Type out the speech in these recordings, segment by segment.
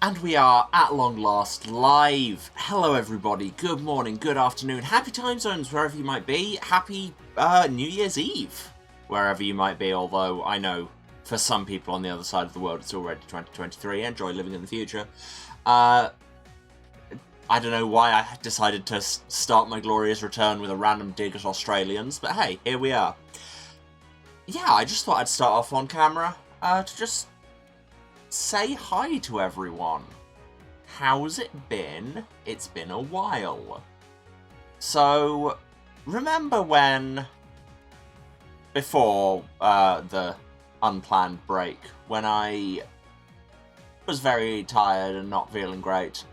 And we are, at long last, live. Hello everybody, good morning, good afternoon, happy time zones wherever you might be, happy New Year's Eve wherever you might be, although I know for some people on the other side of the world it's already 2023, enjoy living in the future. I don't know why I decided to start my glorious return with a random dig at Australians, but hey, here we are. Yeah, I just thought I'd start off on camera to just say hi to everyone. How's it been? It's been a while. So, remember when, before the unplanned break, when I was very tired and not feeling great?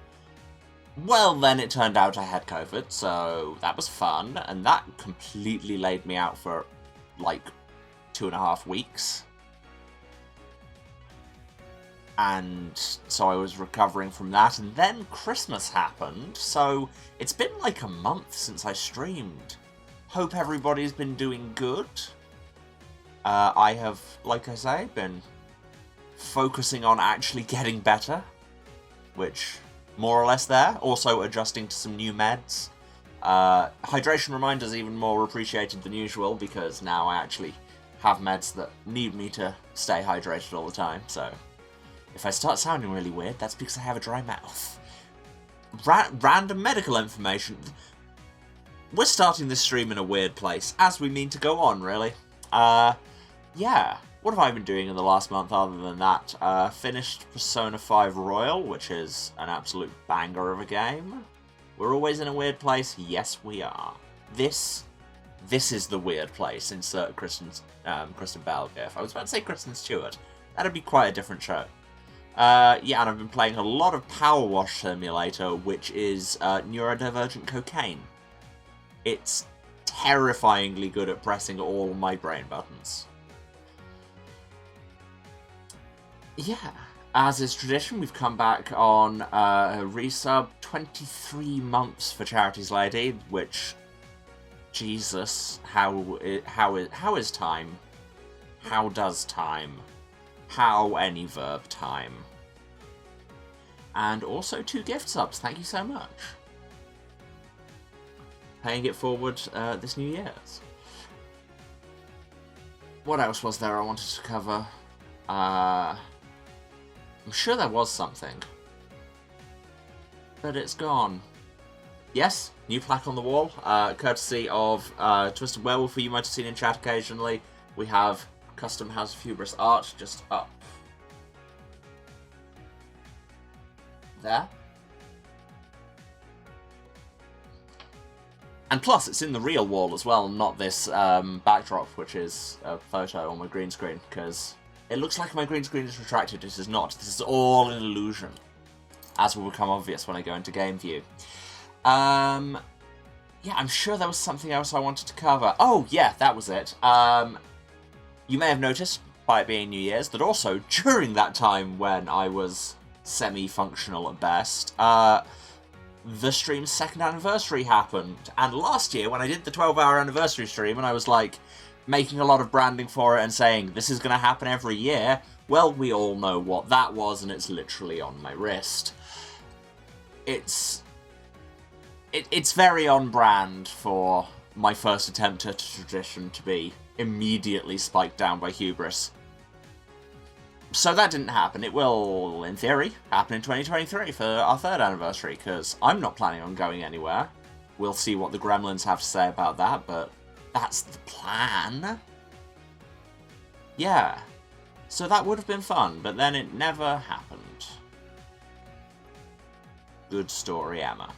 Well, then it turned out I had COVID, so that was fun, and that completely laid me out for, like, 2.5 weeks. And so I was recovering from that, and then Christmas happened, so it's been like a month since I streamed. Hope everybody's been doing good. I have, like I say, been focusing on actually getting better, which, more or less there. Also adjusting to some new meds. Hydration reminders even more appreciated than usual, because now I actually have meds that need me to stay hydrated all the time, so if I start sounding really weird, that's because I have a dry mouth. Random medical information. We're starting this stream in a weird place, as we mean to go on, really. Yeah. What have I been doing in the last month other than that? Finished Persona 5 Royal, which is an absolute banger of a game. We're always in a weird place. Yes, we are. This is the weird place. Insert Kristen Bell gif. I was about to say Kristen Stewart. That'd be quite a different show. Yeah, and I've been playing a lot of Power Wash Simulator, which is neurodivergent cocaine. It's terrifyingly good at pressing all my brain buttons. Yeah, as is tradition, we've come back on a resub 23 months for Charity's Lady, which, Jesus, how is time? How does time? How any verb time. And also 2 gift subs, thank you so much. Paying it forward this New Year's. What else was there I wanted to cover? I'm sure there was something. But it's gone. Yes, new plaque on the wall, courtesy of Twisted Werewolf, who you might have seen in chat occasionally. We have Custom House of Hubris art just up there. And plus, it's in the real wall as well, not this backdrop, which is a photo on my green screen, because it looks like my green screen is retracted. It is not. This is all an illusion, as will become obvious when I go into game view. Yeah, I'm sure there was something else I wanted to cover. Oh, yeah, that was it. You may have noticed, by it being New Year's, that also, during that time when I was semi-functional at best, the stream's 2nd anniversary happened. And last year, when I did the 12-hour anniversary stream, and I was, like, making a lot of branding for it and saying, this is going to happen every year, well, we all know what that was, and it's literally on my wrist. It's very on-brand for my first attempt at a tradition to be immediately spiked down by hubris. So that didn't happen. It will, in theory, happen in 2023 for our 3rd anniversary, because I'm not planning on going anywhere. We'll see what the Gremlins have to say about that, but that's the plan. Yeah. So that would have been fun, but then it never happened. Good story, Emma.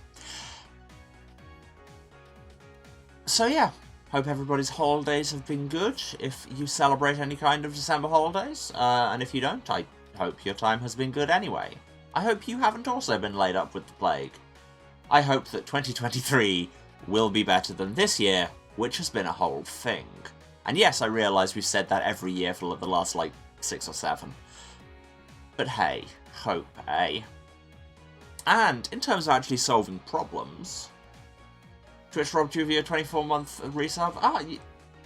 So yeah. Hope everybody's holidays have been good, if you celebrate any kind of December holidays, and if you don't, I hope your time has been good anyway. I hope you haven't also been laid up with the plague. I hope that 2023 will be better than this year, which has been a whole thing. And yes, I realise we've said that every year for the last, 6 or 7. But hey, hope, eh? And, in terms of actually solving problems, Twitch robbed you of your 24-month resub.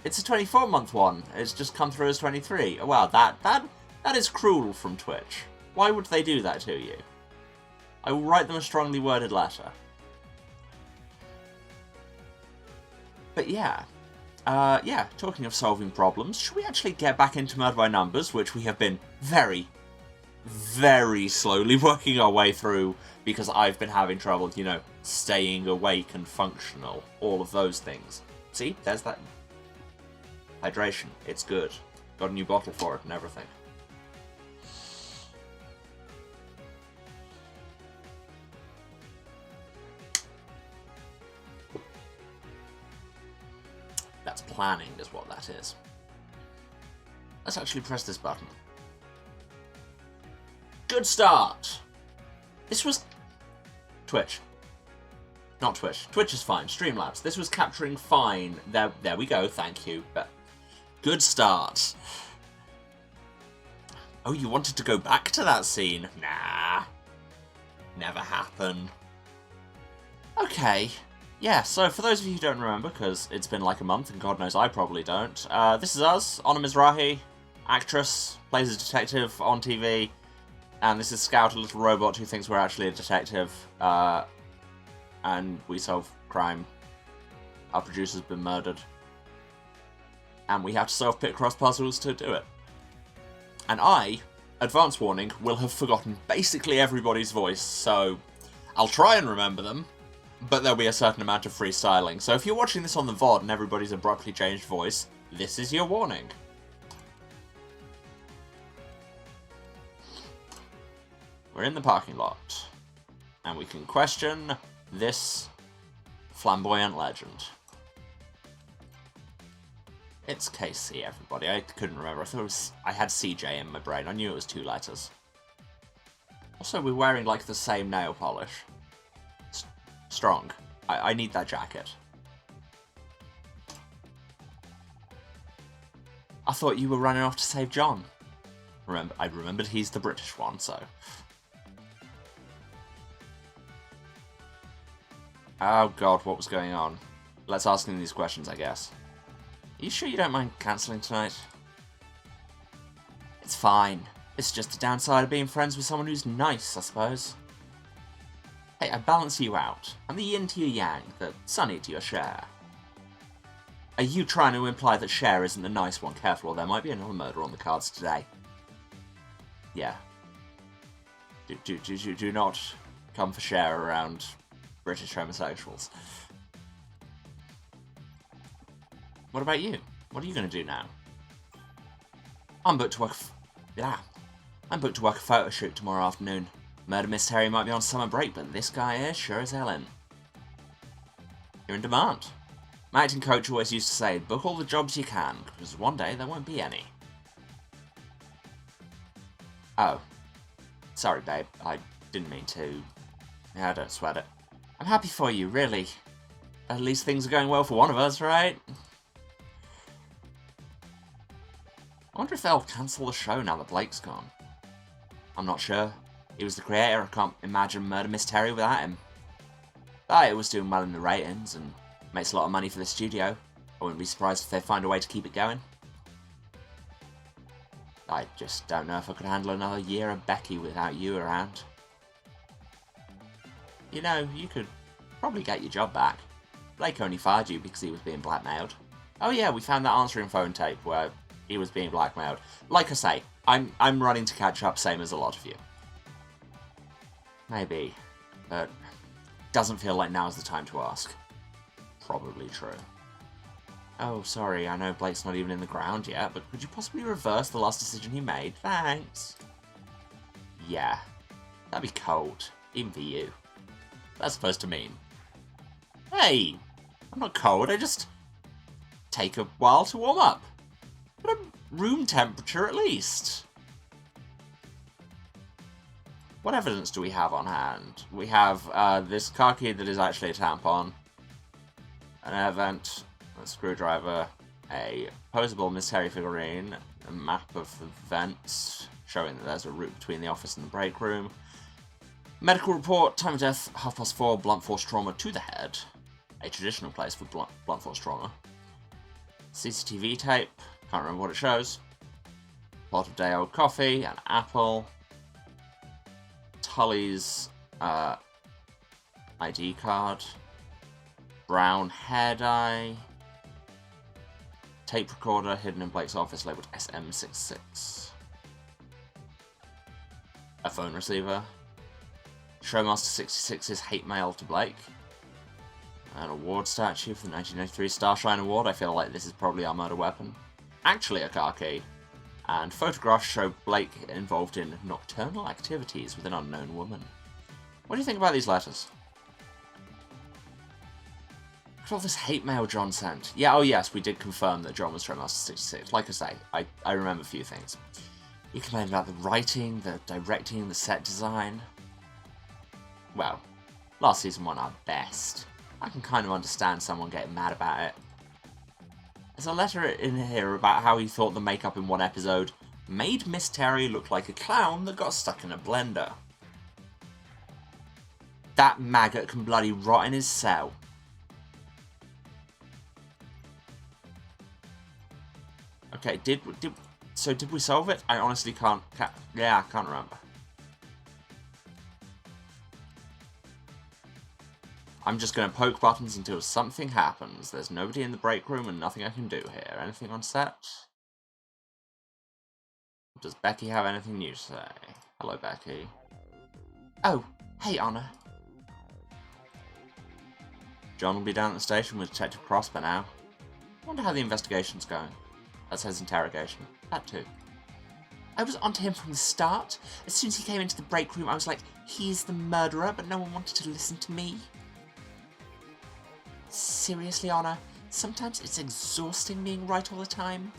It's a 24-month one. It's just come through as 23. Wow, that is cruel from Twitch. Why would they do that to you? I will write them a strongly worded letter. But yeah. Yeah, talking of solving problems, should we actually get back into Murder by Numbers, which we have been very, very slowly working our way through, because I've been having trouble, you know, staying awake and functional. All of those things. See? There's that. Hydration. It's good. Got a new bottle for it and everything. That's planning, is what that is. Let's actually press this button. Good start! This was... Twitch. Not Twitch. Twitch is fine. Streamlabs. This was capturing fine. There we go. Thank you. But good start. Oh, you wanted to go back to that scene? Nah. Never happen. Okay. Yeah, so for those of you who don't remember, because it's been like a month, and God knows I probably don't, this is us, Anna Mizrahi, actress, plays a detective on TV, and this is Scout, a little robot who thinks we're actually a detective, and we solve crime. Our producer's been murdered. And we have to solve Picross puzzles to do it. And I, advance warning, will have forgotten basically everybody's voice, so I'll try and remember them, but there'll be a certain amount of freestyling. So if you're watching this on the VOD and everybody's abruptly changed voice, this is your warning. We're in the parking lot, and we can question this flamboyant legend. It's KC, everybody. I couldn't remember. I thought it was... I had CJ in my brain. I knew it was 2 letters. Also, we're wearing, like, the same nail polish. Strong. I need that jacket. I thought you were running off to save John. I remembered he's the British one, so... Oh god, what was going on? Let's ask him these questions, I guess. Are you sure you don't mind cancelling tonight? It's fine. It's just the downside of being friends with someone who's nice, I suppose. Hey, I balance you out. I'm the yin to your yang, the sunny to your Cher. Are you trying to imply that Cher isn't the nice one? Careful, or there might be another murder on the cards today. Yeah. Do not come for Cher around British homosexuals. What about you? What are you going to do now? I'm booked to work a photo shoot tomorrow afternoon. Murder Mystery might be on summer break, but this guy here sure as hell in. You're in demand. My acting coach always used to say, book all the jobs you can, because one day there won't be any. Oh. Sorry, babe. I didn't mean to. Yeah, don't sweat it. I'm happy for you, really. At least things are going well for one of us, right? I wonder if they'll cancel the show now that Blake's gone. I'm not sure. He was the creator, I can't imagine Murder Mystery without him. But it was doing well in the ratings, and makes a lot of money for the studio. I wouldn't be surprised if they find a way to keep it going. I just don't know if I could handle another year of Becky without you around. You know, you could probably get your job back. Blake only fired you because he was being blackmailed. Oh yeah, we found that answering phone tape where he was being blackmailed. Like I say, I'm running to catch up, same as a lot of you. Maybe, but doesn't feel like now's the time to ask. Probably true. Oh, sorry, I know Blake's not even in the ground yet, but could you possibly reverse the last decision he made? Thanks. Yeah, that'd be cold, even for you. That's supposed to mean. Hey, I'm not cold, I just take a while to warm up. But I'm room temperature at least. What evidence do we have on hand? We have this car key that is actually a tampon, an air vent, a screwdriver, a posable Mystery figurine, a map of the vents showing that there's a route between the office and the break room, medical report, time of death, 4:30, blunt force trauma to the head, a traditional place for blunt force trauma, CCTV tape, can't remember what it shows, pot of day old coffee, an apple, Tully's ID card. Brown hair dye. Tape recorder hidden in Blake's office labelled SM66. A phone receiver. Showmaster 66's hate mail to Blake. An award statue for the 1993 Starshine Award. I feel like this is probably our murder weapon. Actually a car key. And photographs show Blake involved in nocturnal activities with an unknown woman. What do you think about these letters? Look at all this hate mail John sent. Yeah, oh yes, we did confirm that John was Showmaster 66. Like I say, I remember a few things. He complained about the writing, the directing, the set design. Well, last season won our best. I can kind of understand someone getting mad about it. There's a letter in here about how he thought the makeup in one episode made Miss Terry look like a clown that got stuck in a blender. That maggot can bloody rot in his cell. Okay, did we solve it? I honestly can't remember. I'm just going to poke buttons until something happens. There's nobody in the break room and nothing I can do here. Anything on set? Does Becky have anything new to say? Hello, Becky. Oh, hey, Honor. John will be down at the station with Detective Cross by now. I wonder how the investigation's going. That says interrogation. That too. I was onto him from the start. As soon as he came into the break room, I was like, he's the murderer, but no one wanted to listen to me. Seriously, Honor, sometimes it's exhausting being right all the time.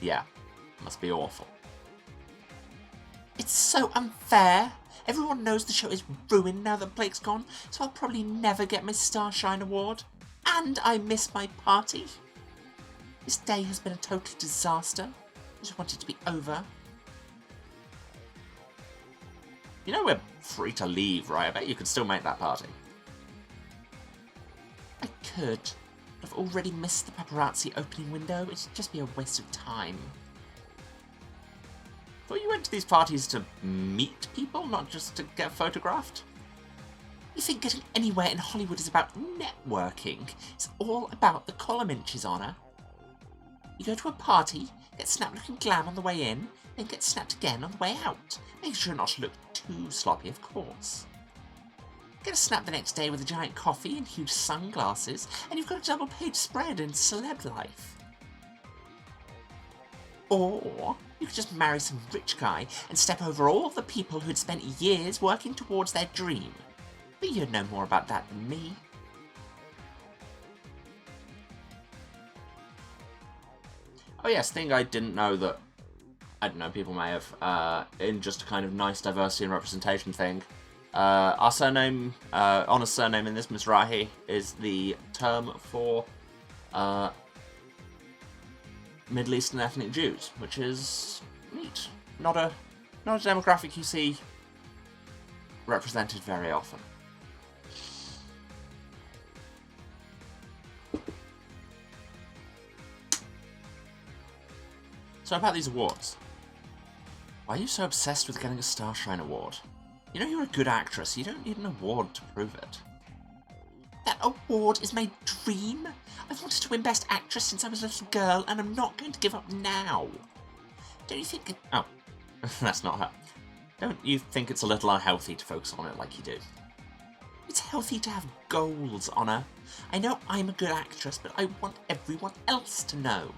Yeah, must be awful. It's so unfair. Everyone knows the show is ruined now that Blake's gone, so I'll probably never get my Starshine Award. And I miss my party. This day has been a total disaster. I just want it to be over. You know we're free to leave, right? I bet you could still make that party. I could, but I've already missed the paparazzi opening window. It'd just be a waste of time. Thought you went to these parties to meet people, not just to get photographed? You think getting anywhere in Hollywood is about networking? It's all about the column inches, Honor. You go to a party, get snapped looking glam on the way in, then get snapped again on the way out. Make sure not to look too sloppy, of course. Get a snap the next day with a giant coffee and huge sunglasses, and you've got a double-page spread in celeb life. Or you could just marry some rich guy and step over all the people who'd spent years working towards their dream. But you'd know more about that than me. Oh yes, thing I didn't know that, I don't know, people may have, in just a kind of nice diversity and representation thing. Our surname, Honor's surname in this, Mizrahi, is the term for Middle Eastern ethnic Jews, which is neat. Not a demographic you see represented very often. So about these awards. Why are you so obsessed with getting a Starshine Award? You know you're a good actress, you don't need an award to prove it. That award is my dream. I've wanted to win Best Actress since I was a little girl, and I'm not going to give up now. Don't you think oh, that's not her. Don't you think it's a little unhealthy to focus on it like you do? It's healthy to have goals, Honor. I know I'm a good actress, but I want everyone else to know.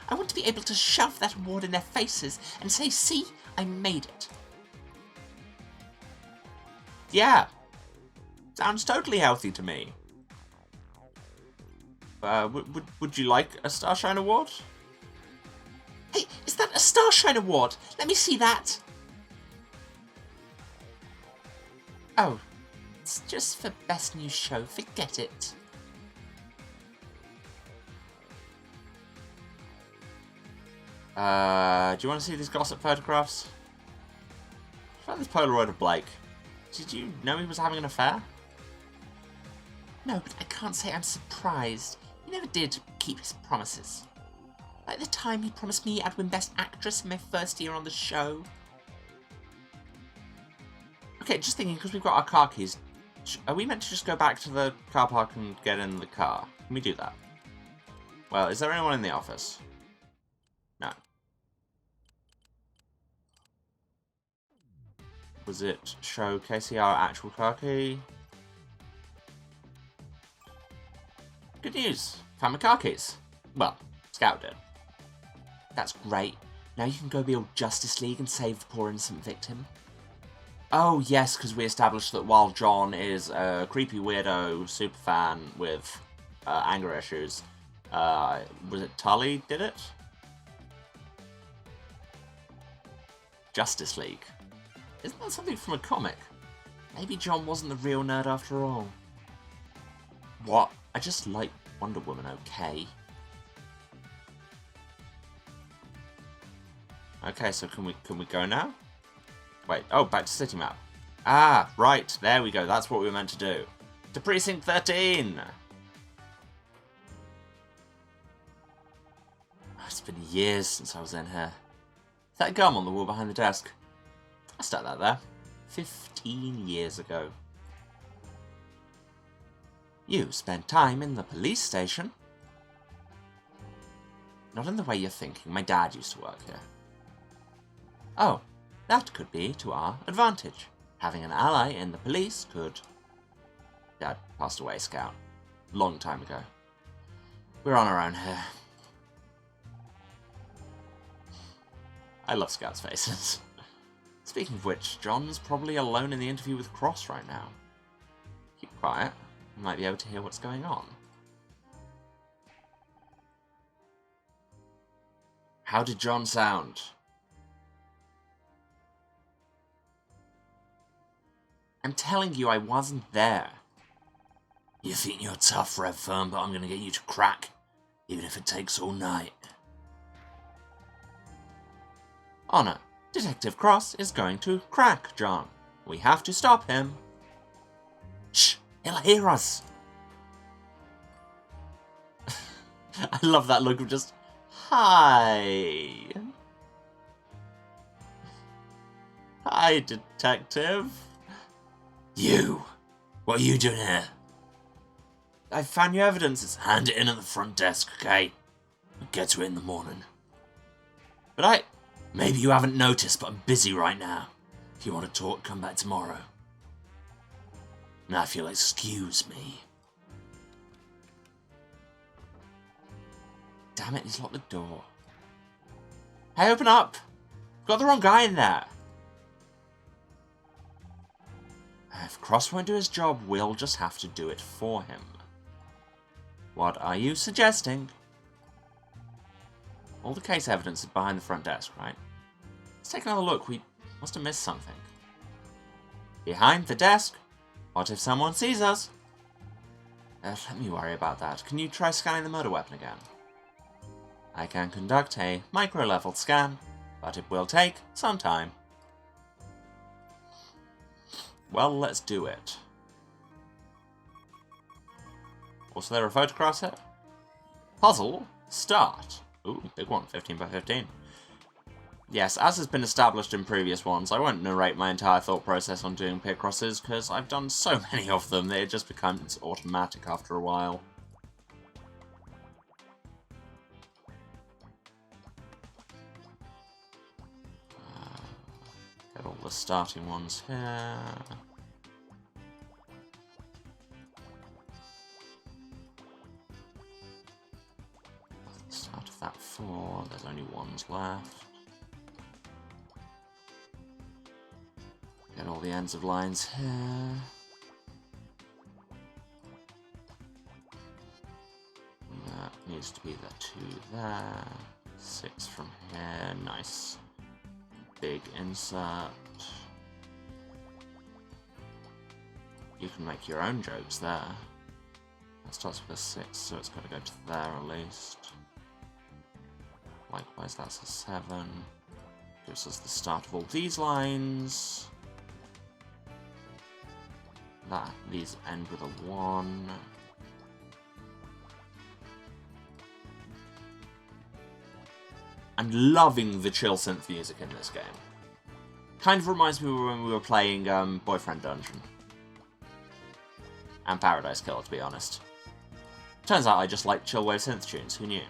I want to be able to shove that award in their faces and say, see, I made it. Yeah. Sounds totally healthy to me. Would you like a Starshine Award? Hey, is that a Starshine Award? Let me see that. Oh, it's just for Best New Show. Forget it. Do you want to see these gossip photographs? I found this Polaroid of Blake. Did you know he was having an affair? No, but I can't say I'm surprised. He never did keep his promises. Like the time he promised me I'd win Best Actress in my first year on the show. Okay, just thinking, because we've got our car keys, are we meant to just go back to the car park and get in the car? Can we do that? Well, is there anyone in the office? No. Was it show Casey our actual car key? Good news! Found my car keys. Well, Scout did. That's great. Now you can go be all Justice League and save the poor innocent victim. Oh yes, because we established that while John is a creepy weirdo superfan with anger issues, was it Tully did it? Justice League. Isn't that something from a comic? Maybe John wasn't the real nerd after all. What? I just like Wonder Woman, okay? Okay, so can we go now? Wait, oh, back to city map. Ah, right, there we go. That's what we were meant to do. To precinct 13. It's been years since I was in here. That gum on the wall behind the desk. I stuck that there 15 years ago. You spent time in the police station. Not in the way you're thinking. My dad used to work here. Oh, that could be to our advantage. Having an ally in the police could... Dad passed away, Scout. Long time ago. We're on our own here. I love Scout's faces. Speaking of which, John's probably alone in the interview with Cross right now. Keep quiet. You might be able to hear what's going on. How did John sound? I'm telling you, I wasn't there. You think you're tough, Red Firm, but I'm going to get you to crack, even if it takes all night. Honor, Detective Cross is going to crack John. We have to stop him. Shh, he'll hear us. I love that look of just, hi. Hi, Detective. You, what are you doing here? I found your evidence. Hand it in at the front desk, okay? We'll get to it in the morning. But maybe you haven't noticed, but I'm busy right now. If you want to talk, come back tomorrow. Now if you'll excuse me. Damn it, he's locked the door. Hey, open up! Got the wrong guy in there. If Cross won't do his job, we'll just have to do it for him. What are you suggesting? All the case evidence is behind the front desk, right? Let's take another look. We must have missed something. Behind the desk? What if someone sees us? Let me worry about that. Can you try scanning the murder weapon again? I can conduct a micro-level scan, but it will take some time. Well, let's do it. Was there a photograph here? Puzzle, start. Ooh, big one, 15 by 15. Yes, as has been established in previous ones, I won't narrate my entire thought process on doing Picrosses, because I've done so many of them that it just becomes automatic after a while. Get all the starting ones here. Start of that 4, there's only ones left. Get all the ends of lines here. That needs to be the 2 there. 6 from here, nice. Big insert. You can make your own jokes there. That starts with a 6, so it's got to go to there at least. Likewise, that's a 7. Gives us the start of all these lines. These end with a 1. I'm loving the chill synth music in this game. Kind of reminds me of when we were playing Boyfriend Dungeon. And Paradise Killer, to be honest. Turns out I just like chillwave synth tunes, who knew?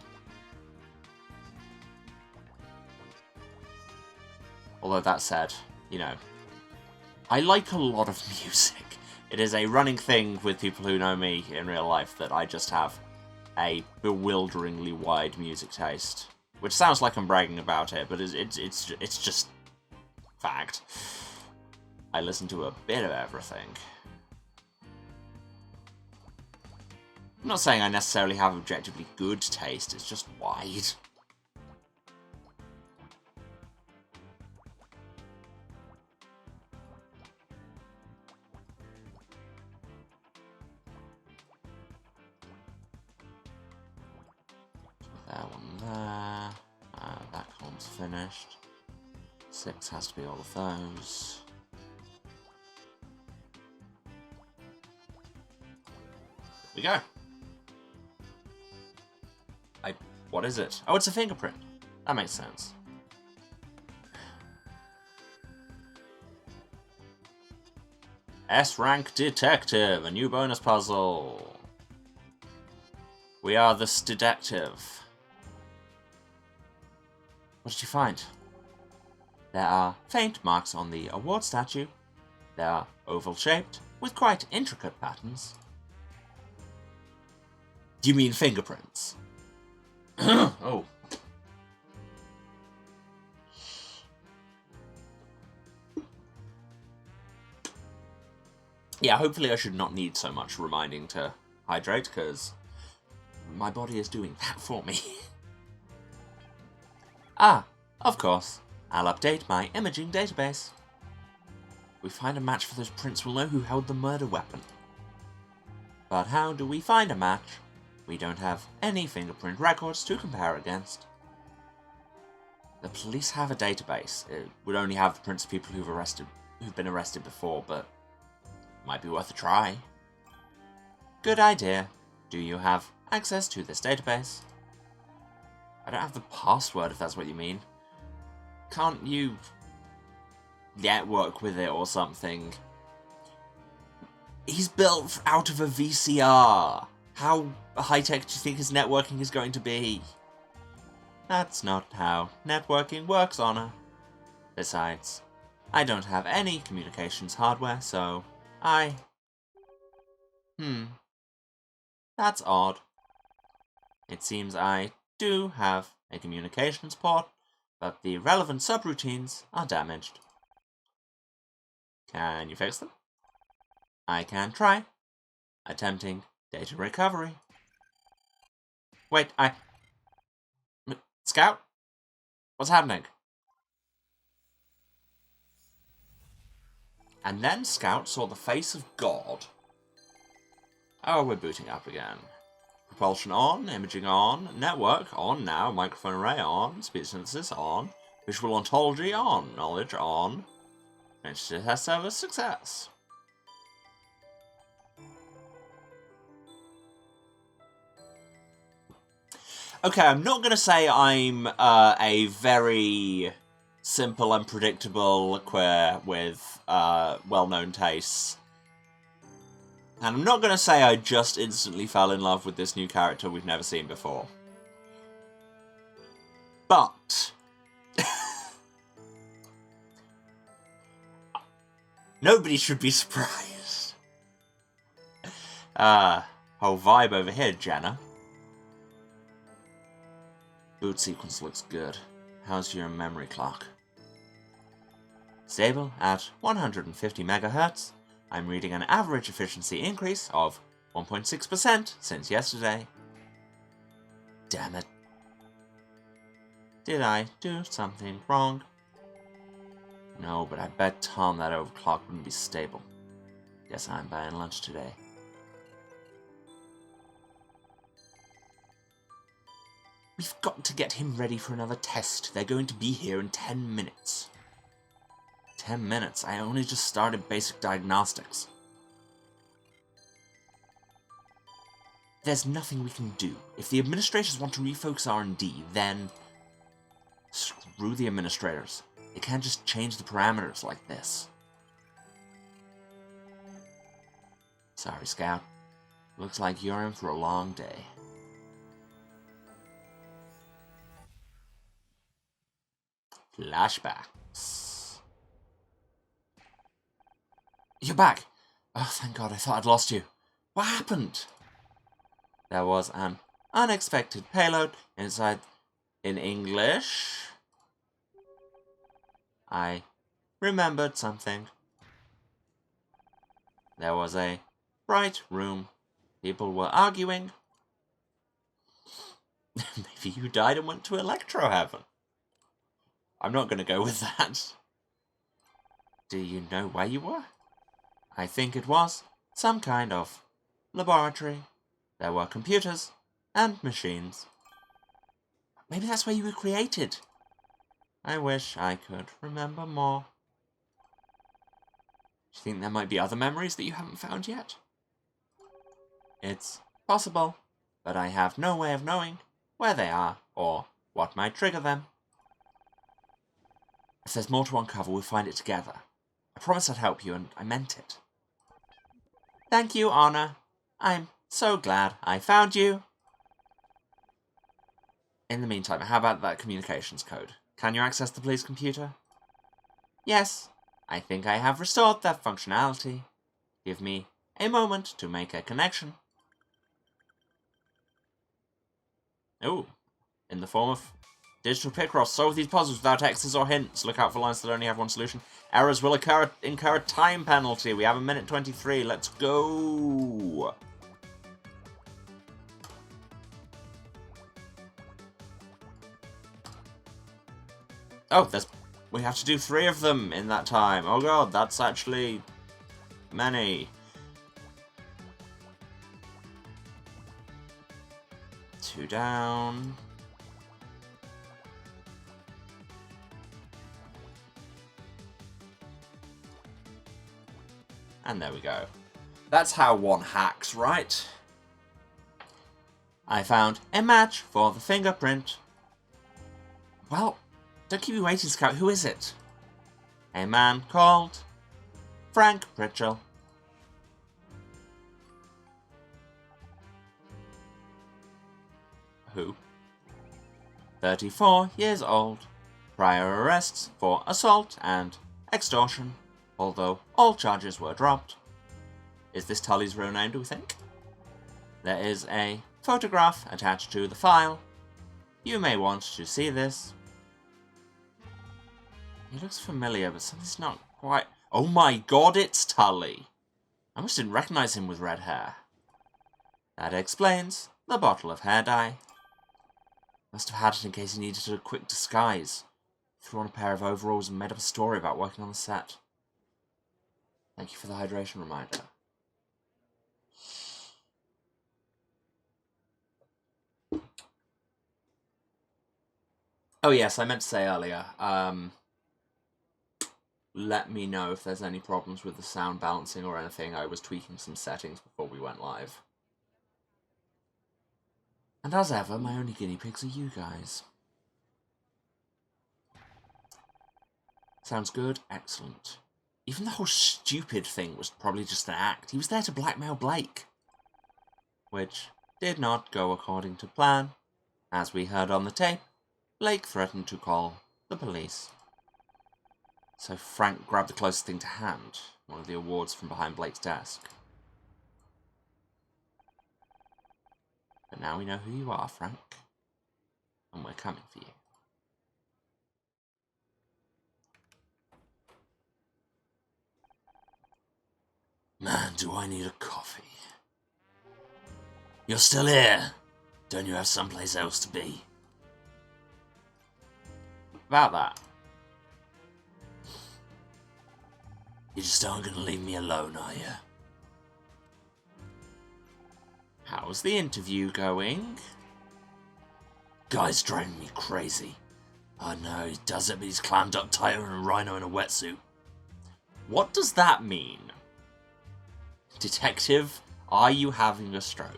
Although that said, you know, I like a lot of music. It is a running thing with people who know me in real life that I just have a bewilderingly wide music taste. Which sounds like I'm bragging about it, but it's just fact. I listen to a bit of everything. I'm not saying I necessarily have objectively good taste, it's just wide. That column's finished. 6 has to be all of those. There we go. What is it? Oh, it's a fingerprint. That makes sense. S-Rank Detective, a new bonus puzzle. We are the Stedective. What did you find? There are faint marks on the award statue. They are oval-shaped, with quite intricate patterns. Do you mean fingerprints? Oh. Yeah, hopefully I should not need so much reminding to hydrate, because my body is doing that for me. Ah, of course. I'll update my imaging database. If we find a match for those prints, we'll know who held the murder weapon. But how do we find a match? We don't have any fingerprint records to compare against. The police have a database. It would only have the prints of people who've been arrested before, but might be worth a try. Good idea. Do you have access to this database? I don't have the password, if that's what you mean. Can't you network with it or something? He's built out of a VCR. How high-tech do you think his networking is going to be? That's not how networking works, Honor. Besides, I don't have any communications hardware, so That's odd. It seems I do have a communications port, but the relevant subroutines are damaged. Can you fix them? I can try. Attempting data recovery. Wait, Scout? What's happening? And then Scout saw the face of God. Oh, we're booting up again. Propulsion on, imaging on, network on now, microphone array on, speech synthesis on, visual ontology on, knowledge on, entity test service success. Okay, I'm not going to say I'm a very simple and predictable queer with well-known tastes. And I'm not going to say I just instantly fell in love with this new character we've never seen before. But nobody should be surprised. Whole vibe over here, Jenna. Boot sequence looks good. How's your memory clock? Stable at 150 MHz. I'm reading an average efficiency increase of 1.6% since yesterday. Damn it. Did I do something wrong? No, but I bet Tom that overclock wouldn't be stable. Guess I'm buying lunch today. We've got to get him ready for another test. They're going to be here in 10 minutes. 10 minutes? I only just started basic diagnostics. There's nothing we can do. If the administrators want to refocus R&D, then screw the administrators. It can't just change the parameters like this. Sorry, Scout. Looks like you're in for a long day. Flashbacks. You're back! Oh, thank God, I thought I'd lost you. What happened? There was an unexpected payload inside. In English, I remembered something. There was a bright room. People were arguing. Maybe you died and went to Electro Heaven. I'm not going to go with that. Do you know where you were? I think it was some kind of laboratory. There were computers and machines. Maybe that's where you were created. I wish I could remember more. Do you think there might be other memories that you haven't found yet? It's possible, but I have no way of knowing where they are or what might trigger them. If there's more to uncover, we'll find it together. I promised I'd help you, and I meant it. Thank you, Anna. I'm so glad I found you. In the meantime, how about that communications code? Can you access the police computer? Yes, I think I have restored that functionality. Give me a moment to make a connection. Oh, in the form of digital Picross. Solve these puzzles without X's or hints. Look out for lines that only have one solution. Errors will incur a time penalty. We have a minute 23. Let's go. Oh, we have to do 3 of them in that time. Oh god, that's actually many. 2 down. And there we go. That's how one hacks, right? I found a match for the fingerprint. Well, don't keep me waiting, Scout. Who is it? A man called Frank Pritchell. Who? 34 years old. Prior arrests for assault and extortion, although all charges were dropped. Is this Tully's real name, do we think? There is a photograph attached to the file. You may want to see this. He looks familiar, but something's not quite... Oh my god, it's Tully! I almost didn't recognize him with red hair. That explains the bottle of hair dye. Must have had it in case he needed a quick disguise. Threw on a pair of overalls and made up a story about working on the set. Thank you for the hydration reminder. Oh yes, I meant to say earlier, let me know if there's any problems with the sound balancing or anything. I was tweaking some settings before we went live. And as ever, my only guinea pigs are you guys. Sounds good? Excellent. Even the whole stupid thing was probably just an act. He was there to blackmail Blake. Which did not go according to plan. As we heard on the tape, Blake threatened to call the police. So Frank grabbed the closest thing to hand, one of the awards from behind Blake's desk. But now we know who you are, Frank. And we're coming for you. Man, do I need a coffee. You're still here. Don't you have someplace else to be? About that. You just aren't going to leave me alone, are you? How's the interview going? Guy's driving me crazy. I know, he does it, but he's clammed up tighter than a rhino in a wetsuit. What does that mean? Detective, are you having a stroke?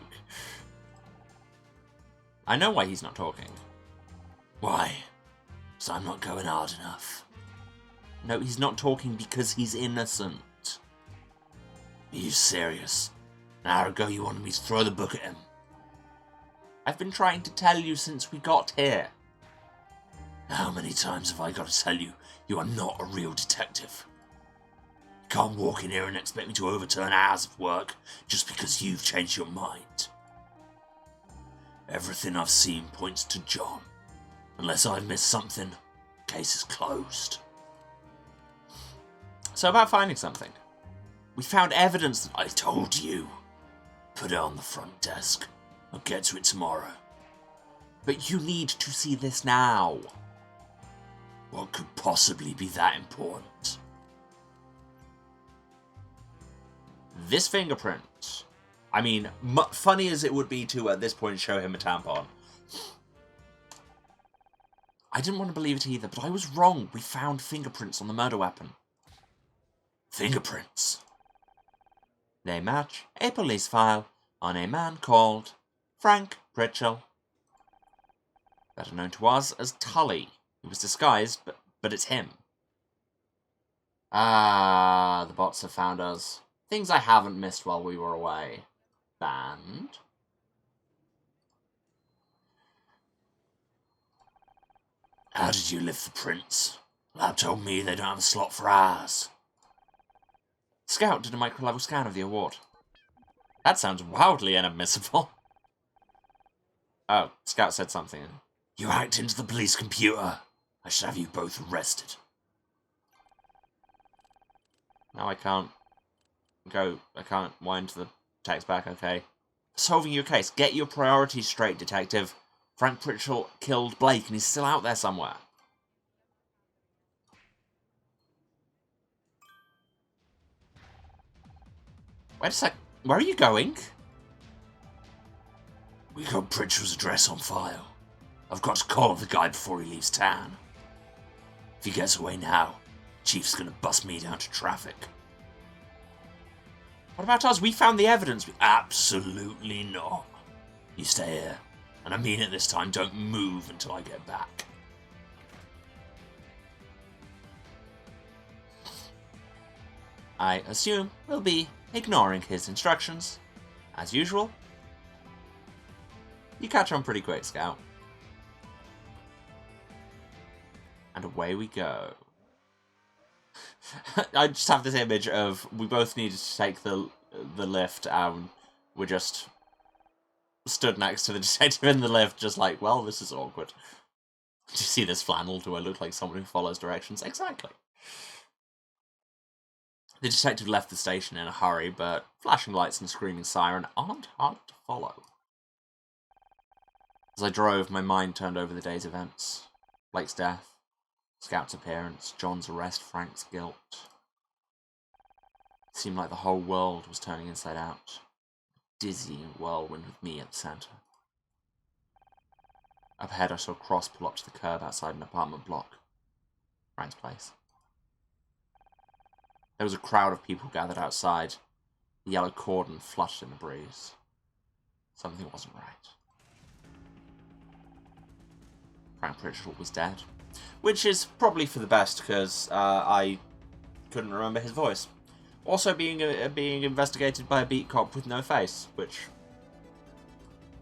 I know why he's not talking. Why? So I'm not going hard enough. No, he's not talking because he's innocent. Are you serious? An hour ago you wanted me to throw the book at him. I've been trying to tell you since we got here. How many times have I got to tell you you are not a real detective? You can't walk in here and expect me to overturn hours of work just because you've changed your mind. Everything I've seen points to John. Unless I've missed something, case is closed. So about finding something. We found evidence that I told you. Put it on the front desk. I'll get to it tomorrow. But you need to see this now. What could possibly be that important? This fingerprint. I mean, funny as it would be to, at this point, show him a tampon. I didn't want to believe it either, but I was wrong. We found fingerprints on the murder weapon. Fingerprints? They match a police file on a man called Frank Pritchell. Better known to us as Tully. He was disguised, but it's him. Ah, the bots have found us. Things I haven't missed while we were away. Banned. How did you lift the prints? Lab told me they don't have a slot for ours. Scout did a micro-level scan of the award. That sounds wildly inadmissible. Oh, Scout said something. You hacked into the police computer. I should have you both arrested. Now I can't wind the text back, okay. Solving your case. Get your priorities straight, detective. Frank Pritchell killed Blake and he's still out there somewhere. Wait a sec. Where are you going? We got Pritchell's address on file. I've got to call the guy before he leaves town. If he gets away now, Chief's gonna bust me down to traffic. What about us? We found the evidence. Absolutely not. You stay here. And I mean it this time, don't move until I get back. I assume we'll be ignoring his instructions. As usual. You catch on pretty quick, Scout. And away we go. I just have this image of we both needed to take the lift and we're just stood next to the detective in the lift just like, well, this is awkward. Do you see this flannel? Do I look like someone who follows directions? Exactly. The detective left the station in a hurry, but flashing lights and screaming siren aren't hard to follow. As I drove, my mind turned over the day's events. Blake's death, Scout's appearance, John's arrest, Frank's guilt. It seemed like the whole world was turning inside out. Dizzying whirlwind with me at the centre. Up ahead I saw Cross pull up to the curb outside an apartment block. Frank's place. There was a crowd of people gathered outside. The yellow cordon fluttered in the breeze. Something wasn't right. Frank Pritchell was dead. Which is probably for the best, because I couldn't remember his voice. Also being investigated by a beat cop with no face, which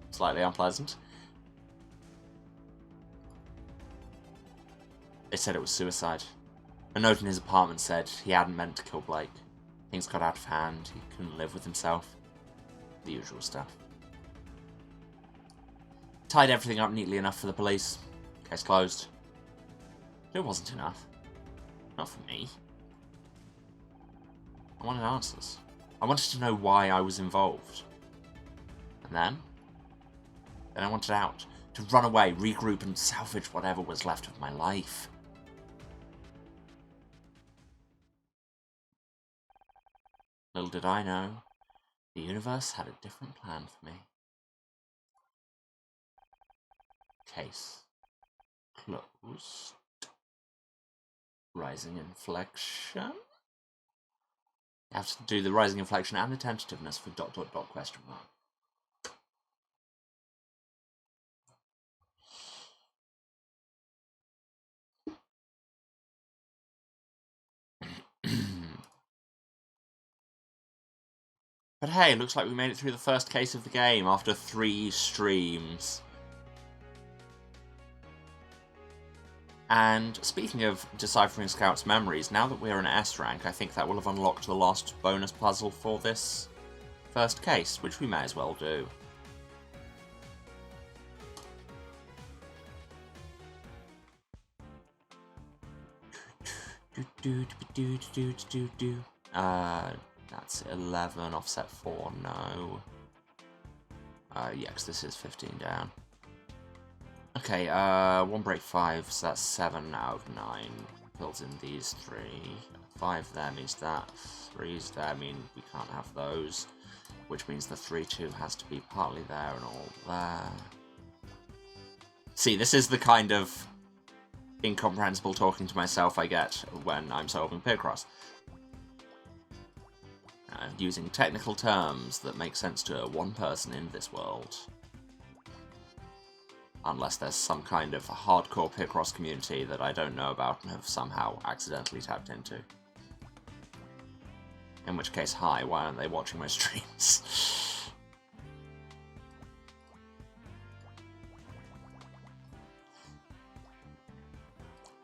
slightly unpleasant. They said it was suicide. A note in his apartment said he hadn't meant to kill Blake. Things got out of hand, he couldn't live with himself. The usual stuff. Tied everything up neatly enough for the police. Case closed. But it wasn't enough. Not for me. I wanted answers. I wanted to know why I was involved. And then I wanted out. To run away, regroup, and salvage whatever was left of my life. Little did I know, the universe had a different plan for me. Case closed. Rising inflection? You have to do the rising inflection and the tentativeness for ... question mark. But hey, looks like we made it through the first case of the game after 3 streams. And speaking of deciphering Scout's memories, now that we're in S rank, I think that will have unlocked the last bonus puzzle for this first case, which we may as well do. That's 11, offset 4, no. Yeah, because this is 15 down. Okay, 1 break 5, so that's 7 out of 9. Fills in these 3. 5 there means that. 3's there mean we can't have those. Which means the 3-2 has to be partly there and all there. See, this is the kind of incomprehensible talking to myself I get when I'm solving Picross. Using technical terms that make sense to one person in this world. Unless there's some kind of hardcore Picross community that I don't know about and have somehow accidentally tapped into. In which case, hi, why aren't they watching my streams?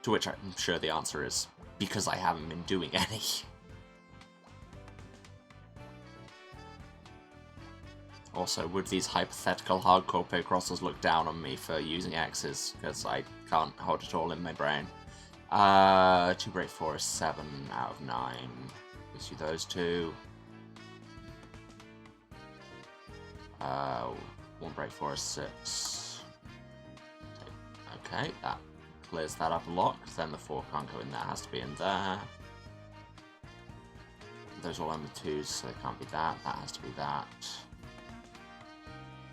To which I'm sure the answer is, because I haven't been doing any. Also, would these hypothetical hardcore Picrossers look down on me for using X's, because I can't hold it all in my brain. 2 break 4 is 7 out of 9. Gives you those 2. 1 break 4 is 6. Okay, that clears that up a lot, because then the 4 can't go in there, it has to be in there. Those all end with 2s, so they can't be that, that has to be that.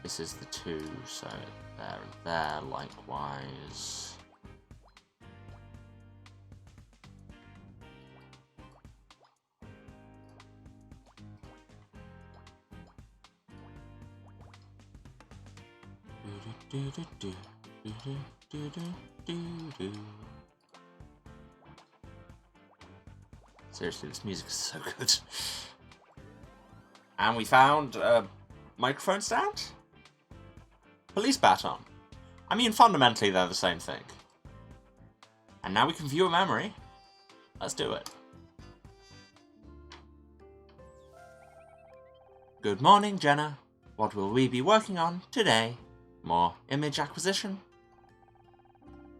This is the 2, so there and there, likewise. Seriously, this music is so good. And we found a microphone stand? Police baton. I mean, fundamentally, they're the same thing. And now we can view a memory. Let's do it. Good morning, Jenna. What will we be working on today? More image acquisition?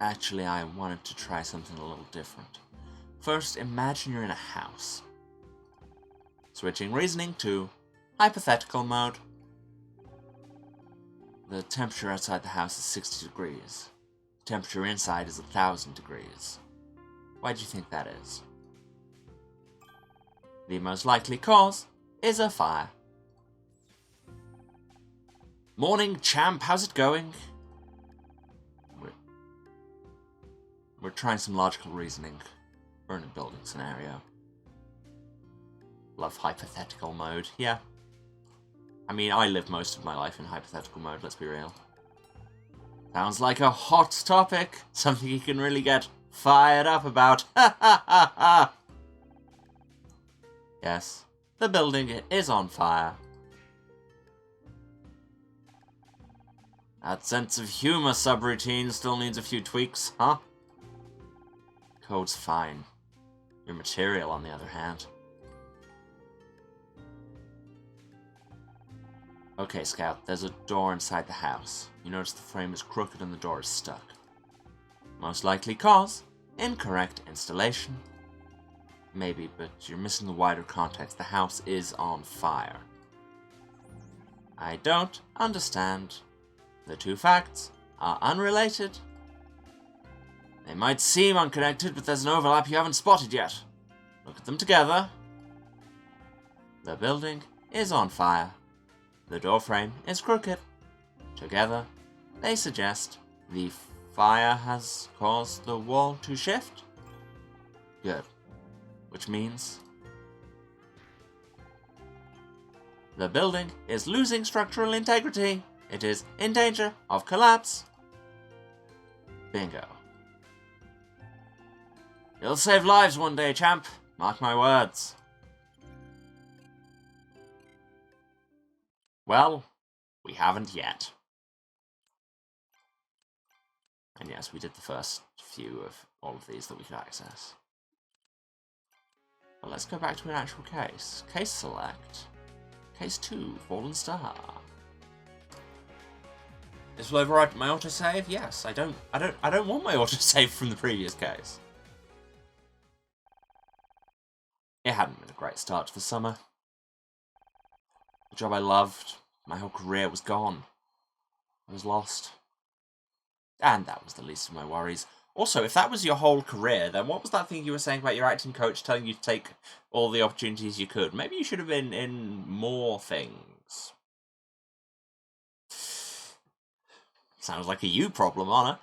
Actually, I wanted to try something a little different. First, imagine you're in a house. Switching reasoning to hypothetical mode. The temperature outside the house is 60 degrees. The temperature inside is 1,000 degrees. Why do you think that is? The most likely cause is a fire. Morning, champ. How's it going? We're trying some logical reasoning. We're in a building scenario. Love hypothetical mode. Yeah. I mean, I live most of my life in hypothetical mode, let's be real. Sounds like a hot topic. Something you can really get fired up about. Ha ha ha ha! Yes, the building is on fire. That sense of humor subroutine still needs a few tweaks, huh? Code's fine. Your material, on the other hand. Okay, Scout, there's a door inside the house. You notice the frame is crooked and the door is stuck. Most likely cause, incorrect installation. Maybe, but you're missing the wider context. The house is on fire. I don't understand. The two facts are unrelated. They might seem unconnected, but there's an overlap you haven't spotted yet. Look at them together. The building is on fire. The door frame is crooked. Together, they suggest the fire has caused the wall to shift. Good. Which means the building is losing structural integrity. It is in danger of collapse. Bingo. You'll save lives one day, champ. Mark my words. Well, we haven't yet. And yes, we did the first few of all of these that we could access. But let's go back to an actual case. Case select. Case 2, Fallen Star. This will override my autosave? Yes, I don't want my autosave from the previous case. It hadn't been a great start to the summer. The job I loved, my whole career was gone. I was lost. And that was the least of my worries. Also, if that was your whole career, then what was that thing you were saying about your acting coach telling you to take all the opportunities you could? Maybe you should have been in more things. Sounds like a you problem, Anna.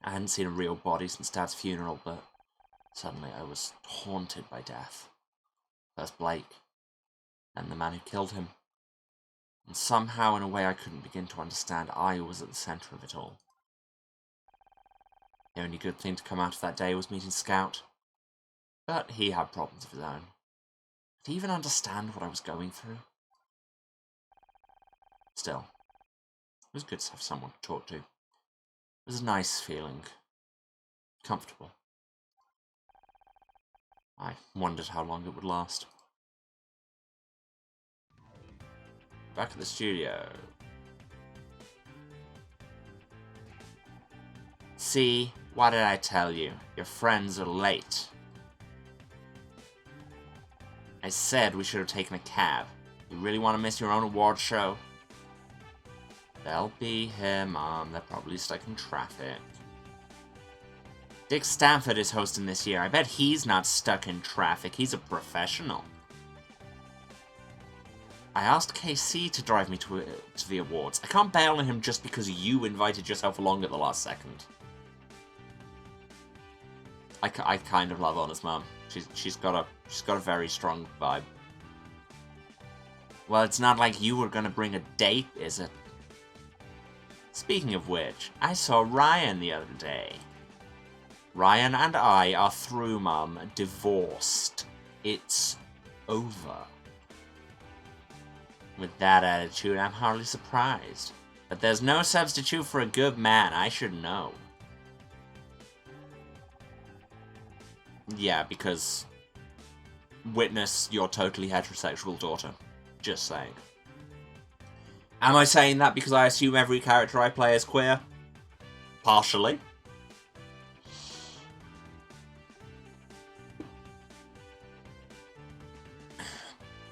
I hadn't seen a real body since Dad's funeral, but suddenly I was haunted by death. First Blake, then the man who killed him. And somehow, in a way I couldn't begin to understand, I was at the centre of it all. The only good thing to come out of that day was meeting Scout. But he had problems of his own. Did he even understand what I was going through? Still, it was good to have someone to talk to. It was a nice feeling. Comfortable. I wondered how long it would last. Back at the studio. See, what did I tell you? Your friends are late. I said we should have taken a cab. You really want to miss your own award show? They'll be here, Mom. They're probably stuck in traffic. Dick Stanford is hosting this year. I bet he's not stuck in traffic. He's a professional. I asked KC to drive me to the awards. I can't bail on him just because you invited yourself along at the last second. I kind of love Anna's mum. She's got a very strong vibe. Well, it's not like you were gonna bring a date, is it? Speaking of which, I saw Ryan the other day. Ryan and I are through, Mum. Divorced. It's over. With that attitude, I'm hardly surprised. But there's no substitute for a good man, I should know. Yeah, because... witness your totally heterosexual daughter. Just saying. Am I saying that because I assume every character I play is queer? Partially.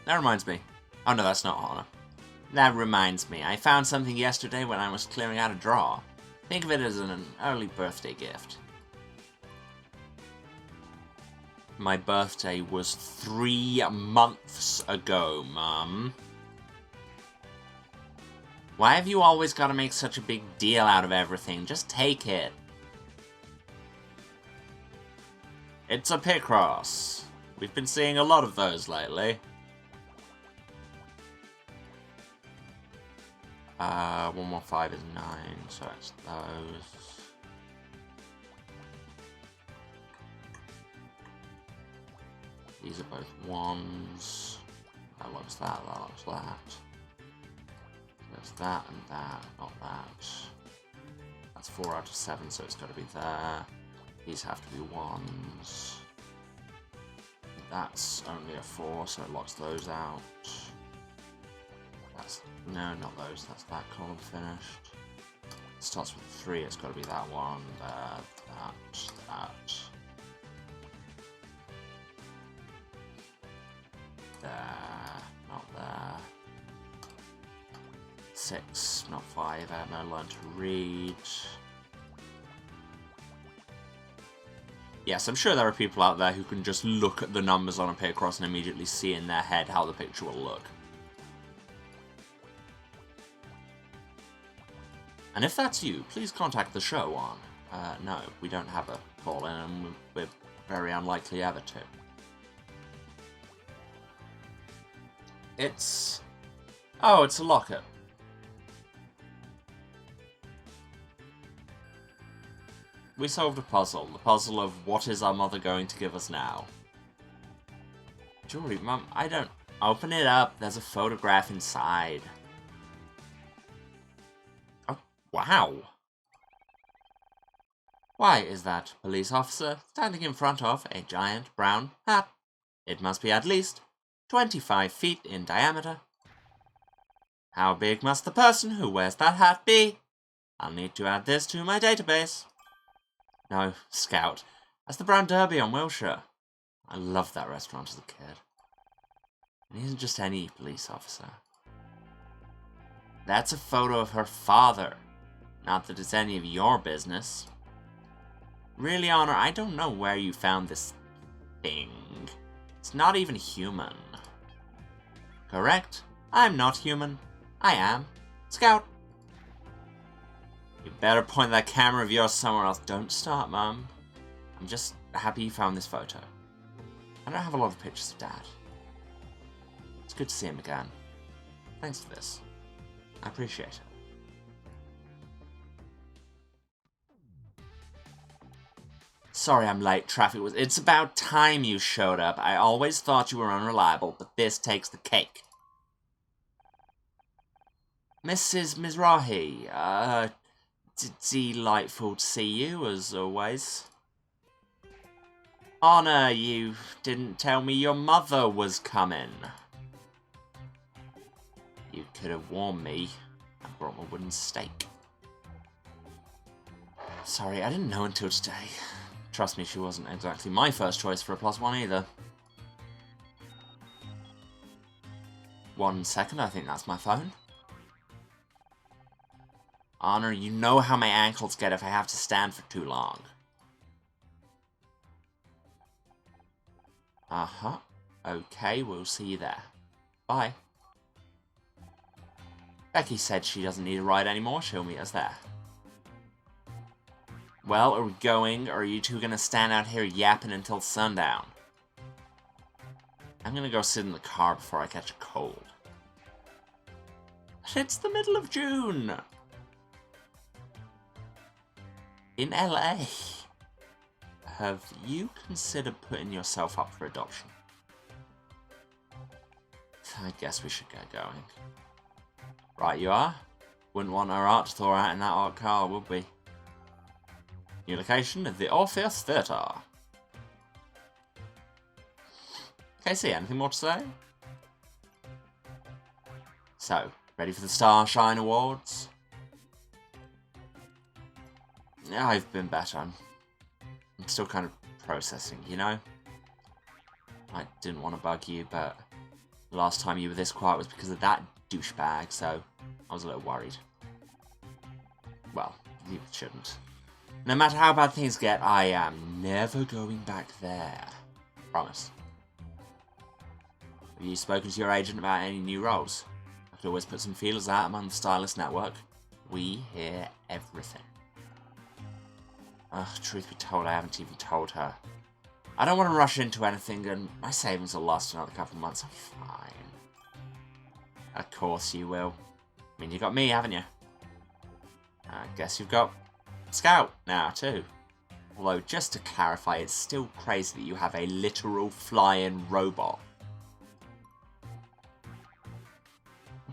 That reminds me. Oh no, that's not Hana. That reminds me. I found something yesterday when I was clearing out a drawer. Think of it as an early birthday gift. My birthday was 3 months ago, Mum. Why have you always got to make such a big deal out of everything? Just take it. It's a Picross. We've been seeing a lot of those lately. 115 is 9, so it's those. These are both 1s. That looks that, that looks that. There's that and that, not that. That's 4 out of 7, so it's got to be there. These have to be 1s. That's only a 4, so it locks those out. That's, no, not those, that's that column finished. It starts with 3, it's got to be that one, that. There, not there. 6, not 5, I have no learn to read. Yes, I'm sure there are people out there who can just look at the numbers on a Picross and immediately see in their head how the picture will look. And if that's you, please contact the show on... no, we don't have a call-in, and we're very unlikely ever to. It's... oh, it's a locket. we solved a puzzle. The puzzle of what is our mother going to give us now. Jewelry, Mum, I don't... Open it up. There's a photograph inside. Oh, wow. Why is that police officer standing in front of a giant brown hat? It must be at least 25 feet in diameter. How big must the person who wears that hat be? I'll need to add this to my database. No, Scout. That's the Brown Derby on Wilshire. I loved that restaurant as a kid. And he isn't just any police officer. That's a photo of her father. Not that it's any of your business. Really, Honor, I don't know where you found this thing. It's not even human. Correct. I'm not human. I am Scout. You better point that camera of yours somewhere else. Don't start, Mum. I'm just happy you found this photo. I don't have a lot of pictures of Dad. It's good to see him again. Thanks for this. I appreciate it. Sorry I'm late, it's about time you showed up. I always thought you were unreliable, but this takes the cake. Mrs. Mizrahi, delightful to see you, as always. Honor, you didn't tell me your mother was coming. You could have warned me. I brought my wooden stake. Sorry, I didn't know until today. Trust me, she wasn't exactly my first choice for a +1 either. 1 second, I think that's my phone. Honor, you know how my ankles get if I have to stand for too long. Uh-huh. Okay, we'll see you there. Bye. Becky said she doesn't need a ride anymore, she'll meet us there. Well, are we going, or are you two gonna stand out here yapping until sundown? I'm gonna go sit in the car before I catch a cold. But it's the middle of June! In LA. Have you considered putting yourself up for adoption? I guess we should get going. Right you are. Wouldn't want our art to thaw out in that art car, would we? New location of the Orpheus Theatre. Casey, anything more to say? So, ready for the Starshine Awards? Yeah, I've been better. I'm still kind of processing, you know? I didn't want to bug you, but the last time you were this quiet was because of that douchebag, so I was a little worried. Well, you shouldn't. No matter how bad things get, I am never going back there. Promise. Have you spoken to your agent about any new roles? I could always put some feelers out among the stylist network. We hear everything. Truth be told, I haven't even told her. I don't want to rush into anything, and my savings will last another couple of months. I'm fine. Of course you will. I mean, you got me, haven't you? I guess you've got Scout now, too. Although, just to clarify, it's still crazy that you have a literal flying robot.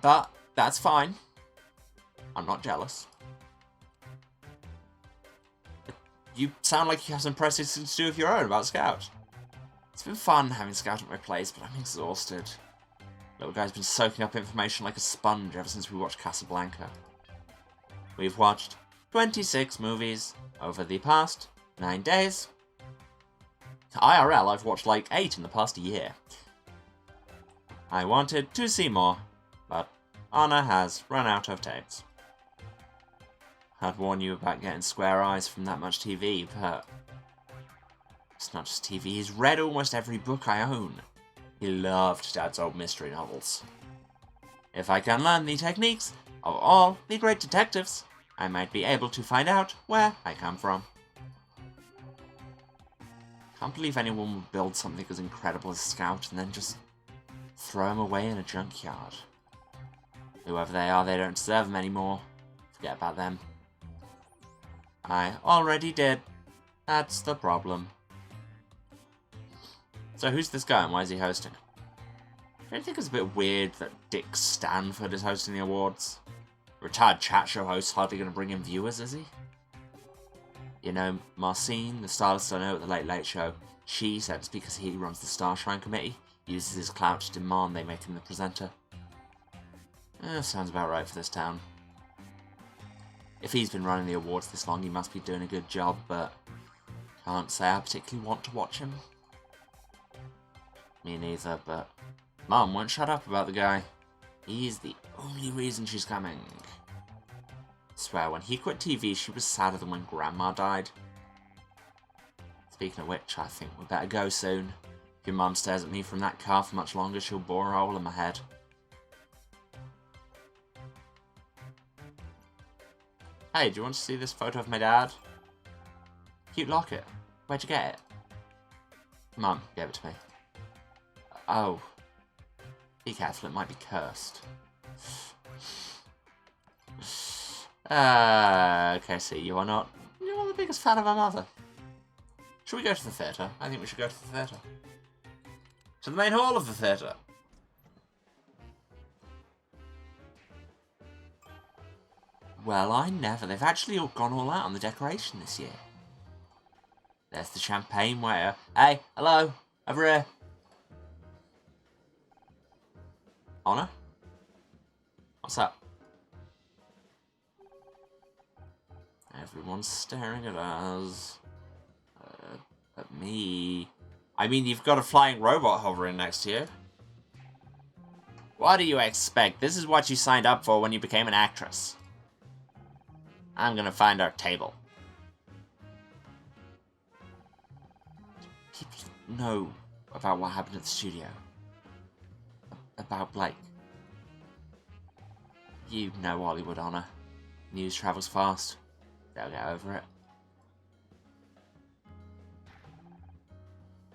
But, that's fine. I'm not jealous. You sound like you have some processing to do of your own about Scout. It's been fun having Scout at my place, but I'm exhausted. Little guy's been soaking up information like a sponge ever since we watched Casablanca. We've watched 26 movies over the past 9 days. IRL, I've watched like 8 in the past year. I wanted to see more, but Anna has run out of tapes. I'd warn you about getting square eyes from that much TV, but it's not just TV. He's read almost every book I own. He loved Dad's old mystery novels. If I can learn the techniques of all the great detectives, I might be able to find out where I come from. Can't believe anyone would build something as incredible as Scout and then just throw him away in a junkyard. Whoever they are, they don't deserve him anymore. Forget about them. I already did. That's the problem. So who's this guy and why is he hosting? I don't think it's a bit weird that Dick Stanford is hosting the awards. Retired chat show host hardly going to bring in viewers, is he? You know, Marcine, the stylist I know at the Late Late Show, she said it's because he runs the Starshine committee, uses his clout to demand they make him the presenter. Sounds about right for this town. If he's been running the awards this long, he must be doing a good job, but can't say I particularly want to watch him. Me neither, but Mum won't shut up about the guy. He's the only reason she's coming. I swear, when he quit TV, she was sadder than when Grandma died. Speaking of which, I think we better go soon. If your mum stares at me from that car for much longer, she'll bore a hole in my head. Hey, do you want to see this photo of my dad? Cute locket. Where'd you get it? Mum gave it to me. Oh. Be careful, it might be cursed. Okay, see, you're not the biggest fan of my mother. Should we go to the theatre? I think we should go to the theatre. To the main hall of the theatre. Well, I never. They've actually all gone all out on the decoration this year. There's the champagne waiter. Hey, hello, over here. Honor? What's up? Everyone's staring at us. At me. I mean, you've got a flying robot hovering next to you. What do you expect? This is what you signed up for when you became an actress. I'm gonna find our table. People know about what happened at the studio. About Blake. You know Hollywood, Honor. News travels fast. They'll get over it.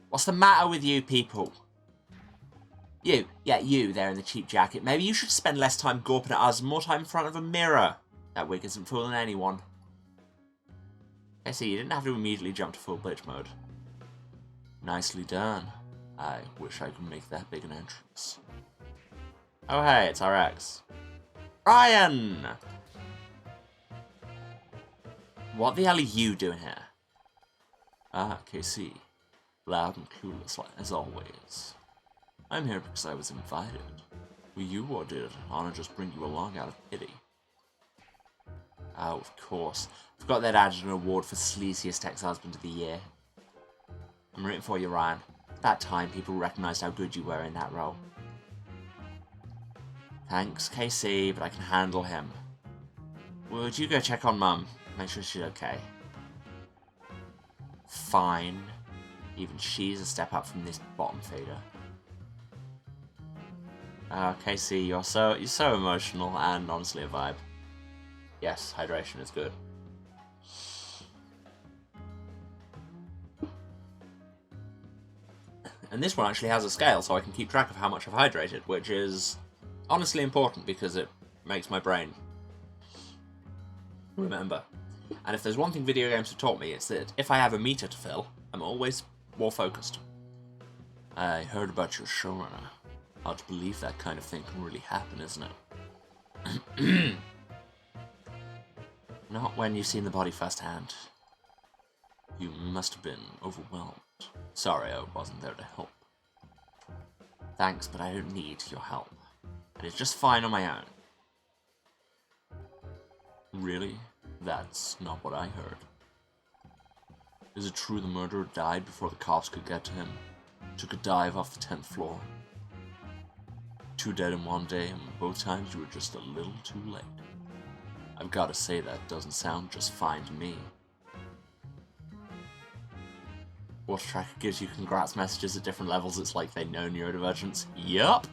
What's the matter with you people? You. Yeah, you there in the cheap jacket. Maybe you should spend less time gawping at us and more time in front of a mirror. That wig isn't fooling anyone. I see, you didn't have to immediately jump to full glitch mode. Nicely done. I wish I could make that big an entrance. Oh hey, it's RX. Ryan! What the hell are you doing here? Ah, KC. Loud and clueless as always. I'm here because I was invited. Were you or did Honor just bring you along out of pity? Oh, of course. Forgot they'd added an award for sleaziest ex-husband of the year. I'm rooting for you, Ryan. That time people recognised how good you were in that role. Thanks, KC, but I can handle him. Would you go check on Mum? Make sure she's okay. Fine. Even she's a step up from this bottom feeder. KC, you're so emotional and honestly a vibe. Yes, hydration is good. And this one actually has a scale, so I can keep track of how much I've hydrated, which is honestly important because it makes my brain remember. And if there's one thing video games have taught me, it's that if I have a meter to fill, I'm always more focused. I heard about your showrunner. Hard to believe that kind of thing can really happen, isn't it? Not when you've seen the body firsthand. You must have been overwhelmed. Sorry I wasn't there to help. Thanks, but I don't need your help. I did just fine on my own. Really? That's not what I heard. Is it true the murderer died before the cops could get to him? Took a dive off the 10th floor? 2 dead in one day, and both times you were just a little too late. I've got to say that doesn't sound just fine to me. Water Tracker gives you congrats messages at different levels. It's like they know neurodivergence. Yup!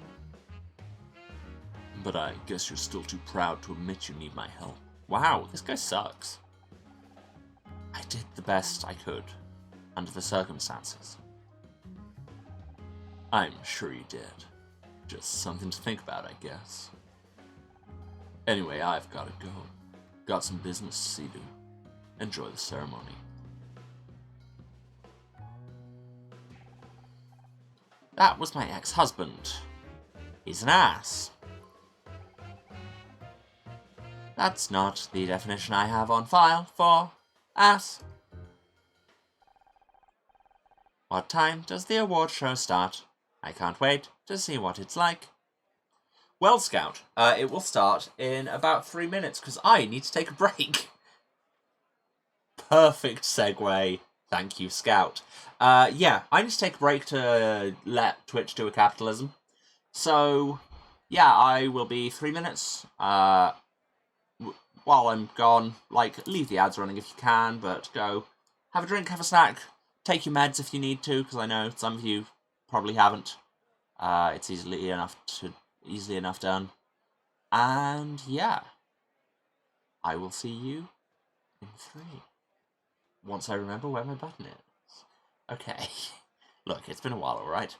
But I guess you're still too proud to admit you need my help. Wow, this guy sucks. I did the best I could, under the circumstances. I'm sure you did. Just something to think about, I guess. Anyway, I've gotta go. Got some business to see to. Enjoy the ceremony. That was my ex-husband. He's an ass. That's not the definition I have on file for ass. What time does the award show start? I can't wait to see what it's like. Well, Scout, it will start in about 3 minutes, because I need to take a break. Perfect segue. Thank you, Scout. Yeah, I need to take a break to let Twitch do a capitalism. So, yeah, I will be 3 minutes. While I'm gone, leave the ads running if you can, but go have a drink, have a snack, take your meds if you need to, because I know some of you probably haven't. It's easily enough done. And yeah, I will see you in 3. Once I remember where my button is. Okay. Look, it's been a while, alright?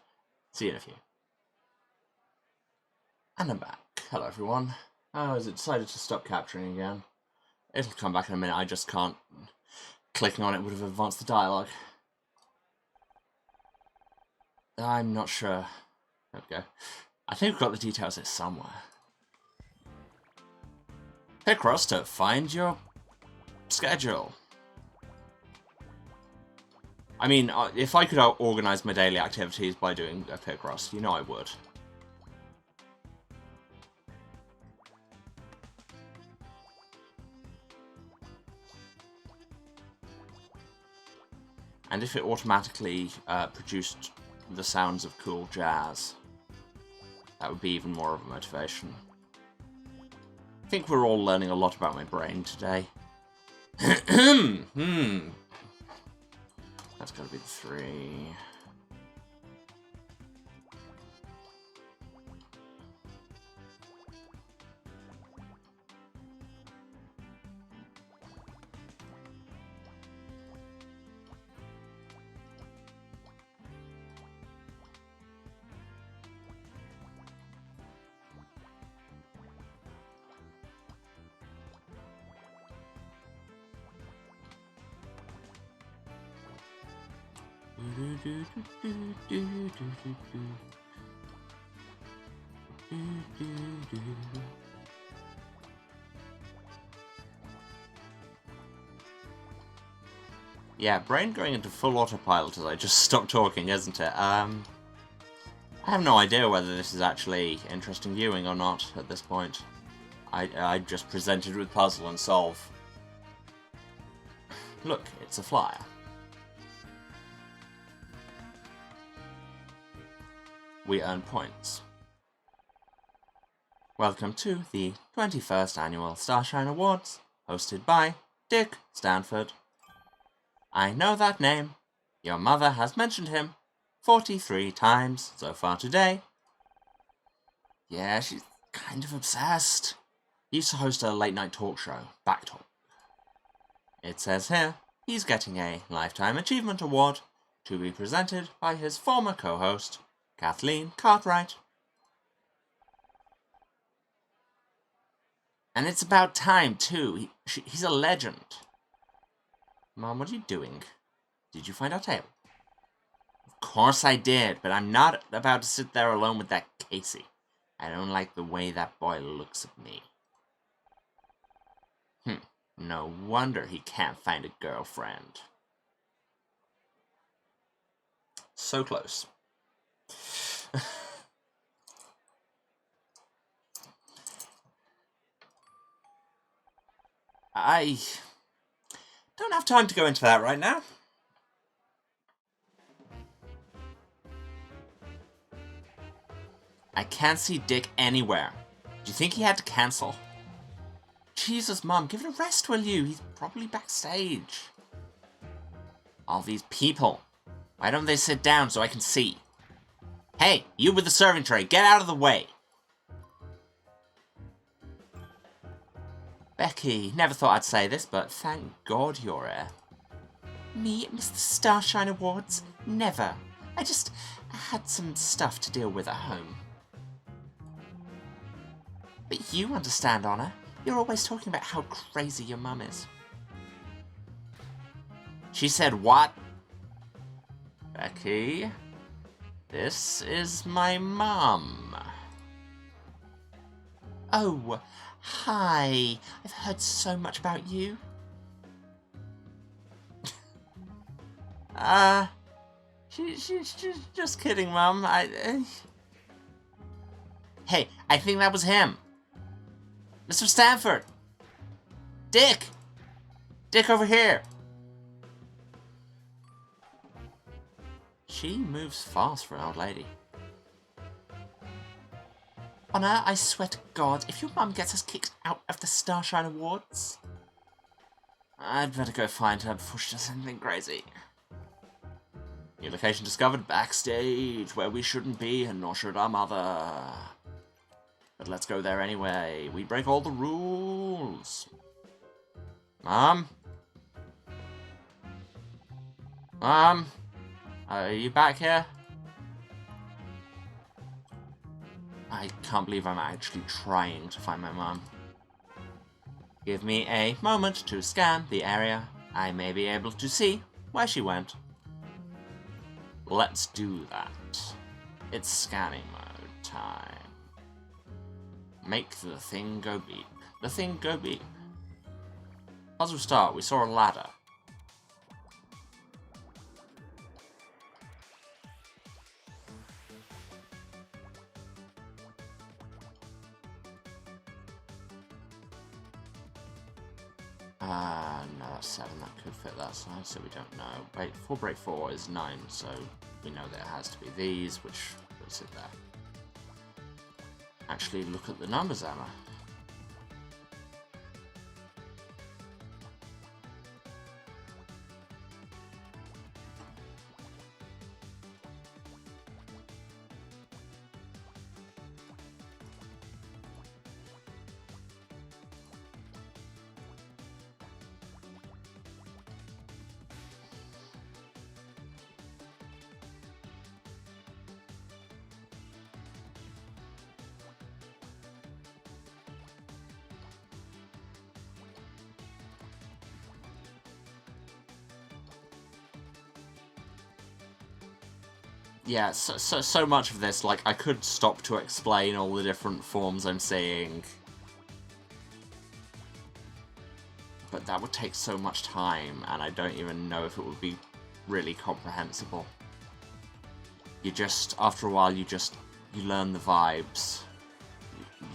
See you in a few. And I'm back. Hello, everyone. Oh, has it decided to stop capturing again? It'll come back in a minute, I just can't. Clicking on it would have advanced the dialogue. I'm not sure. There we go. I think we've got the details here somewhere. Picross to find your schedule. I mean, if I could organise my daily activities by doing a Picross, you know I would. And if it automatically produced the sounds of cool jazz, that would be even more of a motivation. I think we're all learning a lot about my brain today. That's gotta be the 3. Yeah, brain going into full autopilot as I just stopped talking, isn't it? I have no idea whether this is actually interesting viewing or not at this point. I'm just presented with puzzle and solve. Look, it's a flyer. We earn points. Welcome to the 21st Annual Starshine Awards, hosted by Dick Stanford. I know that name. Your mother has mentioned him 43 times so far today. Yeah, she's kind of obsessed. He used to host a late-night talk show, Backtalk. It says here, he's getting a Lifetime Achievement Award to be presented by his former co-host, Kathleen Cartwright. And it's about time, too. He's a legend. Mom, what are you doing? Did you find our table? Of course I did, but I'm not about to sit there alone with that Casey. I don't like the way that boy looks at me. No wonder he can't find a girlfriend. So close. I don't have time to go into that right now. I can't see Dick anywhere. Do you think he had to cancel? Jesus, Mom, give it a rest, will you? He's probably backstage. All these people. Why don't they sit down so I can see? Hey, you with the serving tray, get out of the way. Becky, never thought I'd say this, but thank God you're here. Me miss the Starshine Awards? Never. I had some stuff to deal with at home. But you understand, Honor. You're always talking about how crazy your mum is. She said what? Becky? This is my mum. Oh, hi. I've heard so much about you. She's just kidding, Mum. Hey, I think that was him. Mr. Stanford! Dick! Dick, over here! She moves fast for an old lady. Honor, I swear to God, if your mum gets us kicked out of the Starshine Awards, I'd better go find her before she does anything crazy. New location discovered, backstage, where we shouldn't be, and nor should our mother. But let's go there anyway. We break all the rules. Mom? Mom? Are you back here? I can't believe I'm actually trying to find my mom. Give me a moment to scan the area. I may be able to see where she went. Let's do that. It's scanning mode time. Make the thing go beep. The thing go beep. Puzzle start, we saw a ladder. No, that's 7, that could fit that size, so we don't know. Wait, 4 break 4 is 9, so we know that it has to be these, which puts it there. Actually, look at the numbers, Emma. Yeah, so much of this, like, I could stop to explain all the different forms I'm seeing. But that would take so much time, and I don't even know if it would be really comprehensible. You just, after a while, you learn the vibes.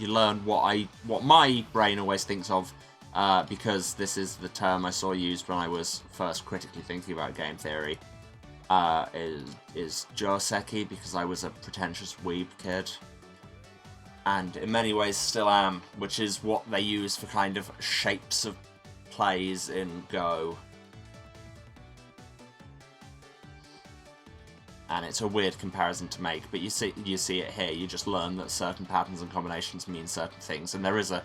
You learn what my brain always thinks of, because this is the term I saw used when I was first critically thinking about game theory. Is Joseki, because I was a pretentious weeb kid. And in many ways still am, which is what they use for kind of shapes of plays in Go. And it's a weird comparison to make, but you see it here. You just learn that certain patterns and combinations mean certain things, and there is a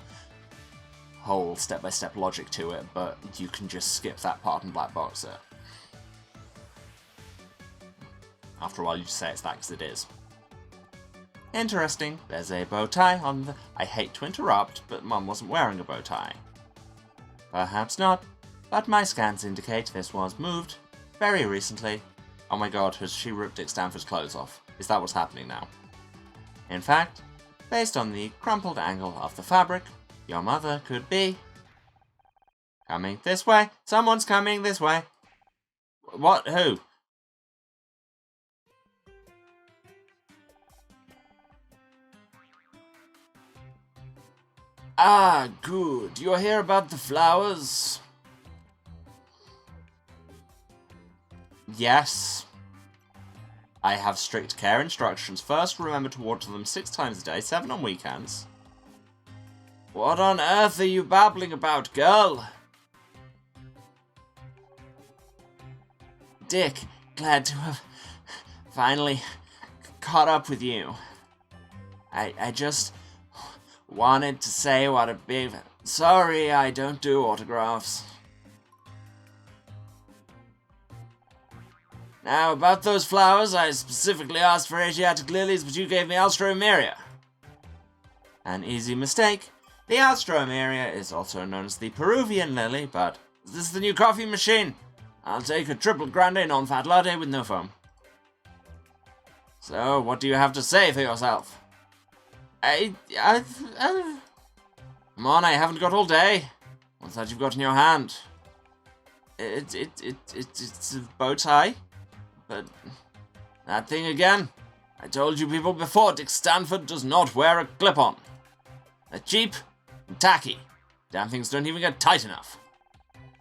whole step-by-step logic to it, but you can just skip that part and black box it. After a while, you just say it's that because it is. Interesting, there's a bow tie on the... I hate to interrupt, but Mum wasn't wearing a bow tie. Perhaps not, but my scans indicate this was moved very recently. Oh my god, has she ripped Dick Stanford's clothes off? Is that what's happening now? In fact, based on the crumpled angle of the fabric, your mother could be... coming this way. Someone's coming this way. What? Who? Ah, good. You're here about the flowers? Yes. I have strict care instructions. First, remember to water them 6 times a day, 7 on weekends. What on earth are you babbling about, girl? Dick, glad to have finally caught up with you. I just wanted to say what a big... Sorry, I don't do autographs. Now, about those flowers, I specifically asked for Asiatic lilies, but you gave me Alstroemeria. An easy mistake. The Alstroemeria is also known as the Peruvian lily, but is this the new coffee machine? I'll take a triple grande non-fat latte with no foam. So, what do you have to say for yourself? Come on, I haven't got all day. What's that you've got in your hand? It's a bow tie. But that thing again. I told you people before, Dick Stanford does not wear a clip-on. They're cheap and tacky. Damn things don't even get tight enough.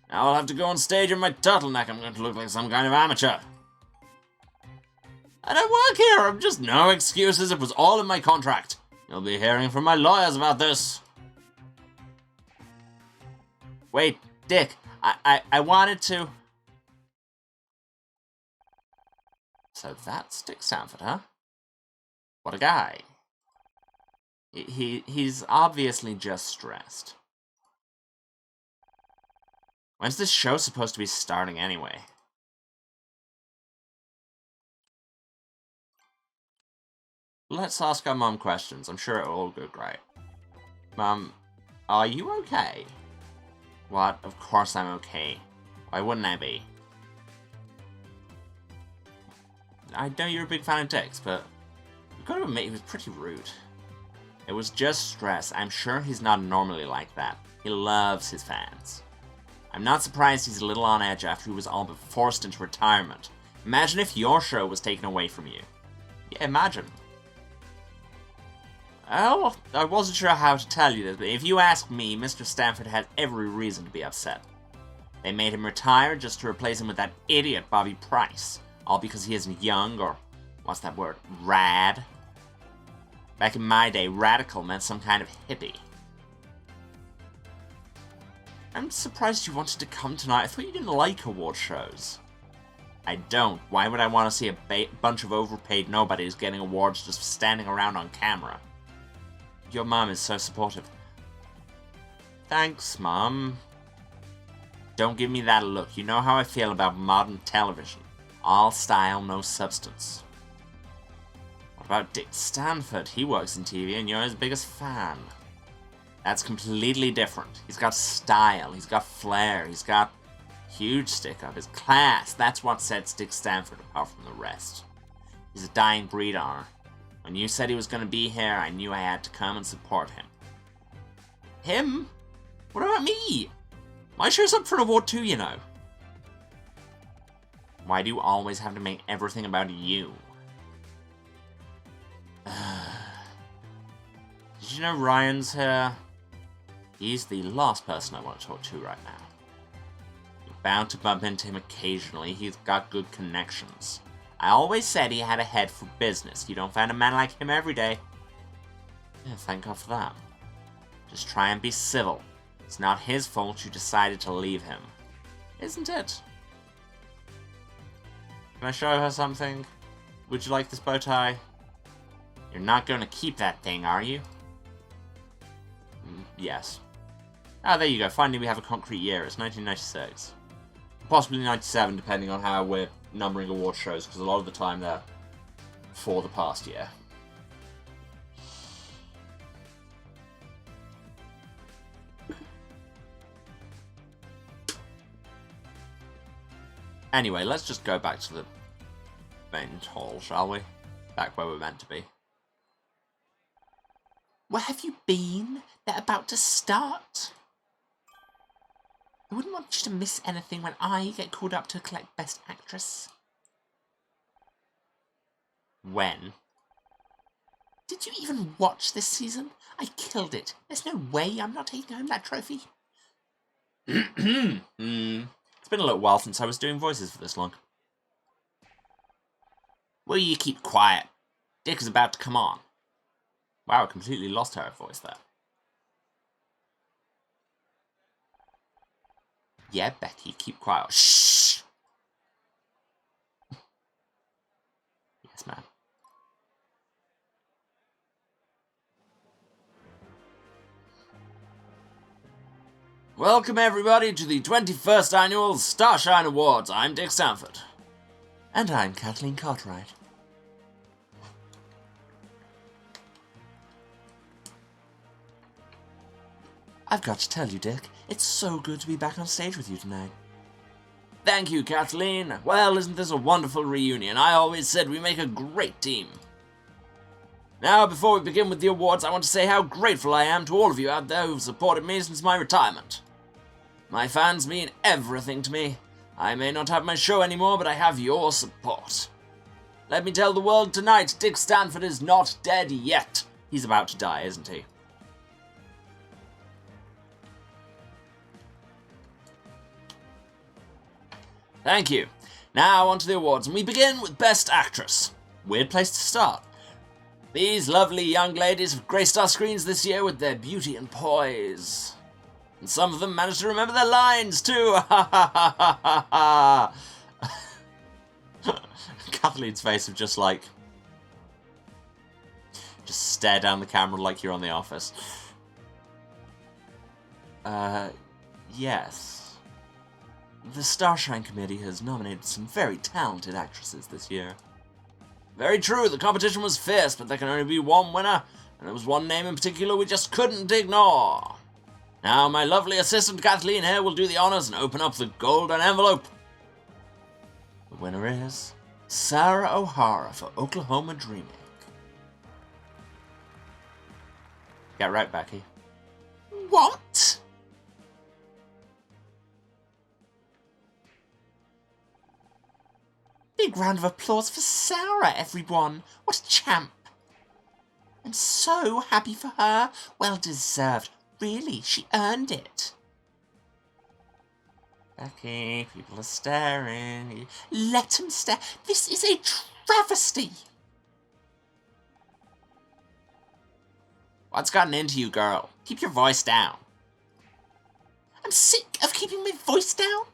Now I'll have to go on stage in my turtleneck. I'm going to look like some kind of amateur. I don't work here. I'm just no excuses. It was all in my contract. You'll be hearing from my lawyers about this. Wait, Dick. I wanted to... So that's Dick Stanford, huh? What a guy. He's obviously just stressed. When's this show supposed to be starting anyway? Let's ask our mom questions. I'm sure it'll all go great. Mom, are you okay? What? Of course I'm okay. Why wouldn't I be? I know you're a big fan of Dick's, but you've got to admit he was pretty rude. It was just stress. I'm sure he's not normally like that. He loves his fans. I'm not surprised he's a little on edge after he was all but forced into retirement. Imagine if your show was taken away from you. Yeah, imagine. Well, I wasn't sure how to tell you this, but if you ask me, Mr. Stanford had every reason to be upset. They made him retire just to replace him with that idiot Bobby Price. All because he isn't young, or, what's that word, rad? Back in my day, radical meant some kind of hippie. I'm surprised you wanted to come tonight. I thought you didn't like award shows. I don't. Why would I want to see a bunch of overpaid nobodies getting awards just standing around on camera? Your mom is so supportive. Thanks, Mom. Don't give me that look. You know how I feel about modern television. All style, no substance. What about Dick Stanford? He works in TV and you're his biggest fan. That's completely different. He's got style, he's got flair, he's got huge stick-up. His class, that's what sets Dick Stanford apart from the rest. He's a dying breed, honor. When you said he was going to be here, I knew I had to come and support him. Him? What about me? My show's up for an award too, you know. Why do you always have to make everything about you? Did you know Ryan's here? He's the last person I want to talk to right now. You're bound to bump into him occasionally. He's got good connections. I always said he had a head for business. You don't find a man like him every day. Yeah, thank God for that. Just try and be civil. It's not his fault you decided to leave him. Isn't it? Can I show her something? Would you like this bow tie? You're not going to keep that thing, are you? Yes. Ah, there you go. Finally we have a concrete year. It's 1996. Possibly 97, depending on how we're numbering award shows, because a lot of the time they're for the past year. Anyway, let's just go back to the main hall, shall we? Back where we're meant to be. Where have you been? They're about to start. I wouldn't want you to miss anything when I get called up to collect Best Actress. When? Did you even watch this season? I killed it. There's no way I'm not taking home that trophy. It's been a little while since I was doing voices for this long. Will you keep quiet? Dick is about to come on. Wow, I completely lost her voice there. Yeah, Becky, keep quiet. Shh! Yes, ma'am. Welcome, everybody, to the 21st Annual Starshine Awards. I'm Dick Stanford. And I'm Kathleen Cartwright. I've got to tell you, Dick, it's so good to be back on stage with you tonight. Thank you, Kathleen. Well, isn't this a wonderful reunion? I always said we make a great team. Now, before we begin with the awards, I want to say how grateful I am to all of you out there who've supported me since my retirement. My fans mean everything to me. I may not have my show anymore, but I have your support. Let me tell the world tonight, Dick Stanford is not dead yet. He's about to die, isn't he? Thank you. Now on to the awards, and we begin with Best Actress. Weird place to start. These lovely young ladies have graced our screens this year with their beauty and poise. And some of them managed to remember their lines, too! Ha ha ha ha ha ha! Kathleen's face of just like... just stare down the camera like you're on The Office. Yes. The Starshine Committee has nominated some very talented actresses this year. Very true, the competition was fierce, but there can only be one winner, and there was one name in particular we just couldn't ignore. Now, my lovely assistant Kathleen here will do the honors and open up the golden envelope. The winner is Sarah O'Hara for Oklahoma Dreaming. Get right, Becky. What? Big round of applause for Sarah, everyone. What a champ. I'm so happy for her. Well deserved. Really, she earned it. Becky, people are staring. Let them stare. This is a travesty. What's gotten into you, girl? Keep your voice down. I'm sick of keeping my voice down.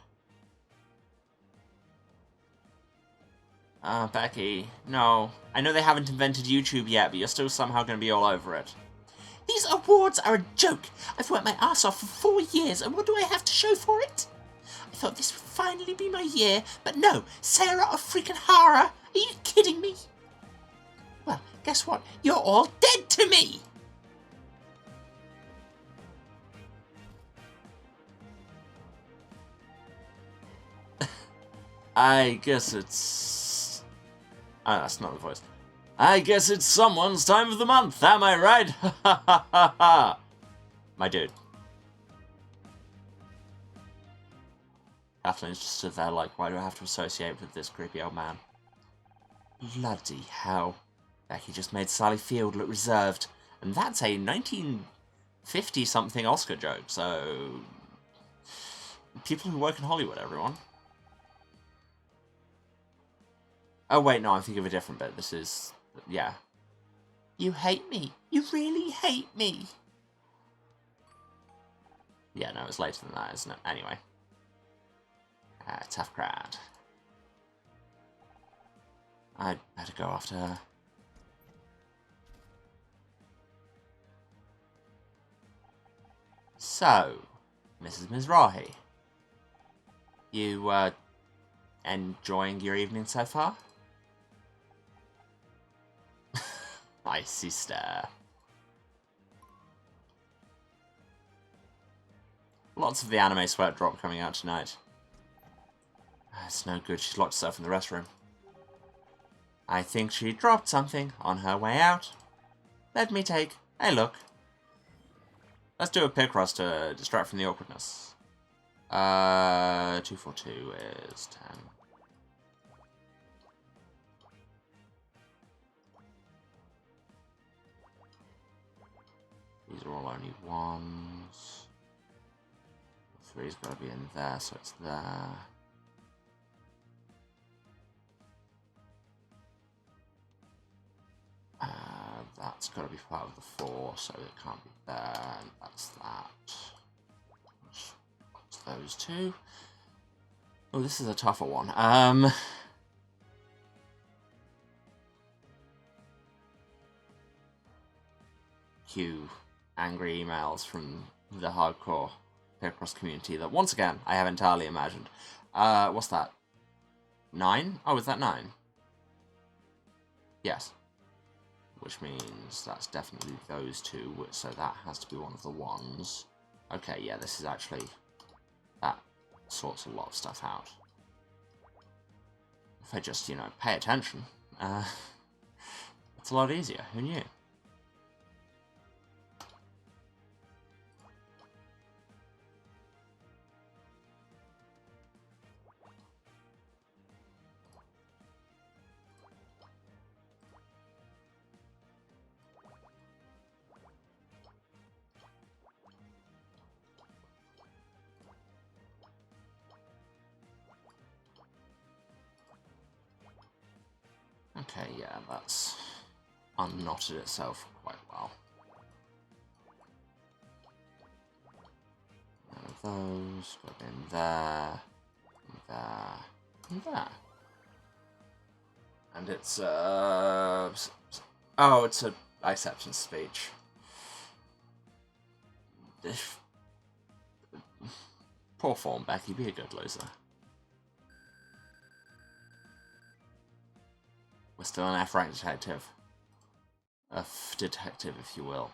Becky, no. I know they haven't invented YouTube yet, but you're still somehow going to be all over it. These awards are a joke. I've worked my ass off for 4 years, and what do I have to show for it? I thought this would finally be my year, but no. Sarah O'Hara, are you kidding me? Well, guess what? You're all dead to me. I guess it's... that's not the voice. I guess it's someone's time of the month, am I right? Ha ha ha ha ha! My dude. Kathleen's just stood there like, why do I have to associate with this creepy old man? Bloody hell. Becky just made Sally Field look reserved. And that's a 1950-something Oscar joke, so... People who work in Hollywood, everyone. Oh, wait, no, I'm thinking of a different bit. This is... yeah. You hate me. You really hate me. Yeah, no, it's later than that, isn't it? Anyway. Tough crowd. I'd better go after her. So, Mrs. Mizrahi. You, enjoying your evening so far? Icy stare. Lots of the anime sweat drop coming out tonight. It's no good, she's locked herself in the restroom. I think she dropped something on her way out. Let me take a look. Let's do a Picross to distract from the awkwardness. 242 is 10. These are all only ones. 3's got to be in there, so it's there. That's got to be part of the 4, so it can't be there, and that's that. What's those two? Oh, this is a tougher one. Cue angry emails from the hardcore Picross community that, once again, I have entirely imagined. What's that? 9? Oh, is that 9? Yes. Which means that's definitely those two, so that has to be one of the ones. Okay, yeah, this is actually... that sorts a lot of stuff out. If I just, pay attention, it's a lot easier. Who knew? Okay, yeah, that's unknotted itself quite well. One of those, put in there, and there. And it's, oh, it's a acceptance speech. Poor form, Becky, be a good loser. We're still an F-rank detective. A detective, if you will.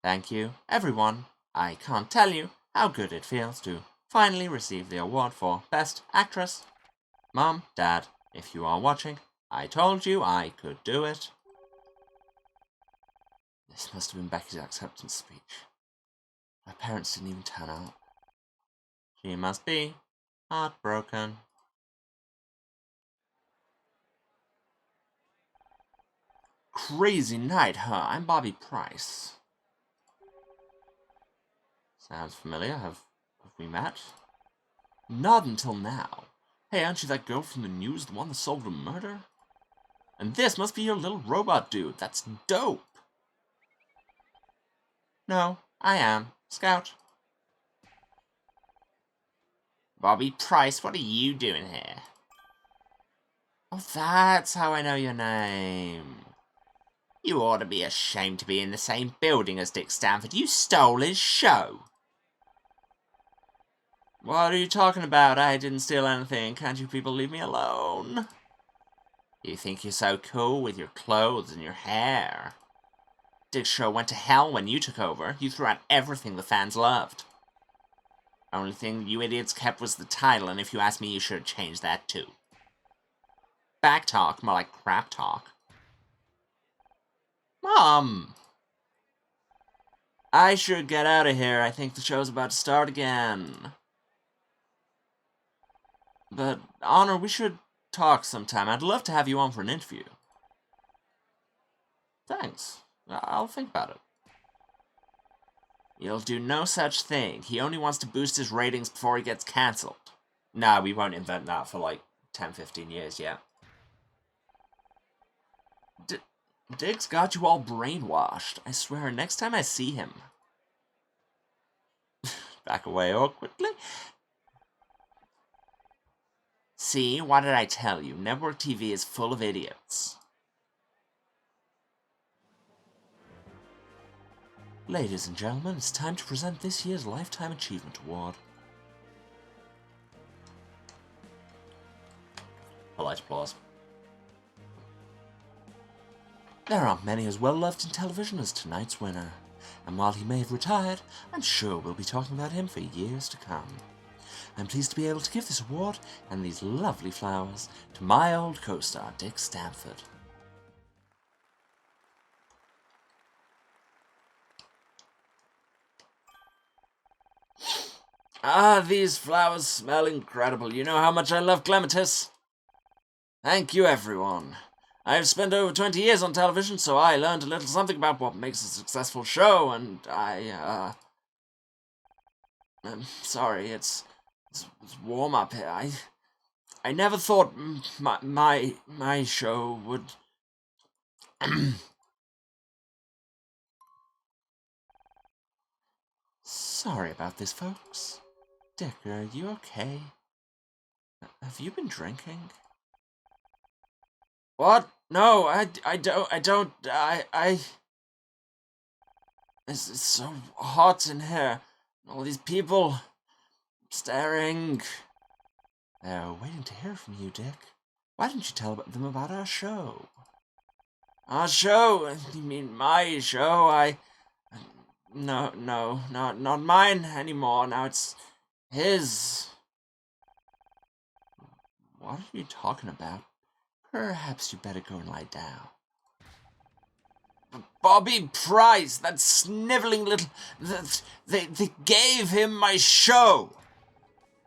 Thank you, everyone. I can't tell you how good it feels to finally receive the award for Best Actress. Mom, Dad, if you are watching, I told you I could do it. This must have been Becky's acceptance speech. My parents didn't even turn up. She must be heartbroken. Crazy night, huh? I'm Bobby Price. Sounds familiar. Have we met? Not until now. Hey, aren't you that girl from the news, the one that solved a murder? And this must be your little robot dude. That's dope. No, I am. Scout. Bobby Price, what are you doing here? Oh, that's how I know your name. You ought to be ashamed to be in the same building as Dick Stanford. You stole his show. What are you talking about? I didn't steal anything. Can't you people leave me alone? You think you're so cool with your clothes and your hair. Dick's show went to hell when you took over. You threw out everything the fans loved. Only thing you idiots kept was the title, and if you ask me, you should have changed that too. Back talk, more like crap talk. Mom! I should get out of here. I think the show's about to start again. But, Honor, we should talk sometime. I'd love to have you on for an interview. Thanks. I'll think about it. You'll do no such thing. He only wants to boost his ratings before he gets cancelled. Nah, we won't invent that for like 10-15 years yet. Dick's got you all brainwashed. I swear, next time I see him... Back away awkwardly. See, what did I tell you? Network TV is full of idiots. Ladies and gentlemen, it's time to present this year's Lifetime Achievement Award. Polite applause. There aren't many as well loved in television as tonight's winner, and while he may have retired, I'm sure we'll be talking about him for years to come. I'm pleased to be able to give this award and these lovely flowers to my old co-star, Dick Stanford. Ah, these flowers smell incredible. You know how much I love clematis. Thank you, everyone. I've spent over 20 years on television, so I learned a little something about what makes a successful show, and I'm sorry, it's warm up here. I never thought my show would... Sorry about this, folks. Dick, are you okay? Have you been drinking? What? No, I don't, it's so hot in here. All these people staring. They're waiting to hear from you, Dick. Why didn't you tell them about our show? Our show? You mean my show? No, not mine anymore. Now it's his. What are you talking about? Perhaps you better go and lie down. Bobby Price, that sniveling little... They gave him my show.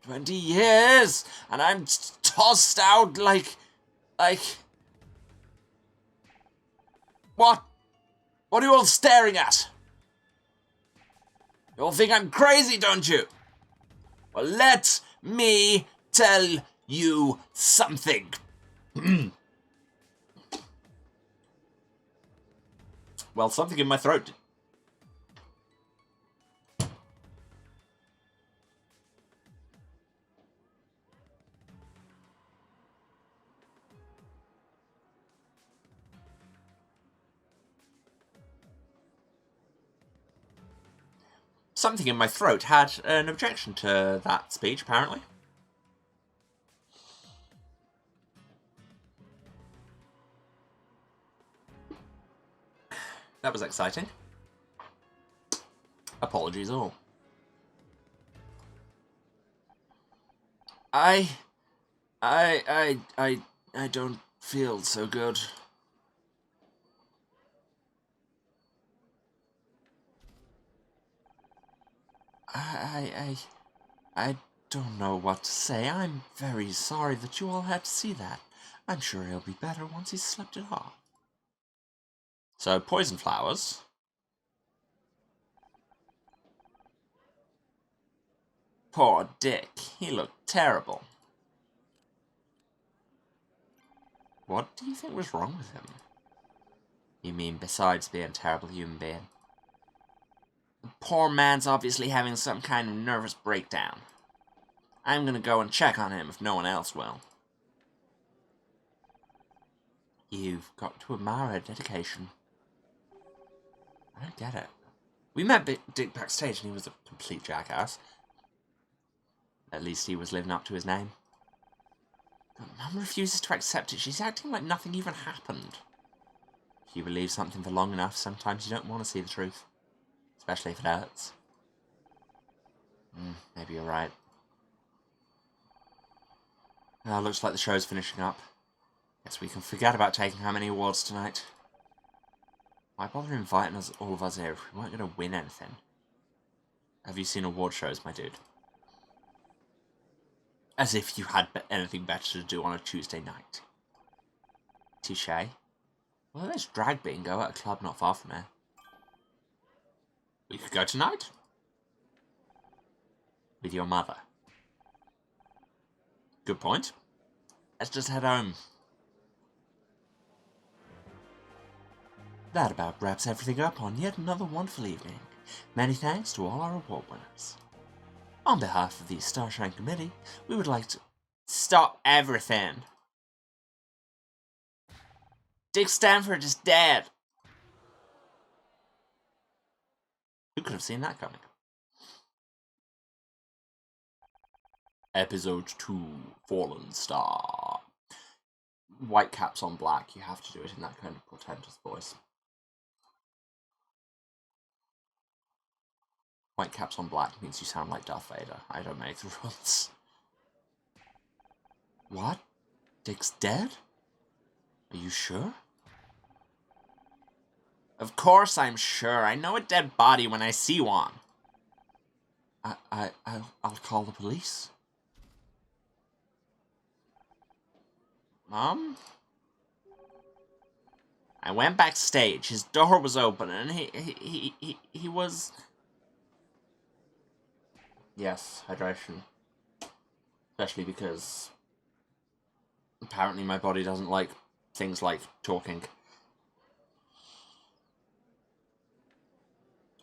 20 years, and I'm tossed out like... What? What are you all staring at? You all think I'm crazy, don't you? Well, let me tell you something. Well, something in my throat. Something in my throat had an objection to that speech, apparently. That was exciting. Apologies all. I don't feel so good. I don't know what to say. I'm very sorry that you all had to see that. I'm sure he'll be better once he's slept it off. So, poison flowers. Poor Dick. He looked terrible. What do you think was wrong with him? You mean besides being a terrible human being? The poor man's obviously having some kind of nervous breakdown. I'm gonna go and check on him if no one else will. You've got to admire her dedication. I don't get it. We met Dick backstage and he was a complete jackass. At least he was living up to his name. But Mum refuses to accept it. She's acting like nothing even happened. If you believe something for long enough, sometimes you don't want to see the truth. Especially if it hurts. Maybe you're right. Looks like the show's finishing up. Guess we can forget about taking how many awards tonight. Why bother inviting all of us here if we weren't going to win anything? Have you seen award shows, my dude? As if you had anything better to do on a Tuesday night. Touché. Well, there's drag bingo at a club not far from here. We could go tonight. With your mother. Good point. Let's just head home. That about wraps everything up on yet another wonderful evening. Many thanks to all our award winners. On behalf of the Starshine Committee, we would like to... Stop everything! Dick Stanford is dead! Who could have seen that coming? Episode 2, Fallen Star. White caps on black, you have to do it in that kind of portentous voice. White caps on black means you sound like Darth Vader. I don't make the rules. What? Dick's dead? Are you sure? Of course I'm sure. I know a dead body when I see one. I'll call the police. Mom? I went backstage. His door was open and he was... Yes, hydration. Especially because apparently my body doesn't like things like talking.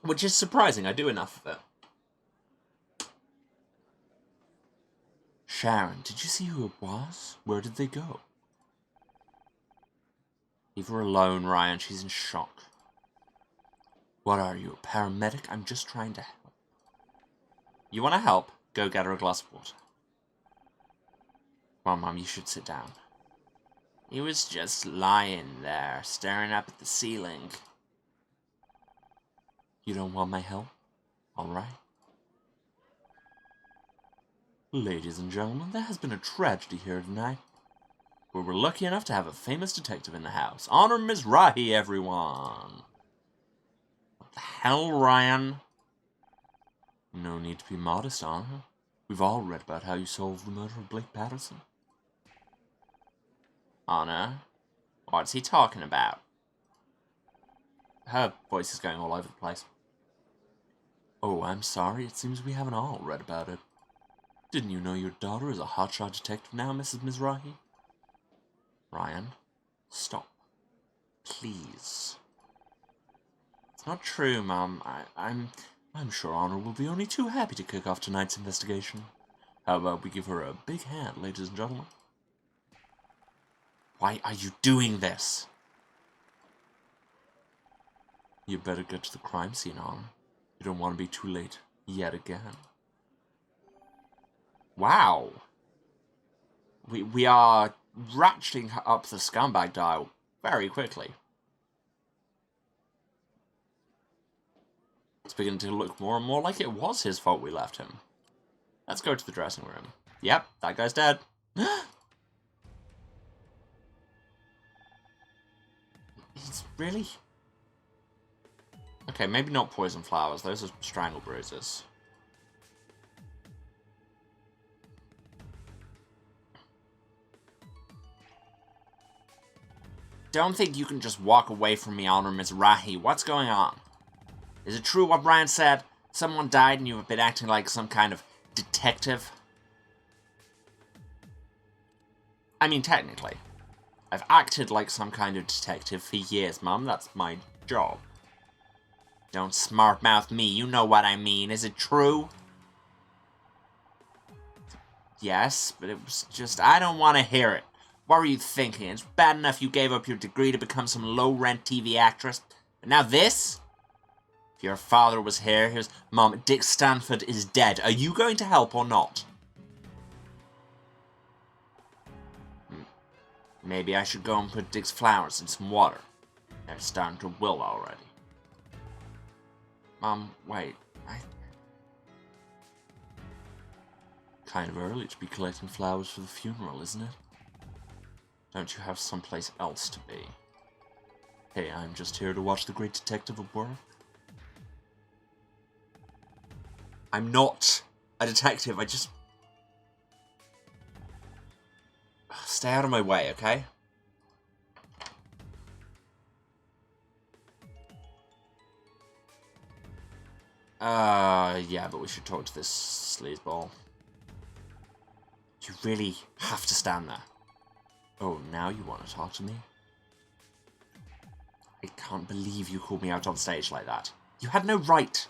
Which is surprising, I do enough of it. Sharon, did you see who it was? Where did they go? Leave her alone, Ryan. She's in shock. What are you, a paramedic? I'm just trying to help. You want to help? Go get her a glass of water. Come on, Mum, you should sit down. He was just lying there, staring up at the ceiling. You don't want my help? Alright. Ladies and gentlemen, there has been a tragedy here tonight. We were lucky enough to have a famous detective in the house. Honor Mizrahi, everyone! What the hell, Ryan? No need to be modest, Honor. We've all read about how you solved the murder of Blake Patterson. Honor? What's he talking about? Her voice is going all over the place. Oh, I'm sorry. It seems we haven't all read about it. Didn't you know your daughter is a hotshot detective now, Mrs. Mizrahi? Ryan, stop. Please. It's not true, Mum. I'm sure Honor will be only too happy to kick off tonight's investigation. How about we give her a big hand, ladies and gentlemen? Why are you doing this? You better get to the crime scene, Honor. You don't want to be too late yet again. Wow. We are ratcheting up the scumbag dial very quickly. It's beginning to look more and more like it was his fault we left him. Let's go to the dressing room. Yep, that guy's dead. He's really... Okay, maybe not poison flowers. Those are strangle bruises. Don't think you can just walk away from me, Honor Mizrahi. What's going on? Is it true what Ryan said? Someone died and you have been acting like some kind of detective? I mean, technically. I've acted like some kind of detective for years, Mum. That's my job. Don't smart-mouth me. You know what I mean. Is it true? Yes, but it was just... I don't want to hear it. What were you thinking? It's bad enough you gave up your degree to become some low-rent TV actress. And now this? If your father was here, here's... Mom, Dick Stanford is dead. Are you going to help or not? Maybe I should go and put Dick's flowers in some water. They're starting to wilt already. Mom, wait. Kind of early to be collecting flowers for the funeral, isn't it? Don't you have someplace else to be? Hey, I'm just here to watch the great detective at work. I'm not a detective, I just... Stay out of my way, okay? Yeah, but we should talk to this sleazeball. You really have to stand there. Oh, now you want to talk to me? I can't believe you called me out on stage like that. You had no right.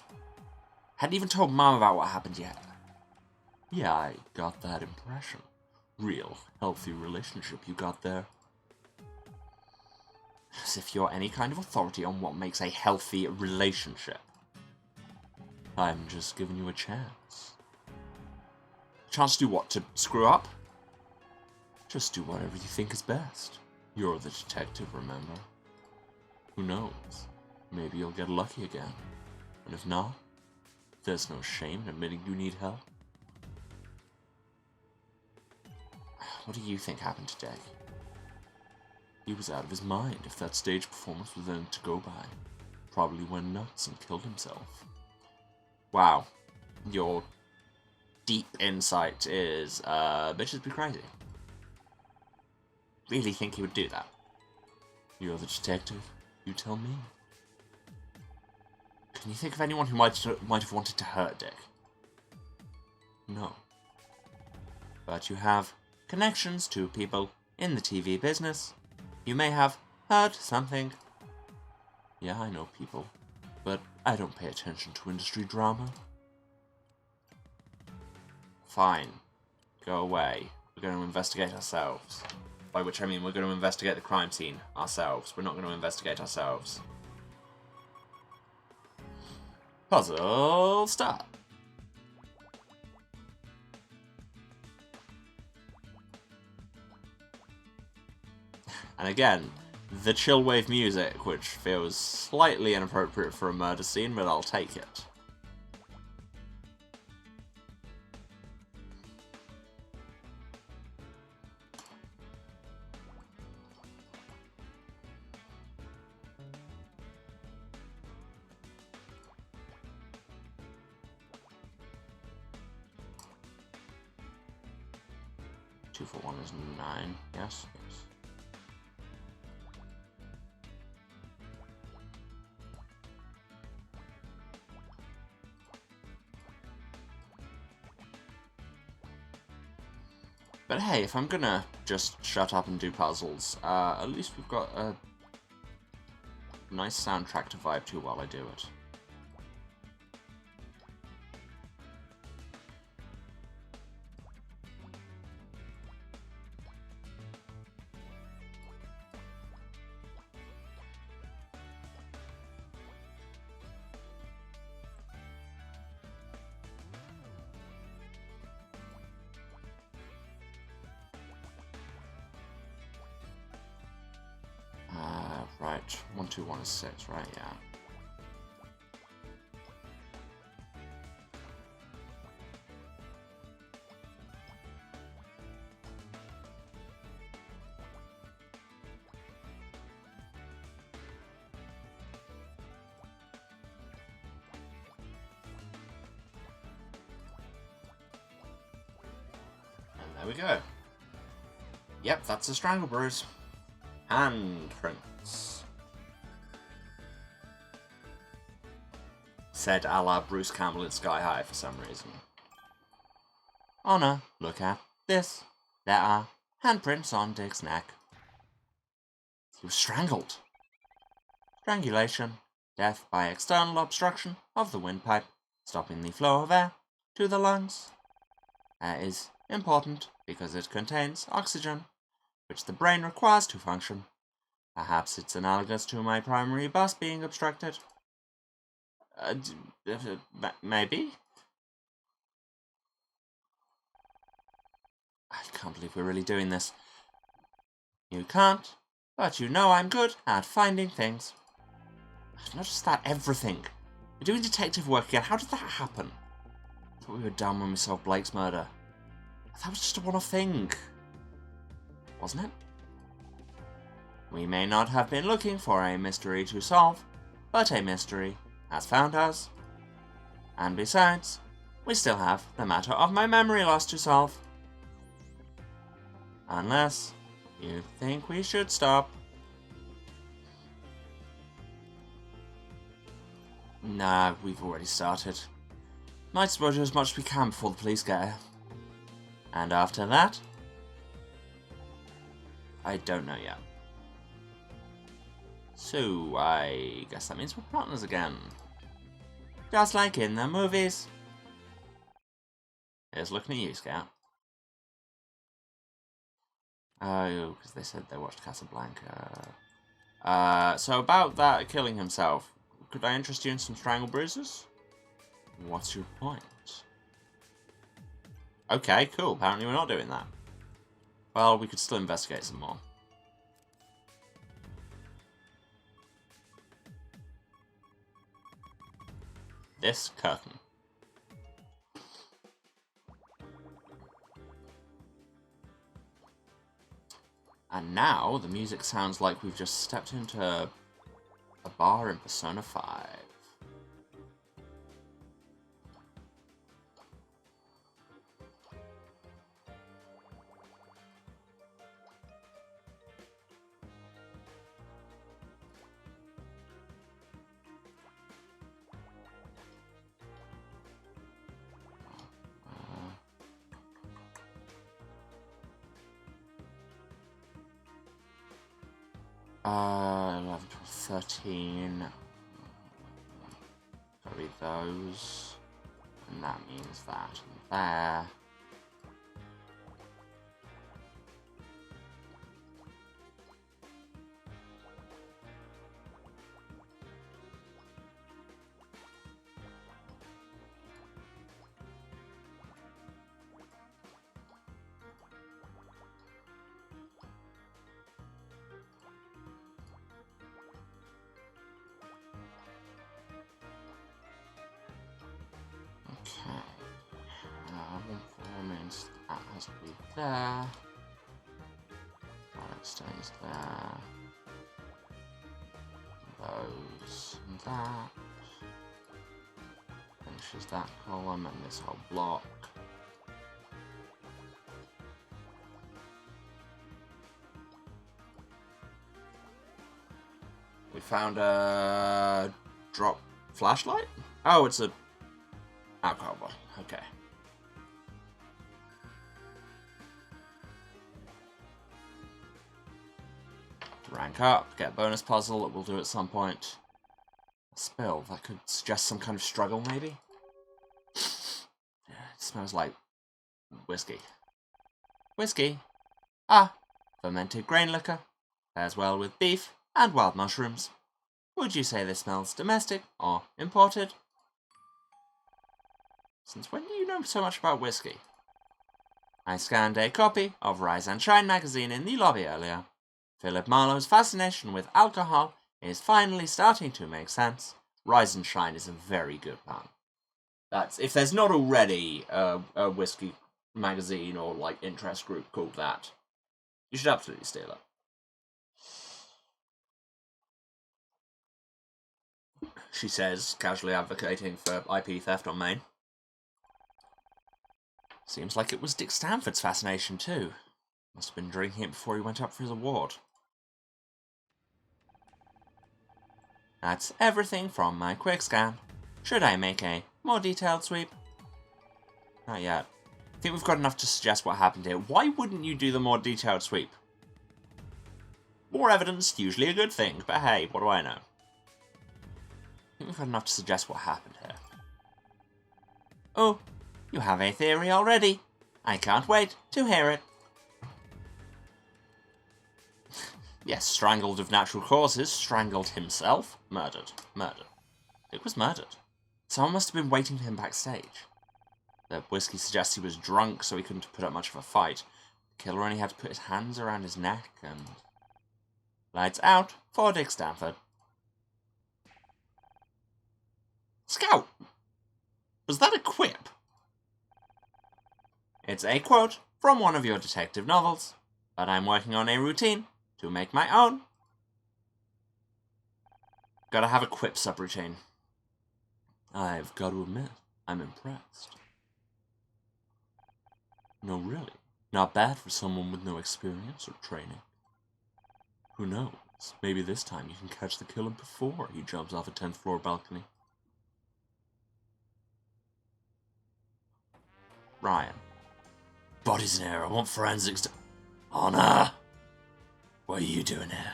Hadn't even told Mom about what happened yet. Yeah, I got that impression. Real, healthy relationship you got there. As if you're any kind of authority on what makes a healthy relationship. I'm just giving you a chance. Chance to do what? To screw up? Just do whatever you think is best. You're the detective, remember? Who knows? Maybe you'll get lucky again. And if not, there's no shame in admitting you need help. What do you think happened to Dick? He was out of his mind if that stage performance was anything to go by. Probably went nuts and killed himself. Wow. Your deep insight is, bitches be crazy. Really think he would do that? You're the detective. You tell me. Can you think of anyone who might have wanted to hurt Dick? No. But you have connections to people in the TV business. You may have heard something. Yeah, I know people, but I don't pay attention to industry drama. Fine. Go away. We're going to investigate ourselves. By which I mean we're going to investigate the crime scene ourselves. We're not going to investigate ourselves. Puzzle start. And again, the chill wave music, which feels slightly inappropriate for a murder scene, but I'll take it. 2 for 1 is 9. Yes, yes. But hey, if I'm gonna just shut up and do puzzles, at least we've got a nice soundtrack to vibe to while I do it. Right, 1, 2, 1 is 6, right? Yeah. And there we go. Yep, that's a strangle bruise. Handprints. Said a la Bruce Campbell at Sky High for some reason. Honor, look at this. There are handprints on Dick's neck. He was strangled. Strangulation. Death by external obstruction of the windpipe, stopping the flow of air to the lungs. Air is important because it contains oxygen, which the brain requires to function. Perhaps it's analogous to my primary bus being obstructed. Maybe? I can't believe we're really doing this. You can't, but you know I'm good at finding things. I've noticed that everything. We're doing detective work again. How did that happen? I thought we were done when we solved Blake's murder. That was just a one-off thing. Wasn't it? We may not have been looking for a mystery to solve, but a mystery has found us. And besides, we still have the matter of my memory loss to solve. Unless you think we should stop. Nah, we've already started. Might as well do as much as we can before the police get here. And after that? I don't know yet. So, I guess that means we're partners again. Just like in the movies. Here's looking at you, Scout. Oh, because they said they watched Casablanca. So about that killing himself, could I interest you in some strangle bruises? What's your point? Okay, cool. Apparently we're not doing that. Well, we could still investigate some more. This curtain. And now the music sounds like we've just stepped into a bar in Persona 5. Uh, 11, 12, 13. Gotta be those. And that means that and there. Okay. Means that has to be there. That stays there. Those and that. Finishes that column and this whole block. We found a drop flashlight? Oh, it's a alcohol bottle. Okay. Rank up, get a bonus puzzle that we'll do at some point. A spill, that could suggest some kind of struggle, maybe? Yeah, it smells like whiskey. Whiskey? Ah, fermented grain liquor. Pairs well with beef and wild mushrooms. Would you say this smells domestic or imported? Since when do you know so much about whiskey? I scanned a copy of Rise and Shine magazine in the lobby earlier. Philip Marlowe's fascination with alcohol is finally starting to make sense. Rise and Shine is a very good pun. That's if there's not already a whiskey magazine or like interest group called that, you should absolutely steal it. She says, casually advocating for IP theft on Maine. Seems like it was Dick Stanford's fascination too. Must have been drinking it before he went up for his award. That's everything from my quick scan. Should I make a more detailed sweep? Not yet. I think we've got enough to suggest what happened here. Why wouldn't you do the more detailed sweep? More evidence, usually a good thing, but hey, what do I know? I think we've got enough to suggest what happened here. Oh, you have a theory already. I can't wait to hear it. Yes, strangled of natural causes, strangled himself, murdered. Dick was murdered. Someone must have been waiting for him backstage. The whiskey suggests he was drunk, so he couldn't put up much of a fight. The killer only had to put his hands around his neck and... Lights out for Dick Stanford. Scout! Was that a quip? It's a quote from one of your detective novels, but I'm working on a routine to make my own. Gotta have a quip subroutine. I've got to admit, I'm impressed. No, really. Not bad for someone with no experience or training. Who knows? Maybe this time you can catch the killer before he jumps off a 10th floor balcony. Ryan. Body's in air. I want forensics to... Honor! What are you doing here?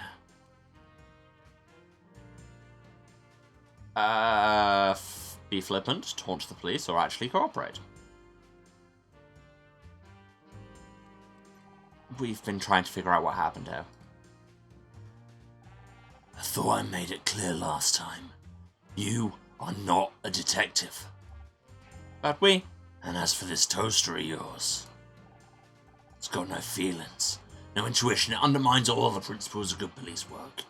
Be flippant, taunt the police, or actually cooperate. We've been trying to figure out what happened here. I thought I made it clear last time. You are not a detective. But we... And as for this toaster of yours, it's got no feelings, no intuition. It undermines all the principles of good police work.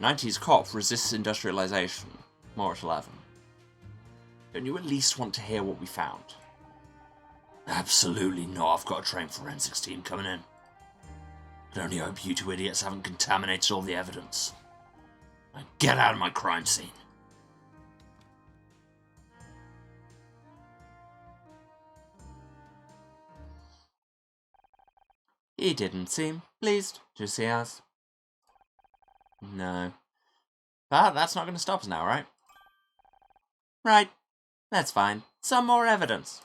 90s cop resists industrialization. More at 11. Don't you at least want to hear what we found? Absolutely not. I've got a trained forensics team coming in. I can only hope you two idiots haven't contaminated all the evidence. Now get out of my crime scene. He didn't seem pleased to see us. No. But that's not going to stop us now, right? Right. Let's find some more evidence.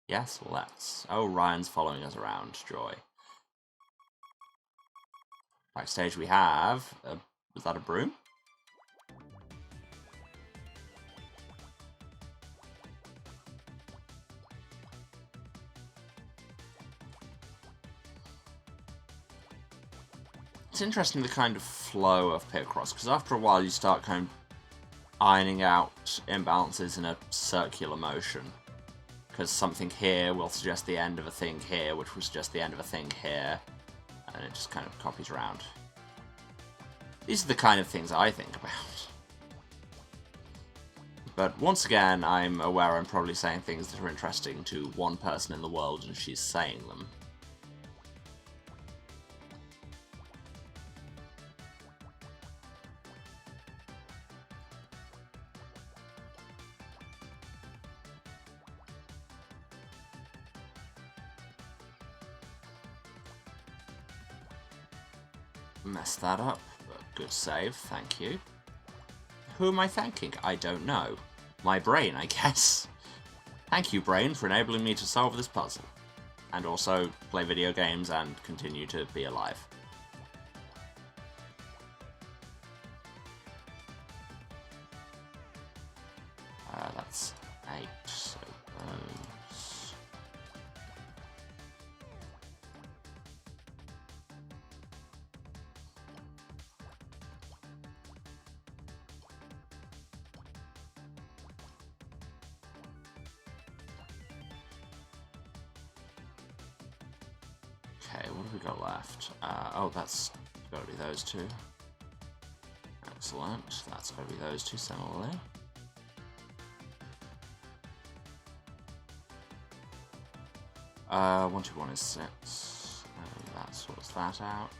Yes, well let's. Oh, Ryan's following us around. Joy. Backstage we have... was that a broom? It's interesting the kind of flow of Picross, because after a while you start kind of ironing out imbalances in a circular motion. Because something here will suggest the end of a thing here, which will suggest the end of a thing here, and it just kind of copies around. These are the kind of things I think about. But once again, I'm aware I'm probably saying things that are interesting to one person in the world, and she's saying them. Messed that up, but good save, thank you. Who am I thanking? I don't know. My brain, I guess. Thank you, brain, for enabling me to solve this puzzle. And also play video games and continue to be alive. That's 8, so those... Okay, what have we got left? Oh, that's got to be those two. Excellent. That's got to be those two similarly. Uh, 1, 2, 1 is 6. That sorts that out.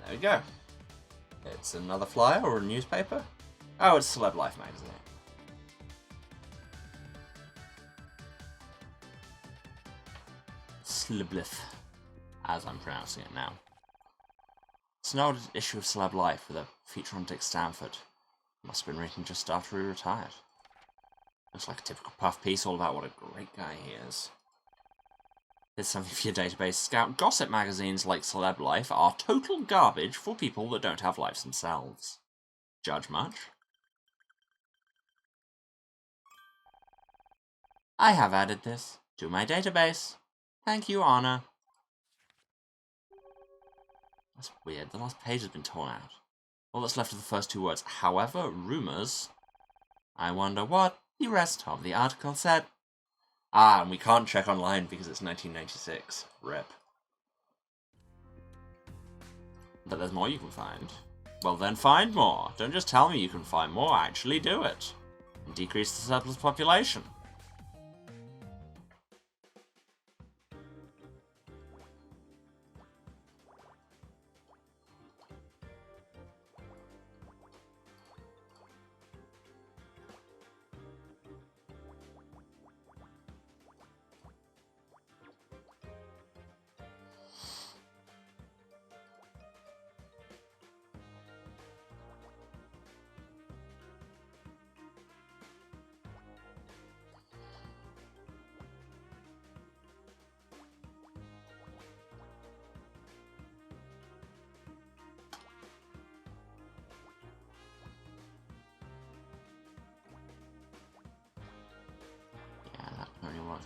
There we go. It's another flyer or a newspaper. Oh, it's Celeb Life magazine. Sliblith, as I'm pronouncing it now. It's an old issue of Celeb Life with a feature on Dick Stanford. Must have been written just after he retired. Looks like a typical puff piece all about what a great guy he is. Here's something for your database, Scout. Gossip magazines like Celeb Life are total garbage for people that don't have lives themselves. Judge much? I have added this to my database. Thank you, Anna. That's weird. The last page has been torn out. All that's left are the first two words. However, rumours. I wonder what the rest of the article said. Ah, and we can't check online because it's 1996. Rip. But there's more you can find. Well then find more. Don't just tell me you can find more, actually do it. And decrease the surplus population.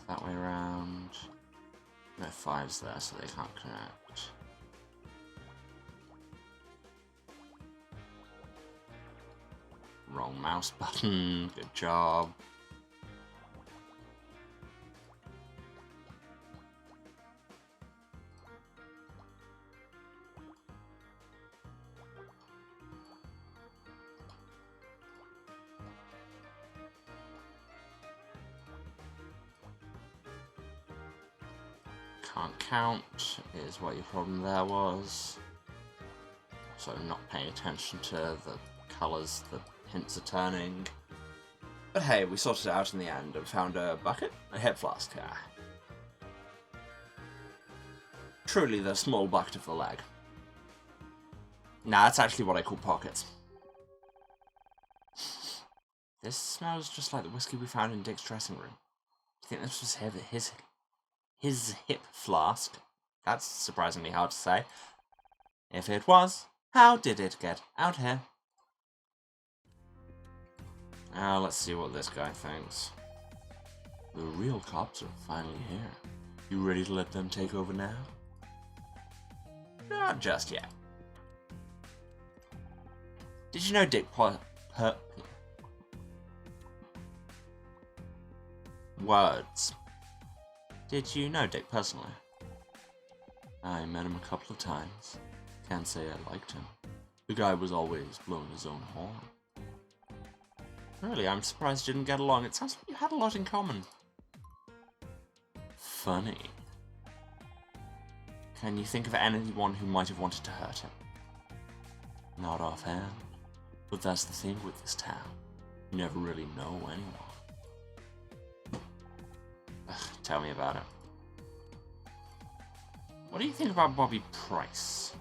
That way around. No 5s there, so they can't connect. Wrong mouse button. Good job. Can't count is what your problem there was. So not paying attention to the colours the hints are turning. But hey, we sorted it out in the end and found a bucket, a hip flask. Truly the small bucket of the leg. Nah, that's actually what I call pockets. This smells just like the whiskey we found in Dick's dressing room. I think this was his hip flask. That's surprisingly hard to say. If it was, how did it get out here? Now let's see what this guy thinks. The real cops are finally here. You ready to let them take over now? Not just yet. Did you know Dick Words. Did you know Dick personally? I met him a couple of times. Can't say I liked him. The guy was always blowing his own horn. Really, I'm surprised you didn't get along. It sounds like you had a lot in common. Funny. Can you think of anyone who might have wanted to hurt him? Not offhand. But that's the thing with this town. You never really know anyone. Ugh, tell me about it. What do you think about Bobby Price?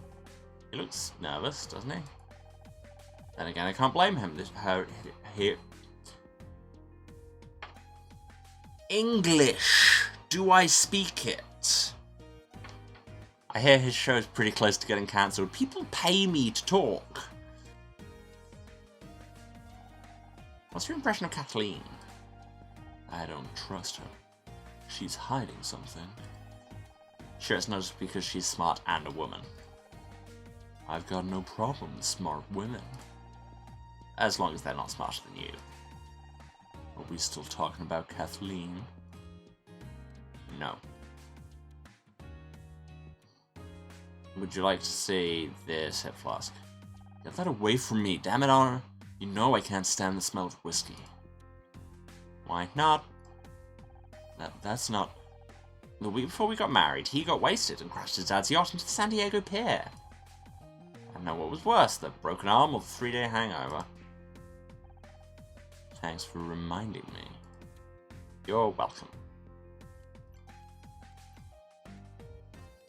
He looks nervous, doesn't he? Then again, I can't blame him. English! Do I speak it? I hear his show is pretty close to getting cancelled. People pay me to talk. What's your impression of Kathleen? I don't trust her. She's hiding something. Sure, it's not just because she's smart and a woman. I've got no problem with smart women. As long as they're not smarter than you. Are we still talking about Kathleen? No. Would you like to see this hip flask? Get that away from me, damn it, Honor. You know I can't stand the smell of whiskey. Why not? That's not... The week before we got married, he got wasted and crashed his dad's yacht into the San Diego pier. I don't know what was worse, the broken arm or the 3-day hangover. Thanks for reminding me. You're welcome.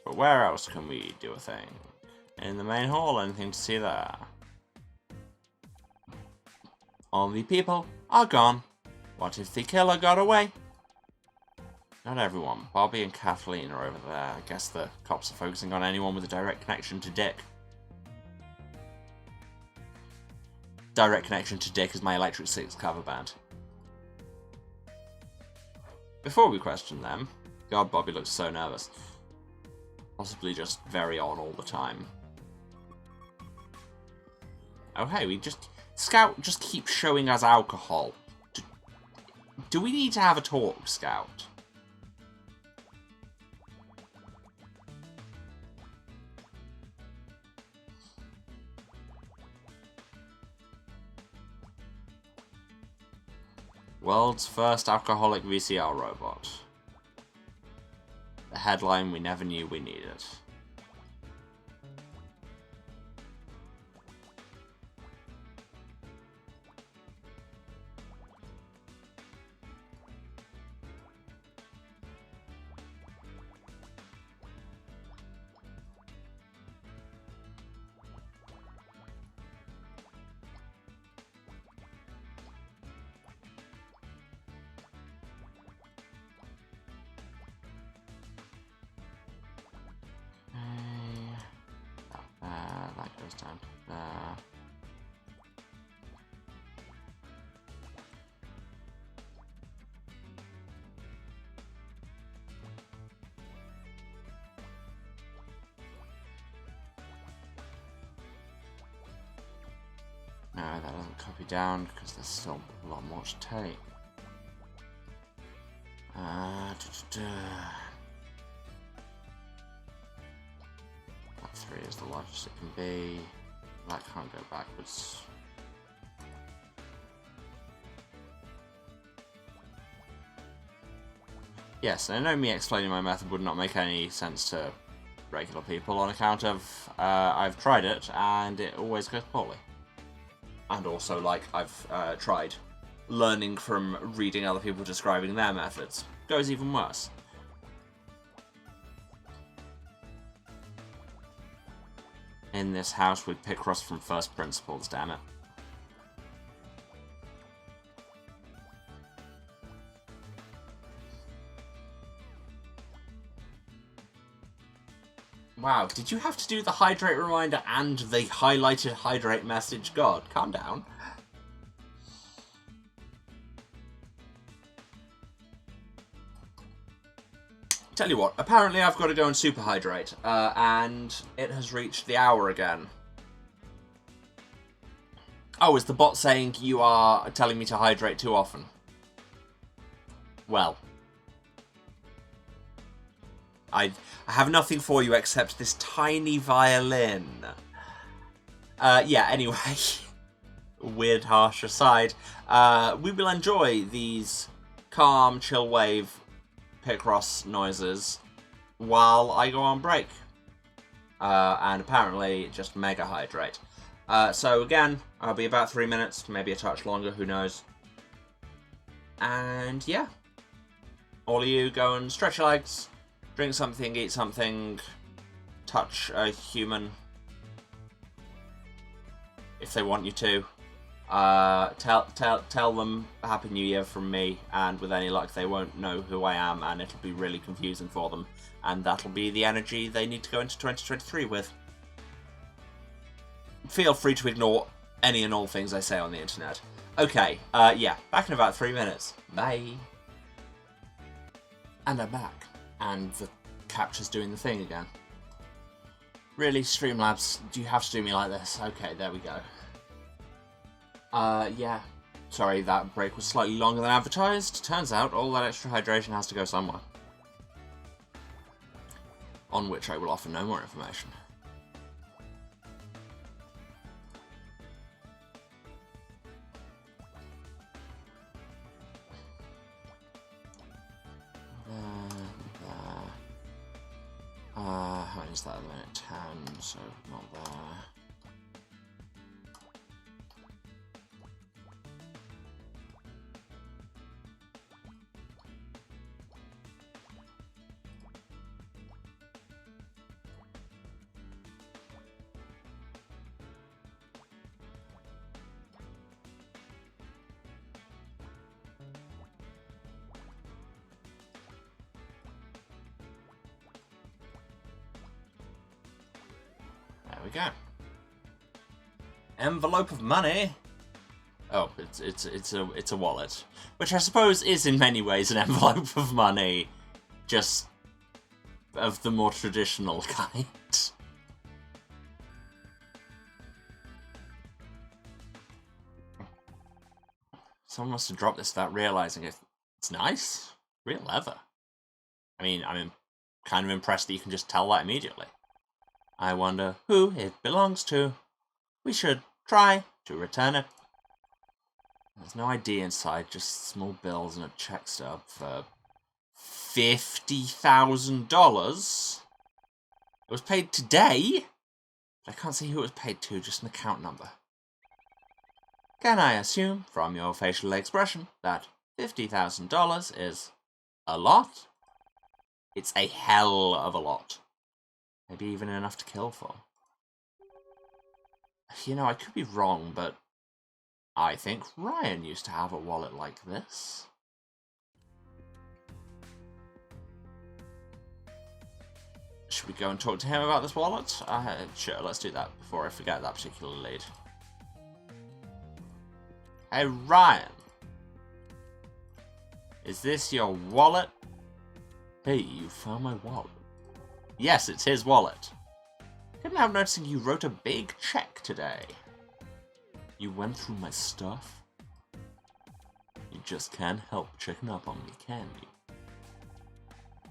But where else can we do a thing? In the main hall, anything to see there? All the people are gone. What if the killer got away? Not everyone. Bobby and Kathleen are over there. I guess the cops are focusing on anyone with a direct connection to Dick. Direct connection to Dick is my Electric Six cover band. Before we question them, God, Bobby looks so nervous. Possibly just very on all the time. Oh hey, Scout just keeps showing us alcohol. Do we need to have a talk, Scout? World's first alcoholic VCR robot. The headline we never knew we needed. That goes down to there. No, that doesn't copy down because there's still a lot more to take. That 3 is the largest it can be. That can't go backwards. Yes, I know me explaining my method would not make any sense to regular people on account of I've tried it and it always goes poorly. And also, like, I've tried learning from reading other people describing their methods. Goes even worse. In this house, we pick Ross from first principles, damn it. Wow, did you have to do the hydrate reminder and the highlighted hydrate message? God, calm down. Tell you what, apparently I've got to go and super hydrate, and it has reached the hour again. Oh, is the bot saying you are telling me to hydrate too often? Well. I have nothing for you except this tiny violin. Yeah, anyway. Weird, harsh aside. We will enjoy these calm, chill wave Picross noises while I go on break. And apparently just mega hydrate. So again, I'll be about 3 minutes, maybe a touch longer, who knows. And yeah, all of you go and stretch your legs, drink something, eat something, touch a human if they want you to. Tell them Happy New Year from me, and with any luck they won't know who I am, and it'll be really confusing for them, and that'll be the energy they need to go into 2023 with. Feel free to ignore any and all things I say on the internet. Okay, yeah, back in about 3 minutes. Bye. And I'm back, and the capture's doing the thing again. Really, Streamlabs, do you have to do me like this? Okay, there we go. Yeah. Sorry, that break was slightly longer than advertised. Turns out all that extra hydration has to go somewhere. On which I will offer no more information. How many is that at the minute? 10, so not there. There we go. Envelope of money. Oh, it's a wallet, which I suppose is in many ways an envelope of money, just of the more traditional kind. Someone must have dropped this without realizing it. It's nice, real leather. I mean, I'm kind of impressed that you can just tell that immediately. I wonder who it belongs to. We should try to return it. There's no ID inside, just small bills and a check stub for $50,000. It was paid today? I can't see who it was paid to, just an account number. Can I assume from your facial expression that $50,000 is a lot? It's a hell of a lot. Maybe even enough to kill for. You know, I could be wrong, but I think Ryan used to have a wallet like this. Should we go and talk to him about this wallet? Sure, let's do that before I forget that particular lead. Hey, Ryan. Is this your wallet? Hey, you found my wallet. Yes, it's his wallet. Couldn't help noticing you wrote a big check today. You went through my stuff? You just can't help checking up on me, can you?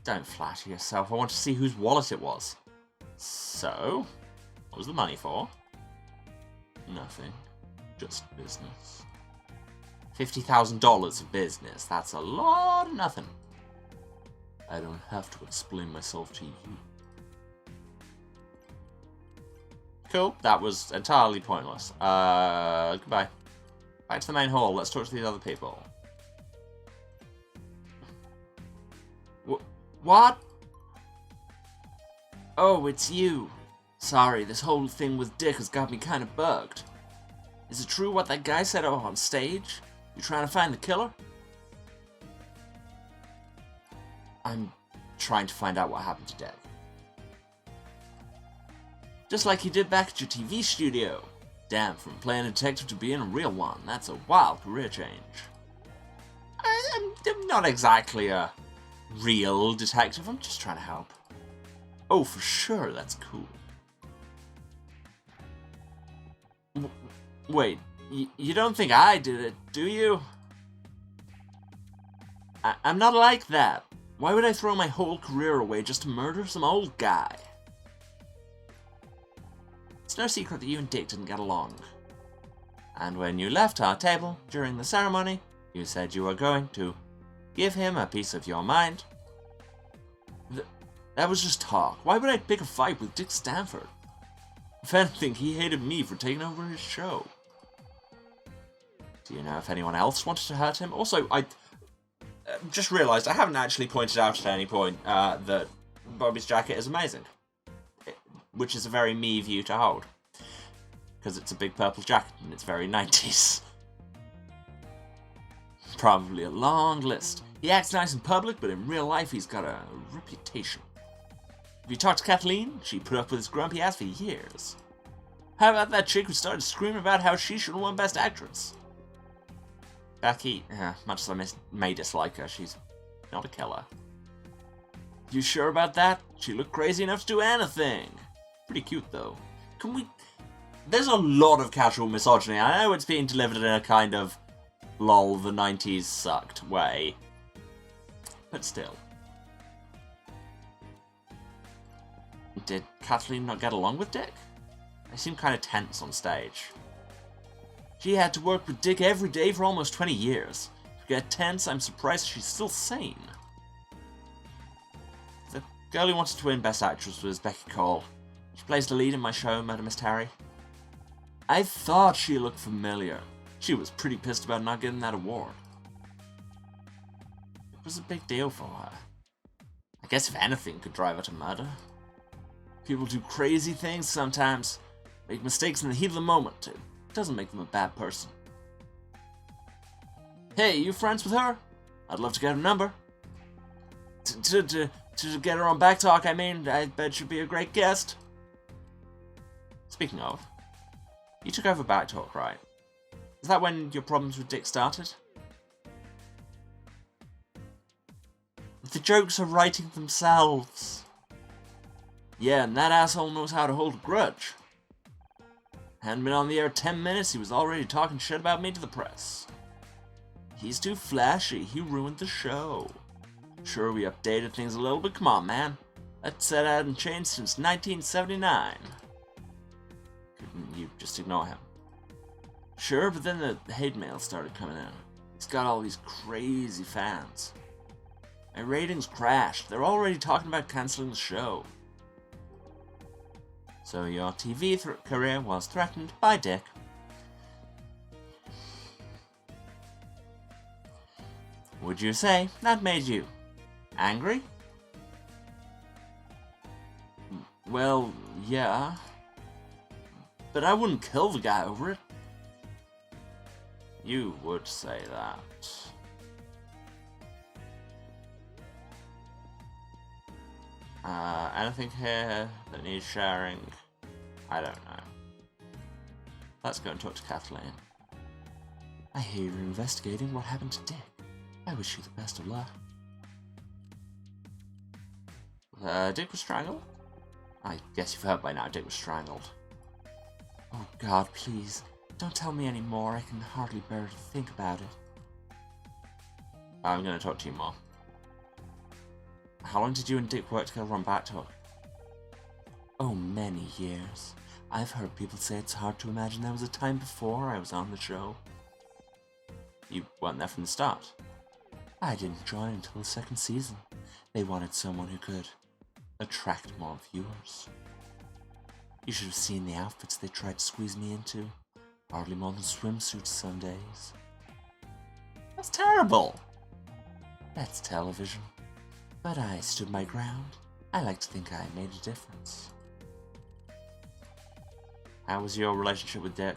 Don't flatter yourself. I want to see whose wallet it was. So, what was the money for? Nothing. Just business. $50,000 of business. That's a lot of nothing. I don't have to explain myself to you. Cool. That was entirely pointless. Goodbye. Back to the main hall. Let's talk to these other people. What? Oh, it's you. Sorry, this whole thing with Dick has got me kind of bugged. Is it true what that guy said on stage? You trying to find the killer? I'm trying to find out what happened to Dick. Just like you did back at your TV studio. Damn, from playing a detective to being a real one. That's a wild career change. I'm not exactly a real detective. I'm just trying to help. Oh, for sure, that's cool. Wait, you don't think I did it, do you? I'm not like that. Why would I throw my whole career away just to murder some old guy? It's no secret that you and Dick didn't get along. And when you left our table during the ceremony, you said you were going to give him a piece of your mind. That was just talk. Why would I pick a fight with Dick Stanford? If anything, he hated me for taking over his show. Do you know if anyone else wanted to hurt him? Also, I just realised I haven't actually pointed out at any point that Bobby's jacket is amazing. Which is a very me view to hold. Because it's a big purple jacket and it's very 90s. Probably a long list. He acts nice in public, but in real life he's got a reputation. If you talk to Kathleen, she put up with his grumpy ass for years. How about that chick who started screaming about how she should have won Best Actress? Becky, much as I may dislike her, she's not a killer. You sure about that? She looked crazy enough to do anything. Pretty cute, though. Can we... There's a lot of casual misogyny. I know it's being delivered in a kind of lol, the 90s sucked way. But still. Did Kathleen not get along with Dick? They seem kind of tense on stage. She had to work with Dick every day for almost 20 years. To get tense, I'm surprised she's still sane. The girl who wanted to win Best Actress was Becky Cole. She plays the lead in my show, Murder Miss Terry. I thought she looked familiar. She was pretty pissed about not getting that award. It was a big deal for her. I guess if anything could drive her to murder. People do crazy things sometimes. Make mistakes in the heat of the moment. It doesn't make them a bad person. Hey, you friends with her? I'd love to get her number. To get her on Backtalk, I mean, I bet she'd be a great guest. Speaking of, you took over Backtalk, right? Is that when your problems with Dick started? The jokes are writing themselves. Yeah, and that asshole knows how to hold a grudge. Hadn't been on the air 10 minutes, he was already talking shit about me to the press. He's too flashy, he ruined the show. Sure, we updated things a little, but come on, man. That set hadn't changed since 1979. Couldn't you just ignore him? Sure, but then the hate mail started coming in. He's got all these crazy fans. My ratings crashed. They're already talking about cancelling the show. So your TV career was threatened by Dick. Would you say that made you angry? Well, yeah. But I wouldn't kill the guy over it. You would say that. Anything here that needs sharing? I don't know. Let's go and talk to Kathleen. I hear you're investigating what happened to Dick. I wish you the best of luck. Dick was strangled? I guess you've heard by now Dick was strangled. Oh God, please. Don't tell me any more. I can hardly bear to think about it. I'm gonna talk to you more. How long did you and Dick work together on Backtalk? Oh, many years. I've heard people say it's hard to imagine there was a time before I was on the show. You weren't there from the start? I didn't join until the second season. They wanted someone who could attract more viewers. You should have seen the outfits they tried to squeeze me into. Hardly more than swimsuits some days. That's terrible! That's television. But I stood my ground. I like to think I made a difference. How was your relationship with Dick?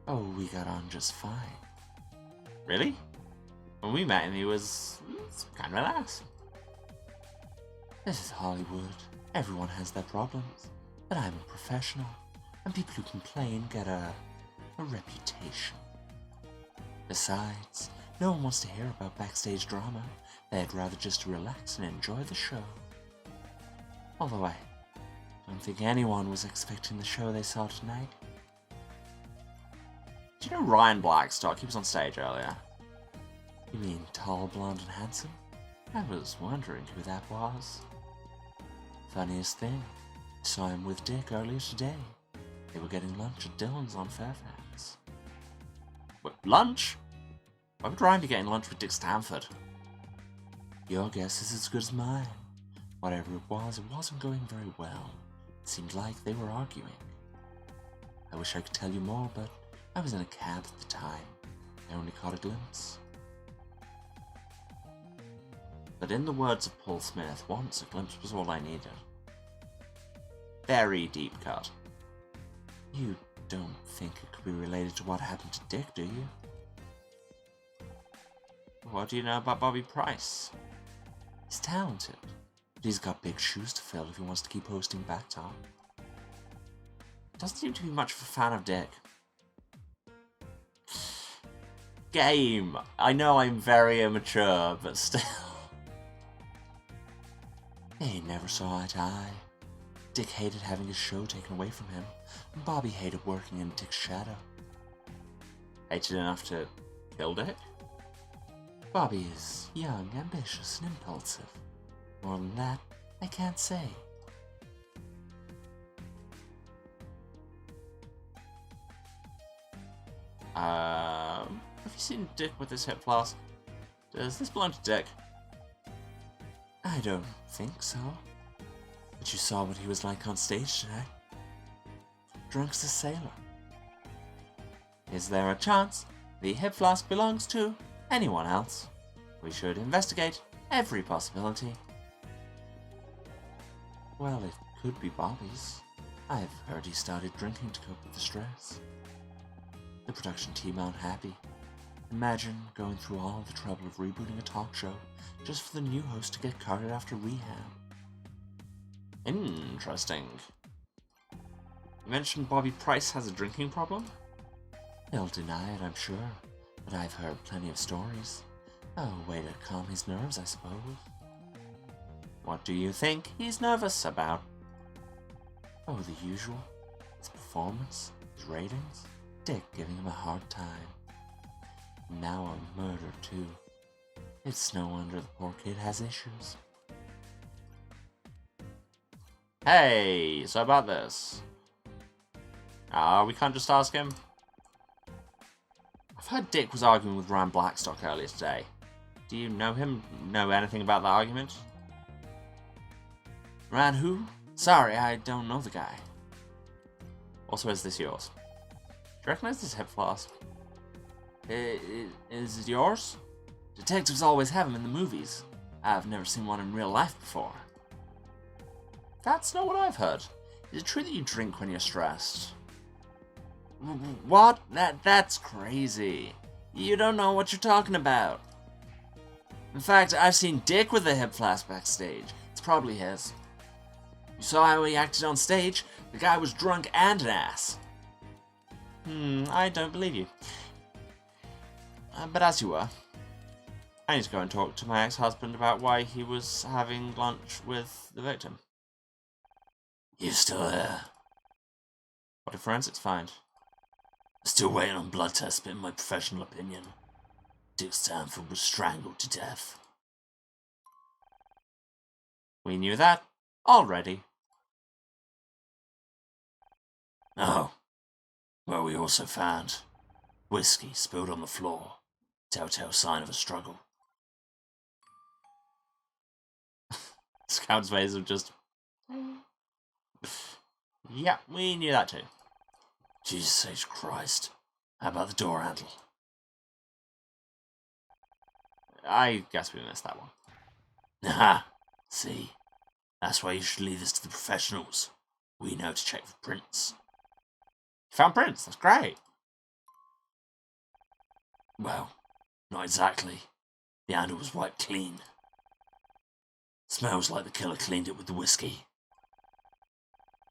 Oh, we got on just fine. Really? When we met him, he was kind of relaxed. This is Hollywood. Everyone has their problems. But I'm a professional. And people who complain get a reputation. Besides, no one wants to hear about backstage drama. They'd rather just relax and enjoy the show. Although I don't think anyone was expecting the show they saw tonight. Do you know Ryan Blackstock? He was on stage earlier. You mean tall, blonde, and handsome? I was wondering who that was. Funniest thing, I saw him with Dick earlier today. They were getting lunch at Dylan's on Fairfax. What, lunch? Why would Ryan be getting lunch with Dick Stanford? Your guess is as good as mine. Whatever it wasn't going very well. Seemed like they were arguing. I wish I could tell you more, but I was in a cab at the time. I only caught a glimpse. But in the words of Paul Smith, once a glimpse was all I needed. Very deep cut. You don't think it could be related to what happened to Dick, do you? What do you know about Bobby Price? He's talented, but he's got big shoes to fill if he wants to keep hosting Back Talk. Doesn't seem to be much of a fan of Dick. Game! I know I'm very immature, but still. They never saw eye to eye. Dick hated having his show taken away from him, and Bobby hated working in Dick's shadow. Hated enough to kill Dick? Bobby is young, ambitious, and impulsive. More than that, I can't say. Have you seen Dick with his hip flask? Does this belong to Dick? I don't think so. But you saw what he was like on stage today. Drunk as a sailor. Is there a chance the hip flask belongs to anyone else? We should investigate every possibility. Well, it could be Bobby's. I've heard he started drinking to cope with the stress. The production team aren't happy. Imagine going through all the trouble of rebooting a talk show just for the new host to get carted after rehab. Interesting. You mentioned Bobby Price has a drinking problem? He'll deny it, I'm sure, but I've heard plenty of stories. A way to calm his nerves, I suppose. What do you think he's nervous about? Oh, the usual. His performance, his ratings, Dick giving him a hard time. Now a murder, too. It's no wonder the poor kid has issues. Hey, so about this. We can't just ask him. I've heard Dick was arguing with Ryan Blackstock earlier today. Do you know him? Know anything about the argument? Ryan who? Sorry, I don't know the guy. Also, is this yours? Do you recognize this hip flask? Is it yours? Detectives always have them in the movies. I've never seen one in real life before. That's not what I've heard. Is it true that you drink when you're stressed? What? That's crazy. You don't know what you're talking about. In fact, I've seen Dick with a hip flask backstage. It's probably his. You saw how he acted on stage? The guy was drunk and an ass. I don't believe you. But as you were, I need to go and talk to my ex-husband about why he was having lunch with the victim. You still there? What did forensics find? Still waiting on blood tests, but in my professional opinion, Dick Stanford was strangled to death. We knew that already. Oh. Well, we also found whiskey spilled on the floor. Telltale sign of a struggle. Scout's ways of just... Yeah, we knew that too. Jesus H. Christ. How about the door handle? I guess we missed that one. Aha! See? That's why you should leave this to the professionals. We know to check for prints. Found prints, that's great. Well, not exactly. The handle was wiped clean. Smells like the killer cleaned it with the whiskey.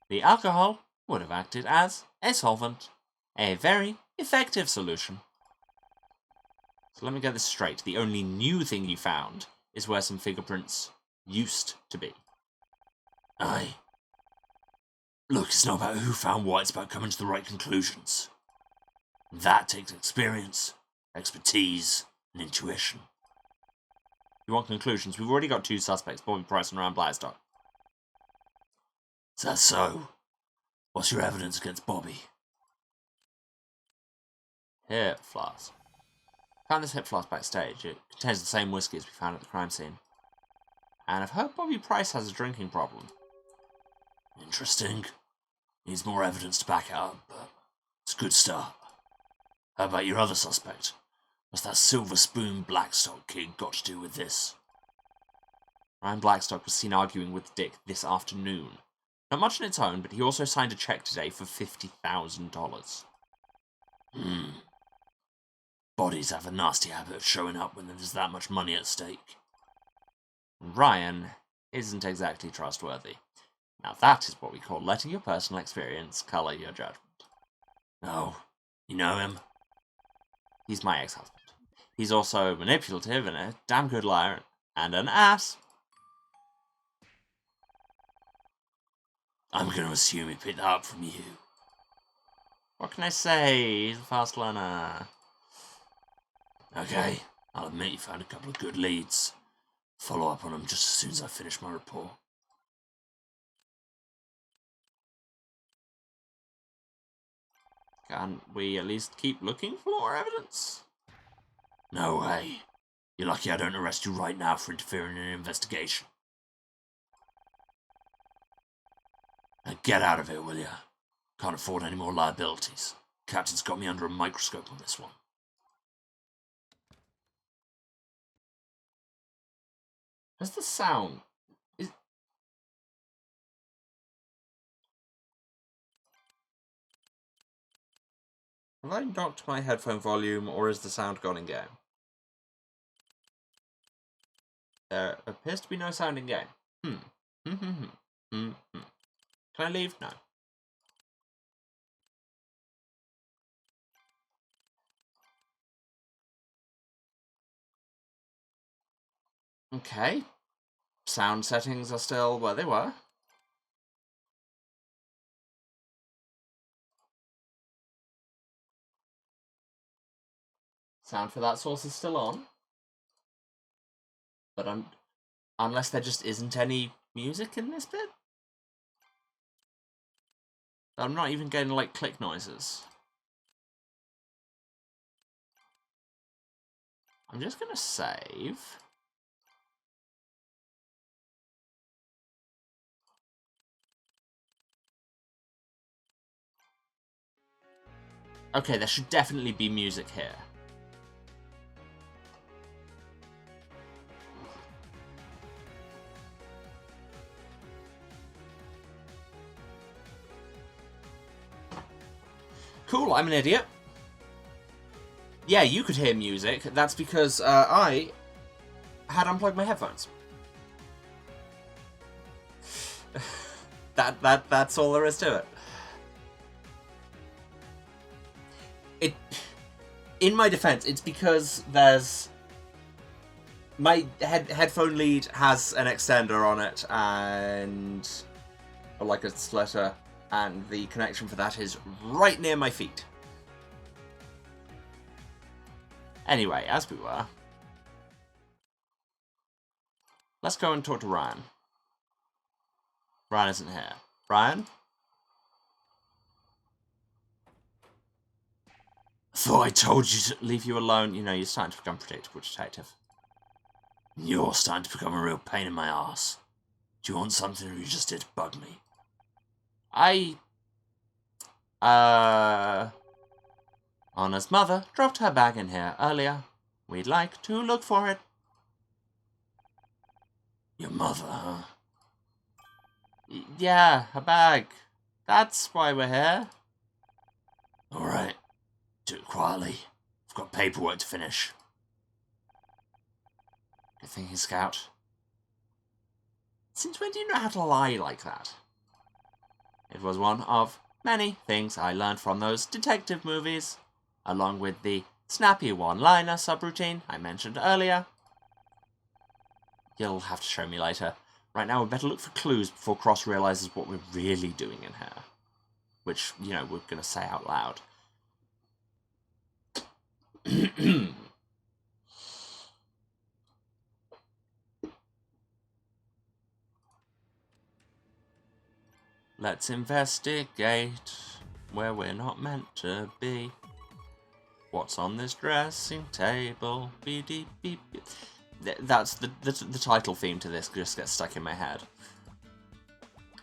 The alcohol would have acted as a solvent. A very effective solution. So let me get this straight. The only new thing you found is where some fingerprints used to be. Aye. Look, it's not about who found what, it's about coming to the right conclusions. That takes experience, expertise, and intuition. You want conclusions? We've already got two suspects, Bobby Price and Ryan Blackstock. Is that so? What's your evidence against Bobby? Hip flask. Found this hip flask backstage. It contains the same whiskey as we found at the crime scene. And I've heard Bobby Price has a drinking problem. Interesting. Needs more evidence to back it up, but it's a good start. How about your other suspect? What's that Silver Spoon Blackstock kid got to do with this? Ryan Blackstock was seen arguing with Dick this afternoon. Not much on its own, but he also signed a check today for $50,000. Bodies have a nasty habit of showing up when there's that much money at stake. Ryan isn't exactly trustworthy. Now that is what we call letting your personal experience colour your judgment. Oh, you know him? He's my ex-husband. He's also manipulative and a damn good liar and an ass. I'm going to assume he picked that up from you. What can I say? He's a fast learner. Okay, I'll admit you found a couple of good leads. Follow up on them just as soon as I finish my report. Can't we at least keep looking for more evidence? No way. You're lucky I don't arrest you right now for interfering in an investigation. Now get out of here, will ya? Can't afford any more liabilities. Captain's got me under a microscope on this one. Has the sound... Have I knocked my headphone volume, or is the sound gone in game? There appears to be no sound in game. Can I leave? No. Okay. Sound settings are still where they were. Sound for that source is still on. But unless there just isn't any music in this bit. I'm not even getting, like, click noises. I'm just gonna save. Okay, there should definitely be music here. Cool, I'm an idiot. Yeah, you could hear music. That's because I had unplugged my headphones. That's all there is to it. In my defense, it's because there's... My headphone lead has an extender on it, and... like a slitter, and the connection for that is right near my feet. Anyway, as we were... Let's go and talk to Ryan. Ryan isn't here. Ryan? I thought I told you to leave you alone. You know, you're starting to become predictable, detective. You're starting to become a real pain in my arse. Do you want something, or you just here to bug me? Anna's mother dropped her bag in here earlier. We'd like to look for it. Your mother, huh? Yeah, her bag. That's why we're here. Alright. Do it quietly. I've got paperwork to finish. Good thinking, Scout. Since when do you know how to lie like that? It was one of many things I learned from those detective movies, along with the snappy one-liner subroutine I mentioned earlier. You'll have to show me later. Right now, we better look for clues before Cross realizes what we're really doing in here. Which, you know, we're going to say out loud. Let's investigate where we're not meant to be. What's on this dressing table? Beep, beep, beep. That's the title theme to this just gets stuck in my head.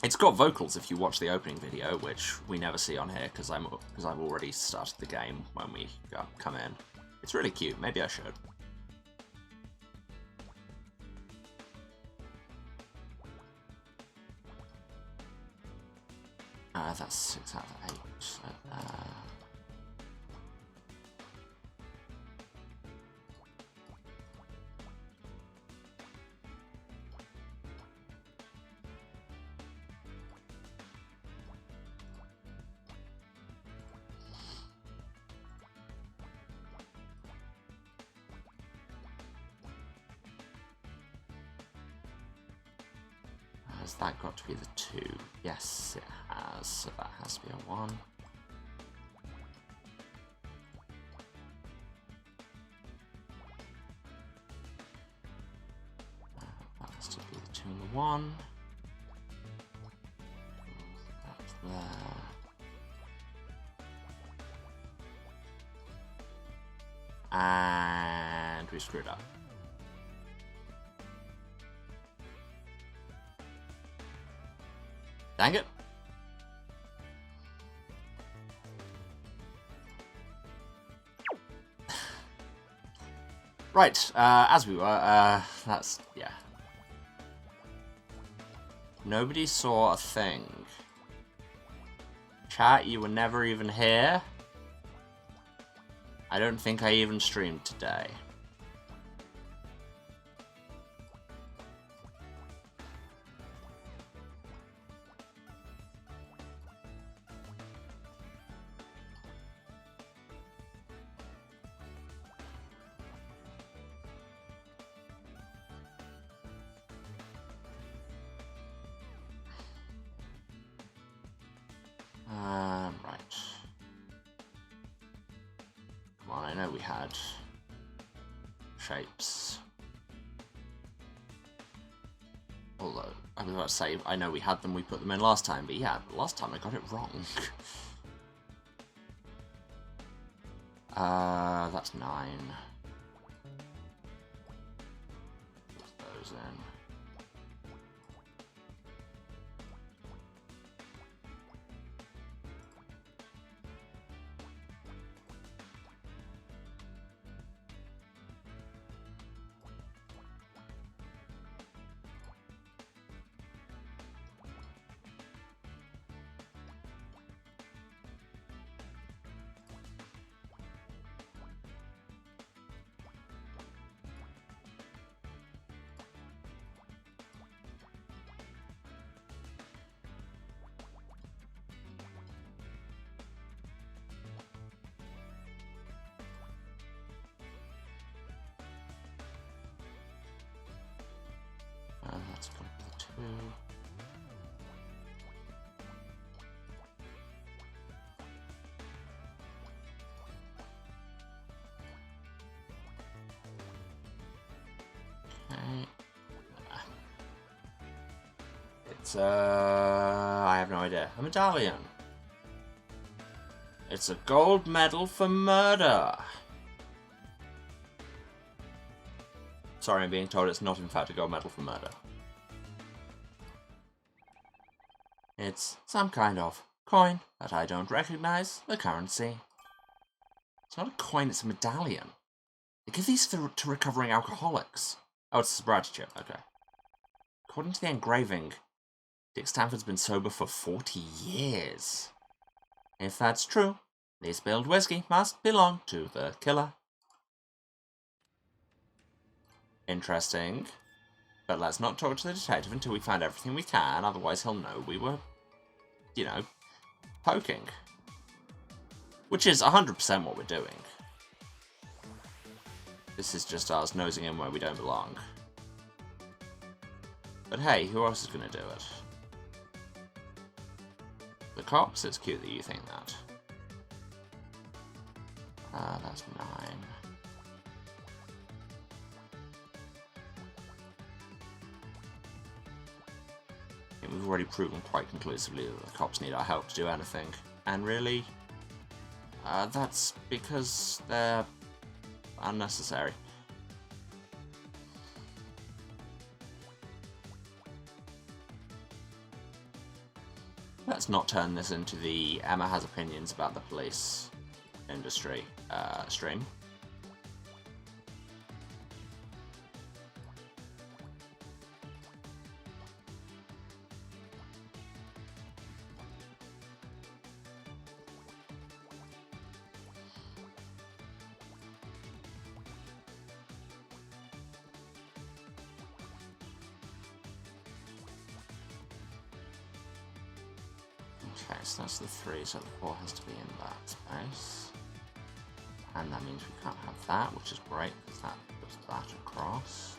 It's got vocals if you watch the opening video, which we never see on here because I've already started the game when we come in. It's really cute. Maybe I should. That's 6 out of 8. So, has that got to be the 2? Yes, it has. So that has to be a 1. That has to be the 2 and the 1. That's there. And we screwed up. Dang it. Right, as we were, that's, yeah. Nobody saw a thing. Chat, you were never even here. I don't think I even streamed today. Right. Come on, I know we had shapes. Although, I was about to say, I know we had them, we put them in last time, but yeah, last time I got it wrong. That's 9. Put those in. That's got the 2. Okay. It's, I have no idea. A medallion. It's a gold medal for murder. Sorry, I'm being told it's not in fact a gold medal for murder. It's some kind of coin that I don't recognize the currency. It's not a coin, it's a medallion. They give these to recovering alcoholics. Oh, it's a sobriety chip, okay. According to the engraving, Dick Stanford's been sober for 40 years. If that's true, the spilled whiskey must belong to the killer. Interesting. But let's not talk to the detective until we find everything we can, otherwise he'll know we were, you know, poking. Which is 100% what we're doing. This is just us nosing in where we don't belong. But hey, who else is going to do it? The cops? It's cute that you think that. That's 9. We've already proven quite conclusively that the cops need our help to do anything. And really, that's because they're unnecessary. Let's not turn this into the Emma has opinions about the police industry stream. Okay, so that's the 3, so the 4 has to be in that space. And that means we can't have that, which is great, because that puts that across.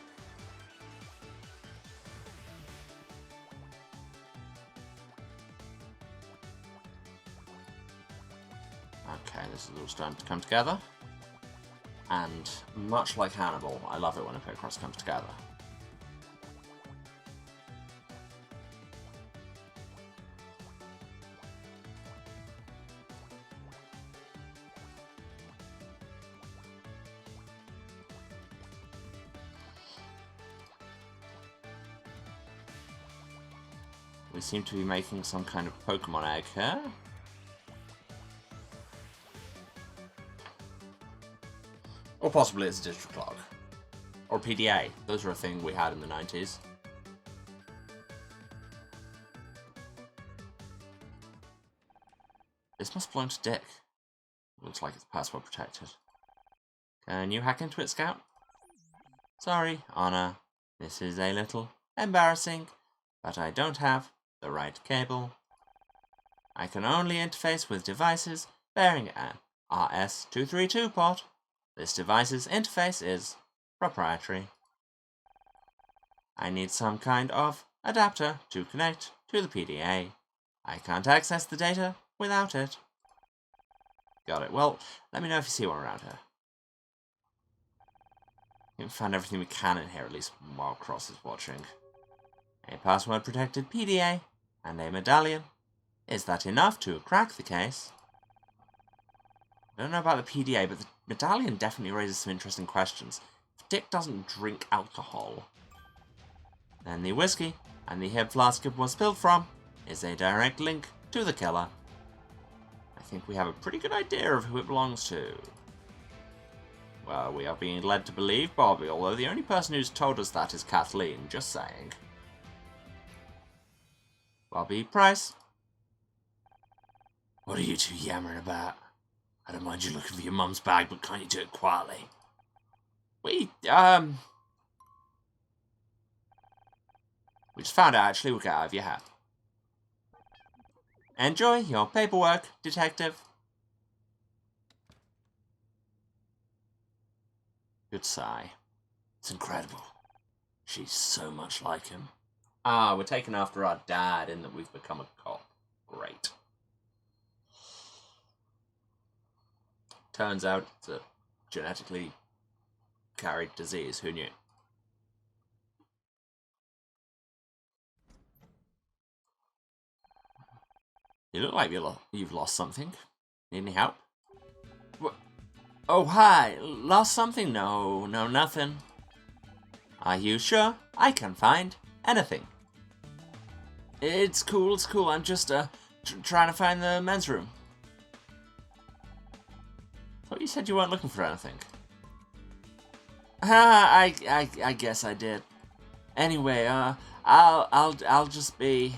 Okay, this is all starting to come together. And much like Hannibal, I love it when a Picross comes together. We seem to be making some kind of Pokemon egg here. Or possibly it's a digital clock. Or PDA. Those are a thing we had in the 90s. This must belong to Dick. Looks like it's password protected. Can you hack into it, Scout? Sorry, Anna. This is a little embarrassing, but I don't have the right cable. I can only interface with devices bearing an RS-232 port. This device's interface is proprietary. I need some kind of adapter to connect to the PDA. I can't access the data without it. Got it. Well, let me know if you see one around here. We can find everything we can in here, at least while Cross is watching. A password-protected PDA and a medallion. Is that enough to crack the case? I don't know about the PDA, but the medallion definitely raises some interesting questions. If Dick doesn't drink alcohol, then the whiskey and the hip flask it was spilled from is a direct link to the killer. I think we have a pretty good idea of who it belongs to. Well, we are being led to believe Bobby, although the only person who's told us that is Kathleen, just saying. Bobby Price. What are you two yammering about? I don't mind you looking for your mum's bag, but can't you do it quietly? We just found out, actually. We'll get out of your hat. Enjoy your paperwork, detective. Good sigh. It's incredible. She's so much like him. Ah, we're taken after our dad in that we've become a cop. Great. Turns out it's a genetically carried disease. Who knew? You look like you've lost something. Need any help? What? Oh, hi. Lost something? No, nothing. Are you sure? I can find anything. It's cool. I'm just trying to find the men's room. Thought you said you weren't looking for anything. I guess I did. Anyway, I'll just be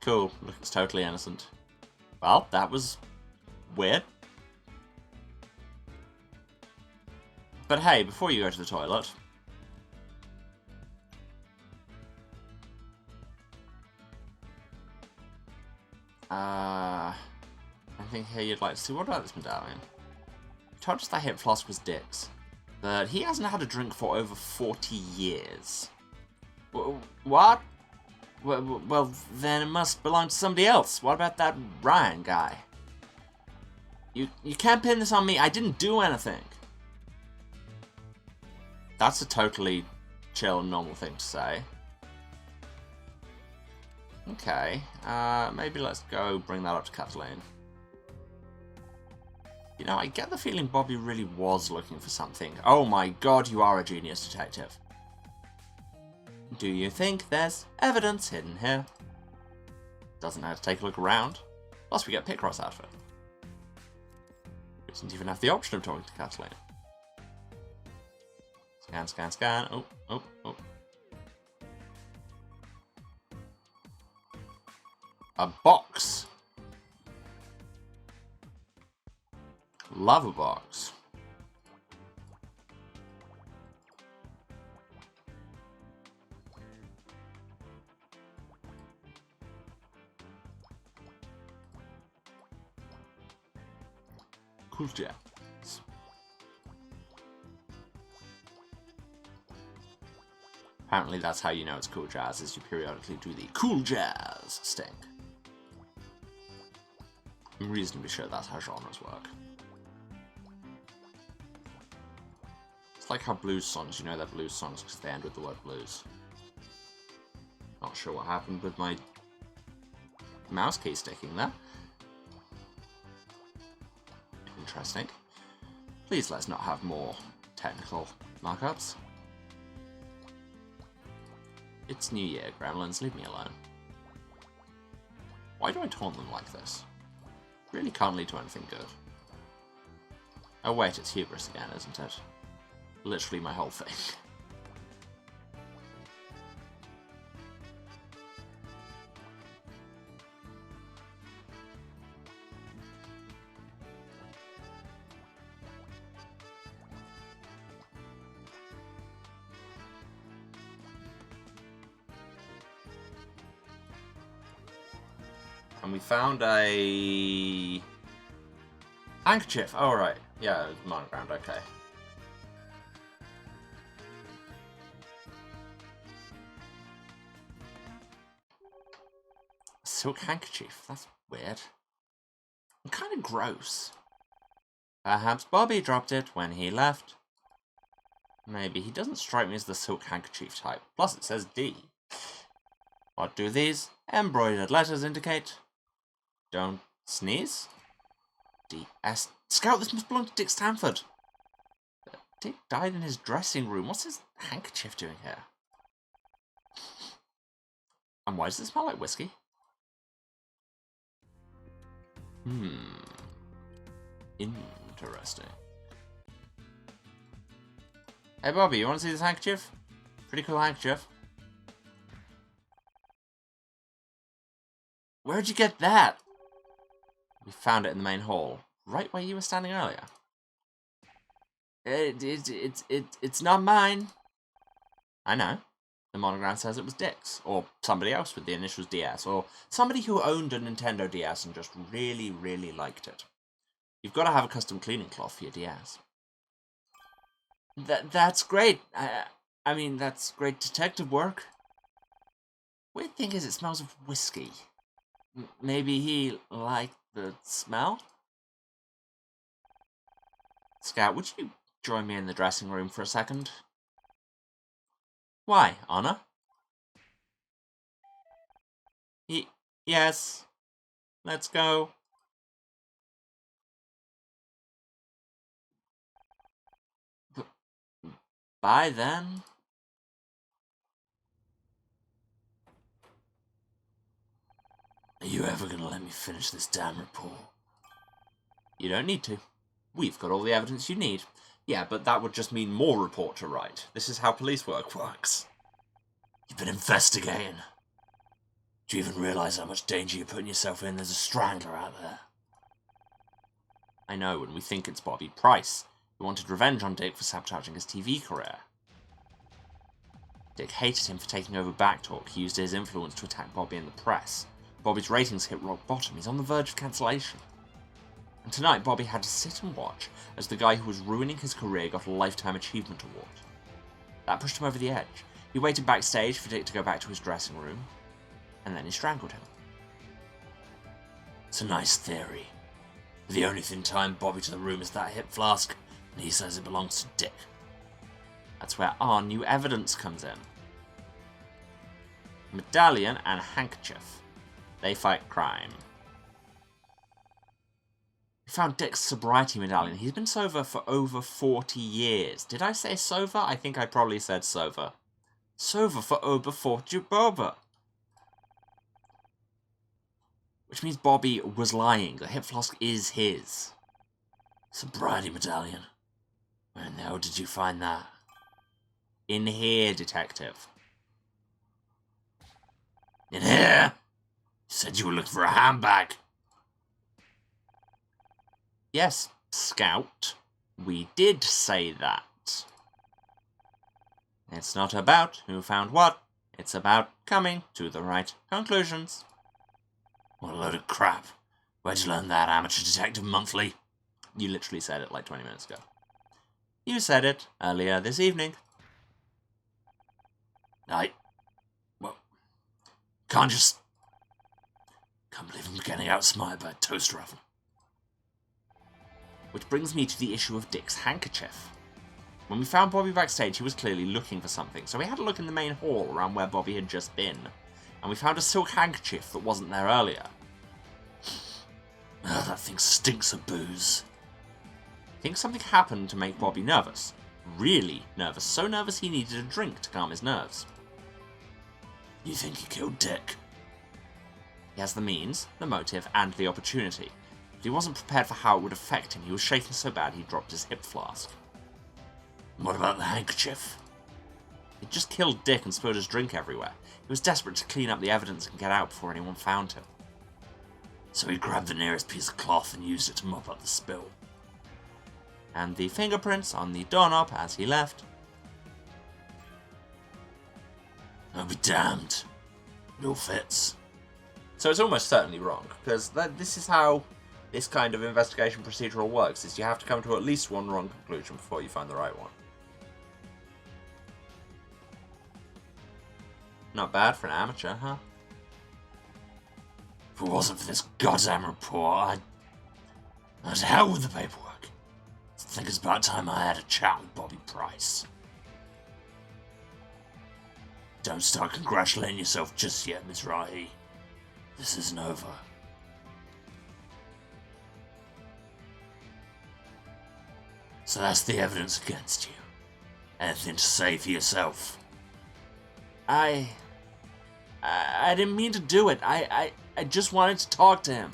cool. Looks totally innocent. Well, that was weird. But hey, before you go to the toilet, anything here you'd like to see? What about this medallion? You told us that hip flask was Dick's, but he hasn't had a drink for over 40 years. What? Well, then it must belong to somebody else. What about that Ryan guy? You can't pin this on me. I didn't do anything. That's a totally chill, normal thing to say. Okay, maybe let's go bring that up to Kathleen. You know, I get the feeling Bobby really was looking for something. Oh my god, you are a genius detective. Do you think there's evidence hidden here? Doesn't have to take a look around. Plus we get Picross out of it. Doesn't even have the option of talking to Catalina. Scan, scan, scan. Oh, oh, oh. A box. Love a box. Cool jazz. Apparently that's how you know it's cool jazz, is you periodically do the cool jazz sting. I'm reasonably sure that's how genres work. It's like how blues songs, you know they're blues songs because they end with the word blues. Not sure what happened with my mouse key sticking there. Interesting. Please let's not have more technical markups. It's New Year, gremlins, leave me alone. Why do I taunt them like this? Really can't lead to anything good. Oh wait, it's hubris again, isn't it? Literally my whole thing. And we found a handkerchief. Oh, right. Yeah, it was monogrammed. Okay. Silk handkerchief. That's weird. And kind of gross. Perhaps Bobby dropped it when he left. Maybe. He doesn't strike me as the silk handkerchief type. Plus, it says D. What do these embroidered letters indicate? Don't sneeze. D.S. Scout, this must belong to Dick Stanford. Dick died in his dressing room. What's his handkerchief doing here? And why does it smell like whiskey? Interesting. Hey Bobby, you want to see this handkerchief? Pretty cool handkerchief. Where'd you get that? We found it in the main hall, right where you were standing earlier. It's not mine. I know. The monogram says it was Dick's, or somebody else with the initials DS, or somebody who owned a Nintendo DS and just really, really liked it. You've got to have a custom cleaning cloth for your DS. That's great. I mean, that's great detective work. Weird thing is, it smells of whiskey. Maybe he liked the smell? Scout, would you join me in the dressing room for a second? Why, Anna? Yes. Let's go. Bye then. Are you ever gonna let me finish this damn report? You don't need to. We've got all the evidence you need. Yeah, but that would just mean more report to write. This is how police work works. You've been investigating. Do you even realise how much danger you're putting yourself in? There's a strangler out there. I know, and we think it's Bobby Price, who wanted revenge on Dick for sabotaging his TV career. Dick hated him for taking over Backtalk. He used his influence to attack Bobby in the press. Bobby's ratings hit rock bottom. He's on the verge of cancellation. And tonight, Bobby had to sit and watch as the guy who was ruining his career got a Lifetime Achievement Award. That pushed him over the edge. He waited backstage for Dick to go back to his dressing room, and then he strangled him. It's a nice theory. The only thing tying Bobby to the room is that hip flask, and he says it belongs to Dick. That's where our new evidence comes in. Medallion and handkerchief. They fight crime. We found Dick's sobriety medallion. He's been sober for over 40 years. Did I say sober? I think I probably said sober. It's over for Oba Fortune Boba. Which means Bobby was lying. The hip flask is his. Sobriety medallion. Where in the hell did you find that? In here, detective. In here? You said you were looking for a handbag. Yes, Scout. We did say that. It's not about who found what. It's about coming to the right conclusions. What a load of crap. Where'd you learn that, Amateur Detective Monthly? You literally said it like 20 minutes ago. You said it earlier this evening. Well, can't believe I'm getting outsmarted by a toaster oven. Which brings me to the issue of Dick's handkerchief. When we found Bobby backstage, he was clearly looking for something, so we had a look in the main hall around where Bobby had just been, and we found a silk handkerchief that wasn't there earlier. Oh, that thing stinks of booze. I think something happened to make Bobby nervous. Really nervous. So nervous he needed a drink to calm his nerves. You think he killed Dick? He has the means, the motive, and the opportunity. But he wasn't prepared for how it would affect him. He was shaking so bad he dropped his hip flask. What about the handkerchief? He just killed Dick and spilled his drink everywhere. He was desperate to clean up the evidence and get out before anyone found him. So he grabbed the nearest piece of cloth and used it to mop up the spill. And the fingerprints on the doorknob as he left. I'll be damned. It all fits. So it's almost certainly wrong, because this is how this kind of investigation procedural works, is you have to come to at least one wrong conclusion before you find the right one. Not bad for an amateur, huh? If it wasn't for this goddamn report, I'd hell with the paperwork. I think it's about time I had a chat with Bobby Price. Don't start congratulating yourself just yet, Miss Rahi. This isn't over. So that's the evidence against you. Anything to say for yourself? I didn't mean to do it. I just wanted to talk to him.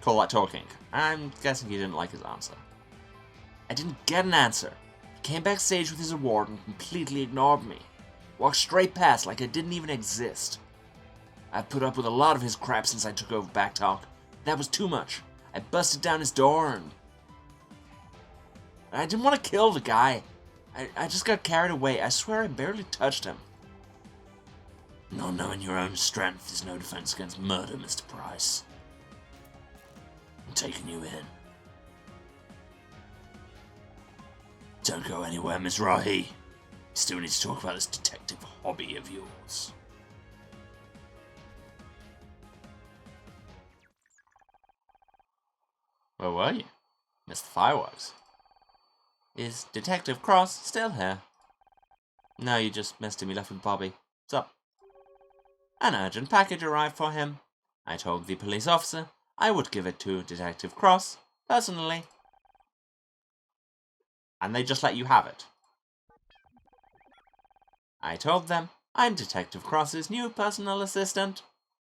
Call that talking. I'm guessing you didn't like his answer. I didn't get an answer. He came backstage with his award and completely ignored me. Walked straight past like I didn't even exist. I've put up with a lot of his crap since I took over Backtalk. That was too much. I busted down his door and I didn't want to kill the guy. I just got carried away. I swear I barely touched him. Not knowing your own strength is no defense against murder, Mr. Price. I'm taking you in. Don't go anywhere, Ms. Rahi. You still need to talk about this detective hobby of yours. Where were you? Missed the fireworks. Is Detective Cross still here? No, you just missed him. He left with Bobby. What's up? An urgent package arrived for him. I told the police officer I would give it to Detective Cross, personally. And they just let you have it. I told them I'm Detective Cross's new personal assistant.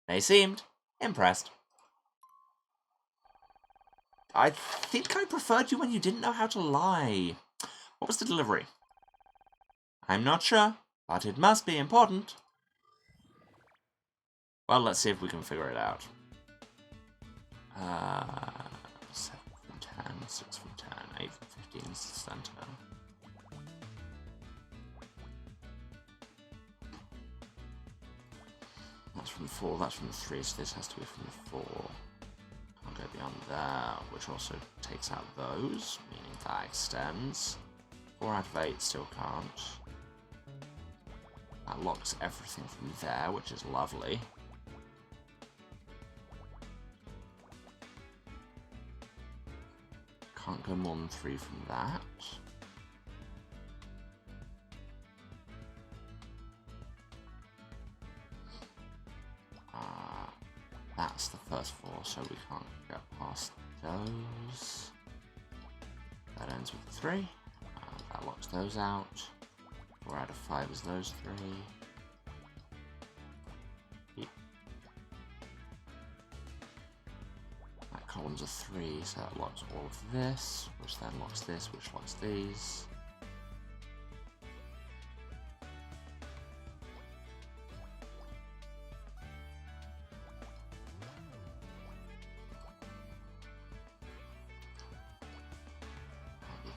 They seemed impressed. I think I preferred you when you didn't know how to lie. What was the delivery? I'm not sure, but it must be important. Well, let's see if we can figure it out. 7 from 10, 6 from 10, 8 from 15 is the center. That's from the 4, that's from the 3, so this has to be from the 4. Can't go beyond there, which also takes out those, meaning that extends. 4 out of 8 still can't. That locks everything from there, which is lovely. Can't go more than 3 from that. That's the first 4, so we can't get past those. That ends with 3. That locks those out. 4 out of 5 is those 3. Yep. That column's a 3, so that locks all of this, which then locks this, which locks these.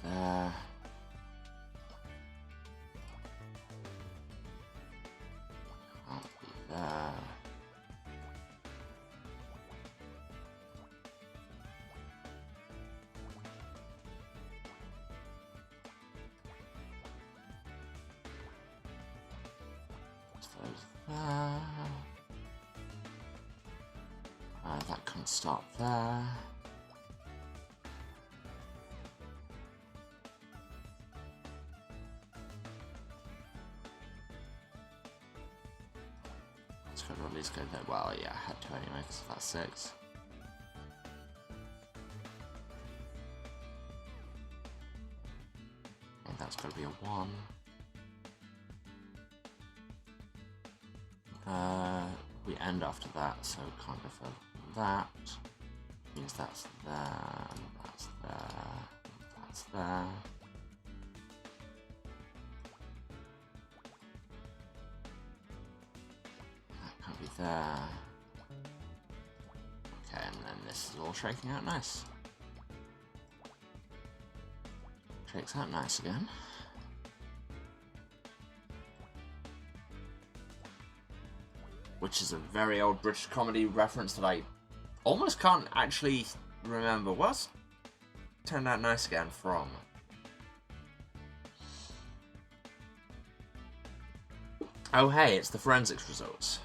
There. Can't be there. Those there. That can start there. Could at least go there. Well, yeah, I had to anyway, because that's 6. And that's got to be a 1. We end after that, so we can't go further than that. Means that's there, that's there, that's there. Be there. Okay, and then this is all shaking out nice. Shakes out nice again. Which is a very old British comedy reference that I almost can't actually remember. What's turned out nice again from? Oh hey, it's the forensics results.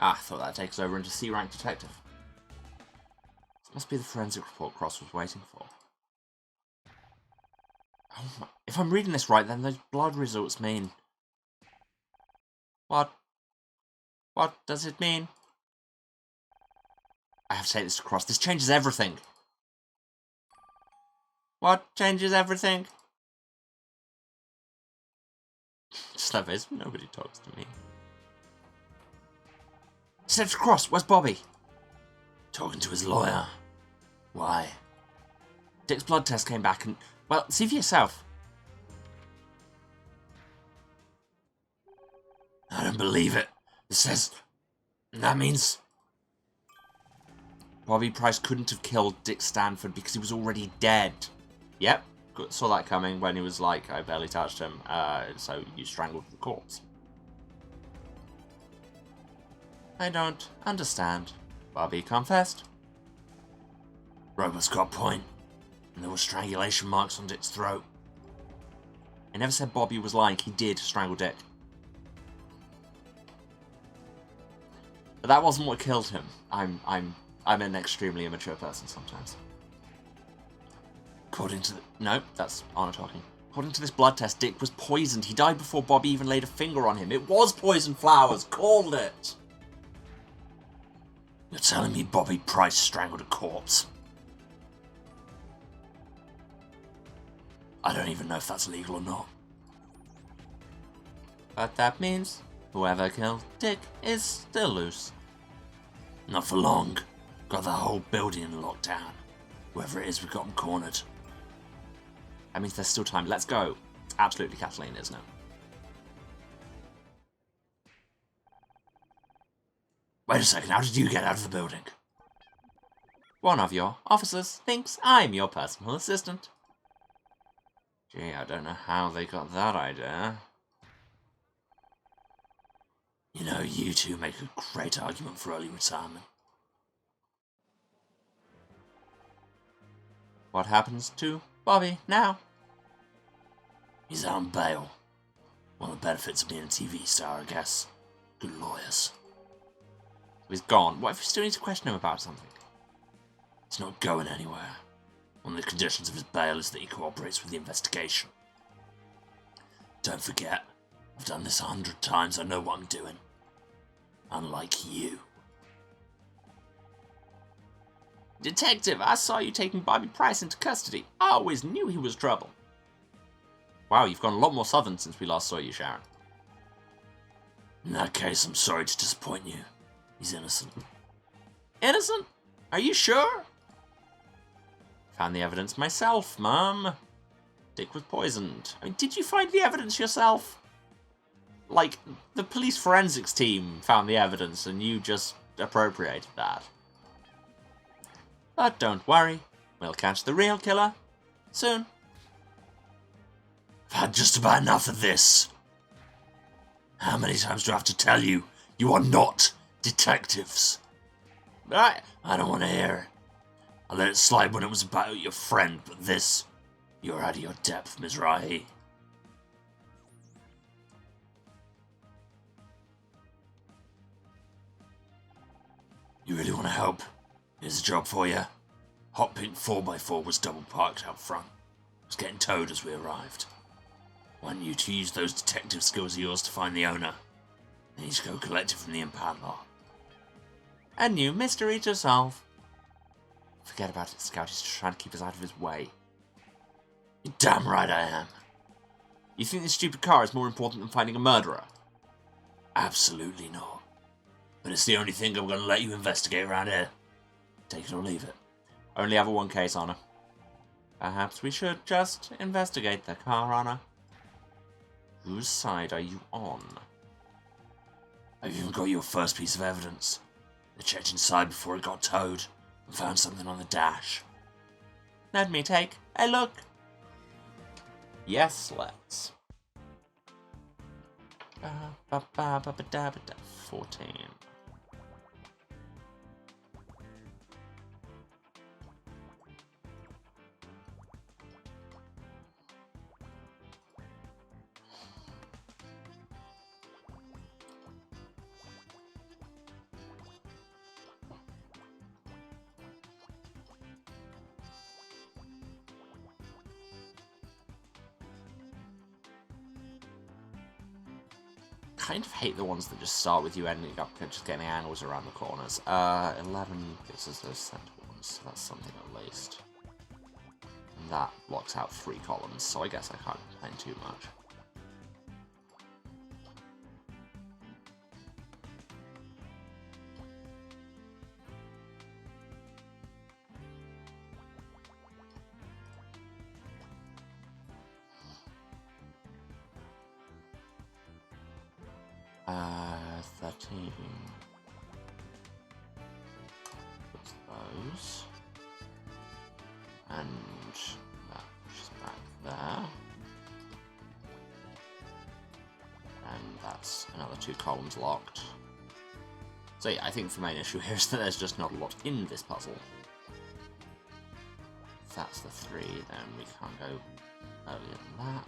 Ah, I thought that takes over into C-rank detective. This must be the forensic report Cross was waiting for. Oh my, if I'm reading this right, then those blood results mean... What? What does it mean? I have to take this to Cross. This changes everything. What changes everything? Just that face, nobody talks to me. Steps across, where's Bobby? Talking to his lawyer. Why? Dick's blood test came back and... Well, see for yourself. I don't believe it. It says... That means... Bobby Price couldn't have killed Dick Stanford because he was already dead. Yep, saw that coming when he was like, I barely touched him, so you strangled the corpse. I don't understand. Bobby confessed. Robert's got a point. And there were strangulation marks on Dick's throat. I never said Bobby was lying. He did strangle Dick. But that wasn't what killed him. I'm an extremely immature person sometimes. According to no, that's Anna talking. According to this blood test, Dick was poisoned. He died before Bobby even laid a finger on him. It was poison flowers. Called it. You're telling me Bobby Price strangled a corpse? I don't even know if that's legal or not. But that means whoever killed Dick is still loose. Not for long. Got the whole building in lockdown. Whoever it is, we've got them cornered. That means there's still time. Let's go. It's absolutely Kathleen, isn't it? Wait a second, how did you get out of the building? One of your officers thinks I'm your personal assistant. Gee, I don't know how they got that idea. You know, you two make a great argument for early retirement. What happens to Bobby now? He's on bail. One of the benefits of being a TV star, I guess. Good lawyers. He's gone. What if we still need to question him about something? He's not going anywhere. One of the conditions of his bail is that he cooperates with the investigation. Don't forget, I've done this 100 times, I know what I'm doing. Unlike you. Detective, I saw you taking Bobby Price into custody. I always knew he was trouble. Wow, you've gone a lot more southern since we last saw you, Sharon. In that case, I'm sorry to disappoint you. He's innocent. Innocent? Are you sure? Found the evidence myself, Mum. Dick was poisoned. I mean, did you find the evidence yourself? Like, the police forensics team found the evidence and you just appropriated that. But don't worry, we'll catch the real killer soon. I've had just about enough of this. How many times do I have to tell you, you are not detectives? I don't want to hear it. I let it slide when it was about your friend, but this, you're out of your depth, Ms. Rahi. You really want to help? Here's a job for you. Hot pink 4x4 was double parked out front. It was getting towed as we arrived. I want you to use those detective skills of yours to find the owner. Then you just go collect it from the impound lot. A new mystery to solve. Forget about it, Scout. He's just trying to keep us out of his way. You're damn right I am. You think this stupid car is more important than finding a murderer? Absolutely not. But it's the only thing I'm going to let you investigate around here. Take it or leave it. Only ever one case, Honor. Perhaps we should just investigate the car, Honor. Whose side are you on? I've even got your first piece of evidence. I checked inside before it got towed and found something on the dash. Let me take a look. Yes, let's. 14. Kind of hate the ones that just start with you ending up just getting angles around the corners. 11 gives us those center ones, so that's something at least. And that blocks out 3 columns, so I guess I can't complain too much. Uh, 13. Put those. And that pushes back there. And that's another 2 columns locked. So yeah, I think the main issue here is that there's just not a lot in this puzzle. If that's the 3, then we can't go earlier than that.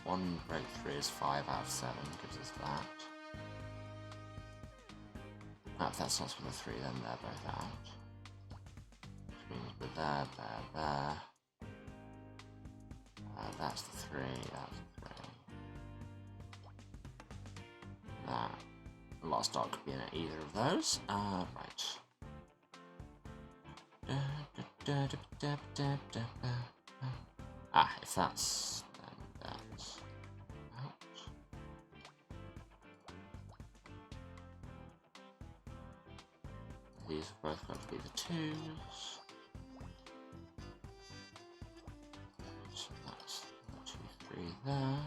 One breakthrough is 5 out of 7, gives us that. If that starts with a 3, then they're both out. Which means we're there. That's the 3, that's the 3. That. The last dot could be in either of those. Right. If that's... These are both going to be the 2s. So that's the 2, 3 there.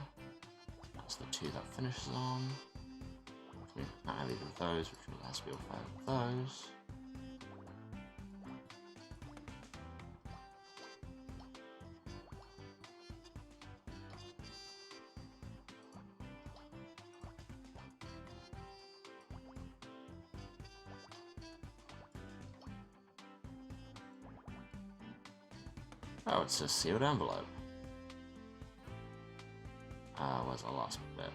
That's the 2 that finishes on. Which means we can't have either of those, which means it has to be all 5 of those. Oh, it's a sealed envelope. Where's our last bit?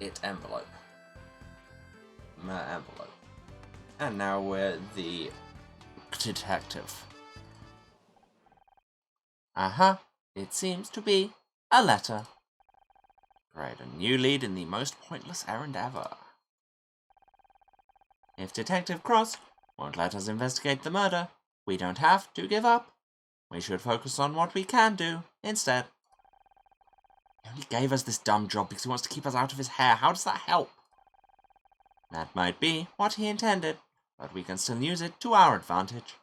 It envelope. My envelope. And now we're the luck, detective. Aha, it seems to be a letter. Great, a new lead in the most pointless errand ever. If Detective Cross won't let us investigate the murder, we don't have to give up. We should focus on what we can do instead. He only gave us this dumb job because he wants to keep us out of his hair. How does that help? That might be what he intended, but we can still use it to our advantage.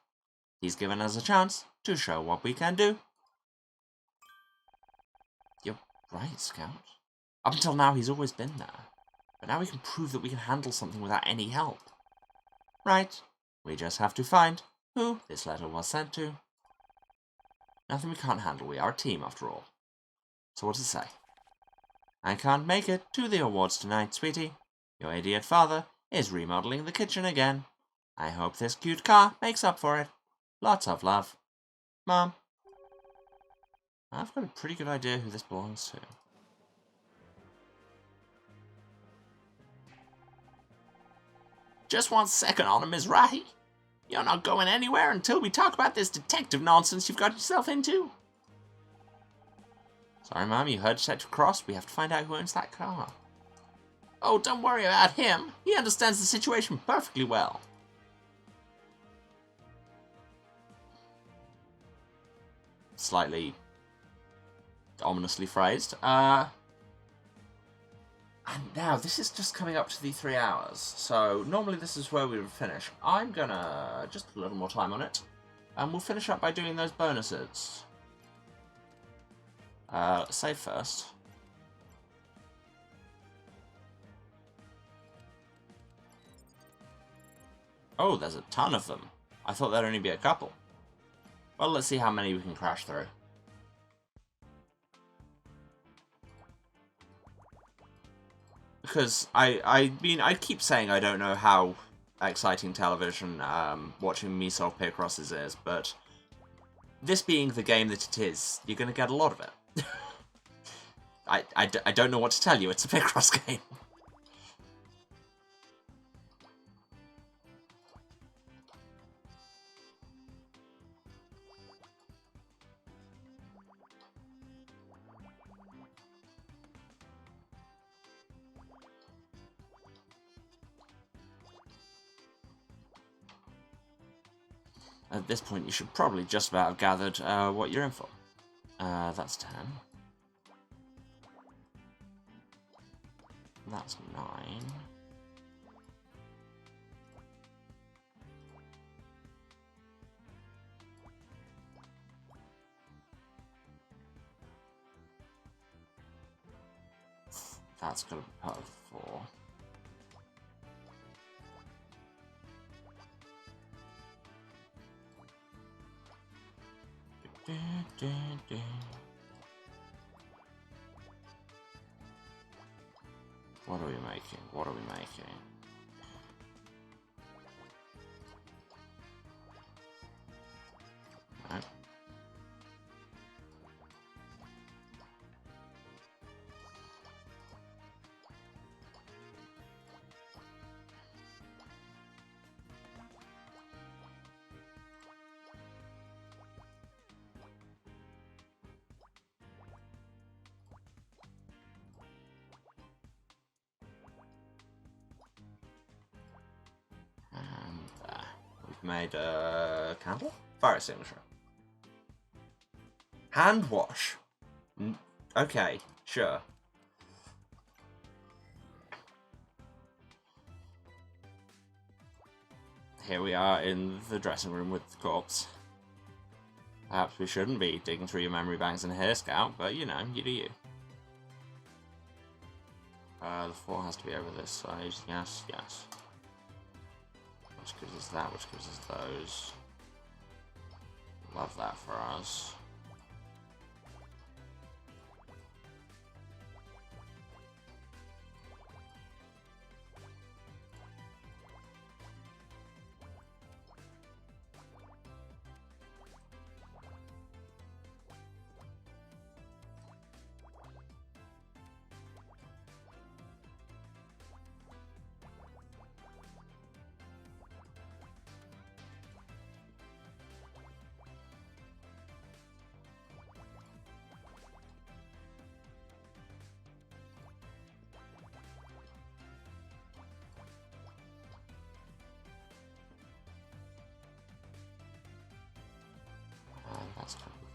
He's given us a chance to show what we can do. You're right, Scout. Up until now, he's always been there. But now we can prove that we can handle something without any help. Right. We just have to find who this letter was sent to. Nothing we can't handle. We are a team, after all. So what does it say? I can't make it to the awards tonight, sweetie. Your idiot father is remodeling the kitchen again. I hope this cute car makes up for it. Lots of love. Mom. I've got a pretty good idea who this belongs to. Just 1 second on him, Ms. Rahi. You're not going anywhere until we talk about this detective nonsense you've got yourself into. Sorry, Mom, you heard Detective Cross. We have to find out who owns that car. Oh, don't worry about him. He understands the situation perfectly well. Slightly ominously phrased. And now, this is just coming up to the 3 hours, so normally this is where we would finish. I'm gonna just put a little more time on it, and we'll finish up by doing those bonuses. Let's save first. Oh, there's a ton of them. I thought there'd only be a couple. Well, let's see how many we can crash through. Because I mean, I keep saying I don't know how exciting television watching me solve Picross's is, but this being the game that it is, you're going to get a lot of it. I don't know what to tell you, it's a Picross game. At this point, you should probably just about have gathered what you're in for. That's 10. That's 9. That's going to be part of 4. What are we making? What are we making? No. Made a candle? Fire extinguisher. Hand wash. Okay, sure. Here we are in the dressing room with the corpse. Perhaps we shouldn't be digging through your memory banks in here, Scout, but you know, you do you. The 4 has to be over this side. Yes, yes. Which gives us that, which gives us those. Love that for us.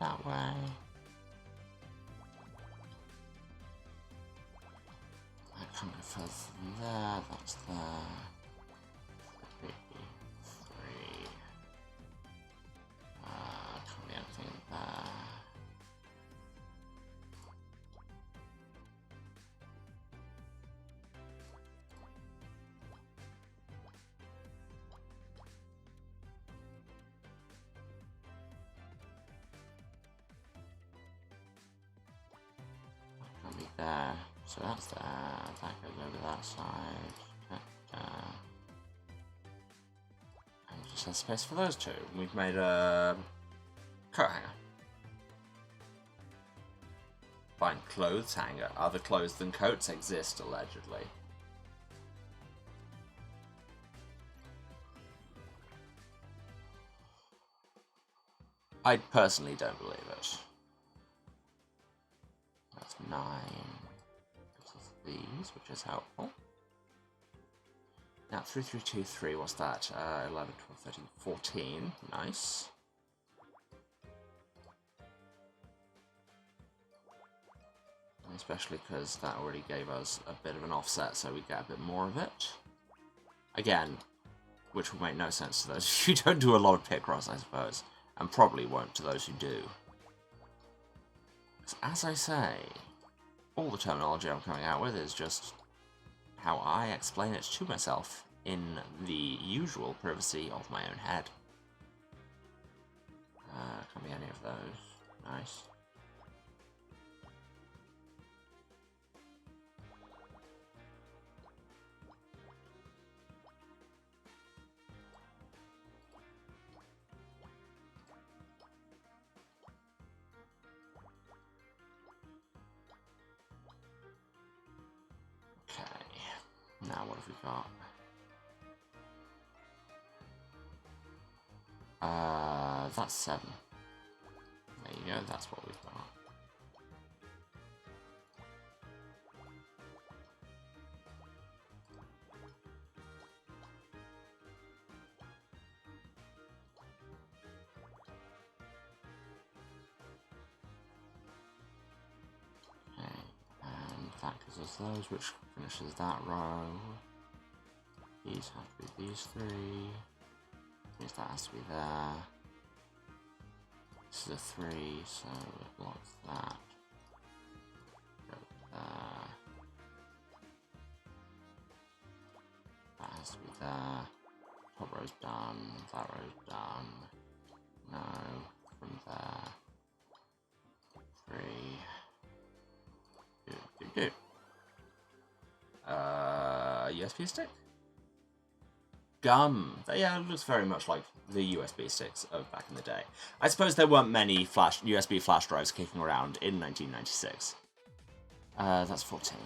that way. I can't go further than there, that's there. 3, 3. Can't be anything there. Can't be there. So that's there. That goes over that side. And just has space for those two. We've made a coat hanger. Fine, clothes hanger. Other clothes than coats exist, allegedly. I personally don't believe it. That's 9. These, which is helpful. Now, 3, 3, 2, 3, what's that? 11, 12, 13, 14. Nice. Especially because that already gave us a bit of an offset, so we get a bit more of it. Again, which will make no sense to those who don't do a lot of Picross, I suppose. And probably won't to those who do. As I say, all the terminology I'm coming out with is just how I explain it to myself in the usual privacy of my own head. Can't be any of those. Nice. Now what have we got? That's 7. There you go, that's what we've got. Okay, and that gives us those, which finishes that row. These have to be these 3. Means that has to be there. This is a 3, so it blocks that. Go there. That has to be there. Top row's done. That row's done. No, from there. 3. Good. USB stick? Gum. Yeah, it looks very much like the USB sticks of back in the day. I suppose there weren't many USB flash drives kicking around in 1996. That's 14.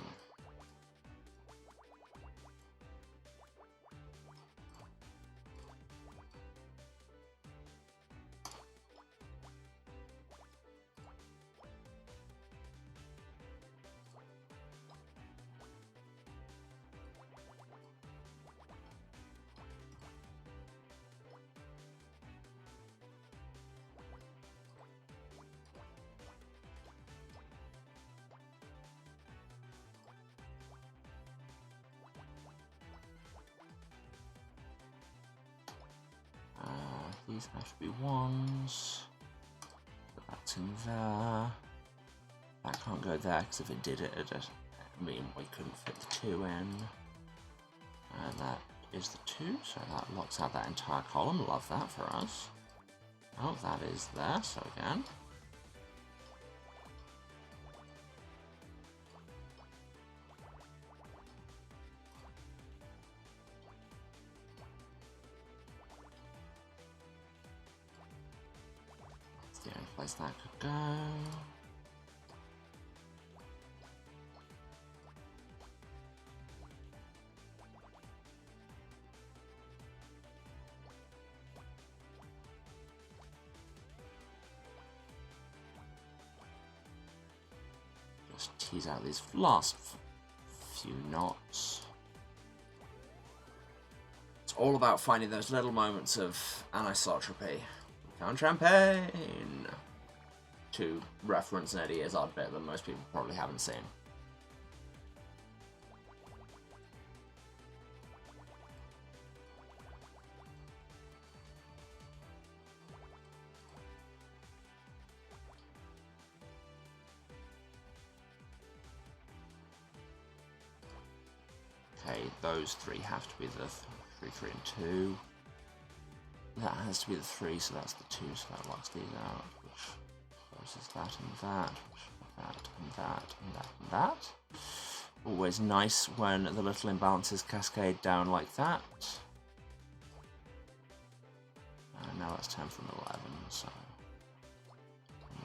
These have to be 1s. Put that in there. That can't go there because if it did it'd mean we couldn't fit the 2 in. And that is the 2, so that locks out that entire column. Love that for us. Oh, that is there, so again. The only place that could go. Just tease out these last few knots. It's all about finding those little moments of anisotropy. Found champagne! to reference an Eddie Izzard bit that most people probably haven't seen. Okay, those three have to be the 3, 3, and 2. That has to be the 3, so that's the 2, so that locks these out, which closes that and that, that and that and that and that. Always nice when the little imbalances cascade down like that. And now that's 10 from 11, so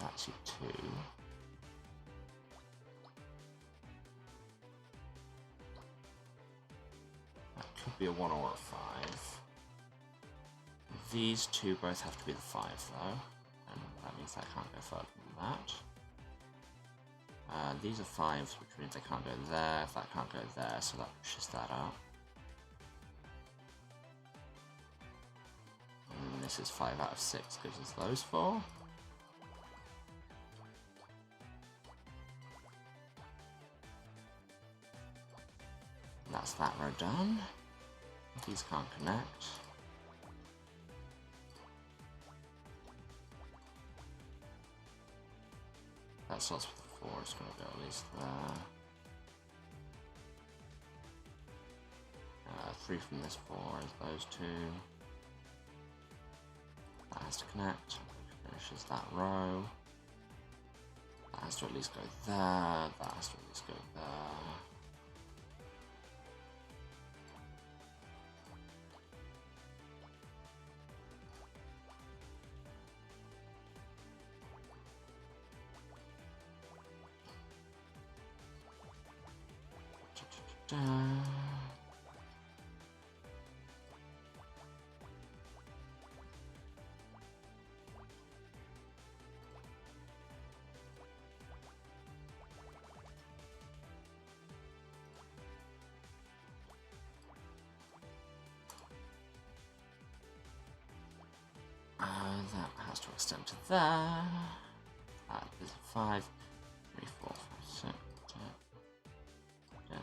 that's your 2. That could be a 1 or a 5. These two both have to be the 5 though, and that means that can't go further than that. These are 5s, which means they can't go there, that can't go there, so that pushes that up. And this is 5 out of 6, gives us those 4. That's that row done. These can't connect. That starts with 4, it's going to go at least there. 3 from this 4 is those 2. That has to connect, which finishes that row. That has to at least go there, that has to at least go there. That has to extend to there. That is 5, 3, 4, 5, 6, 10.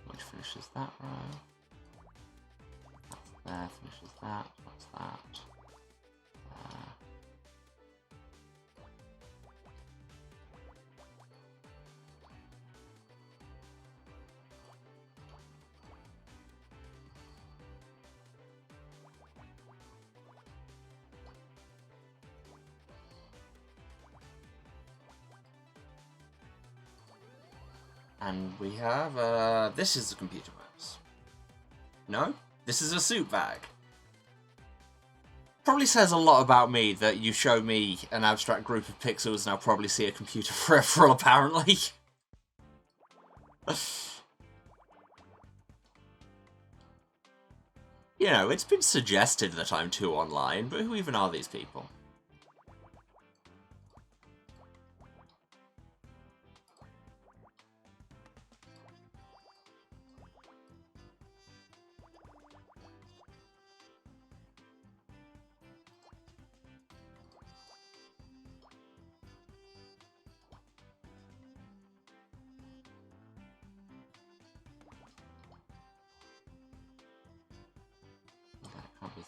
Which finishes that row. That's there, finishes that, that's that. There. And we have, this is a computer mouse. No? This is a suit bag. Probably says a lot about me that you show me an abstract group of pixels and I'll probably see a computer peripheral, apparently. You know, it's been suggested that I'm too online, but who even are these people?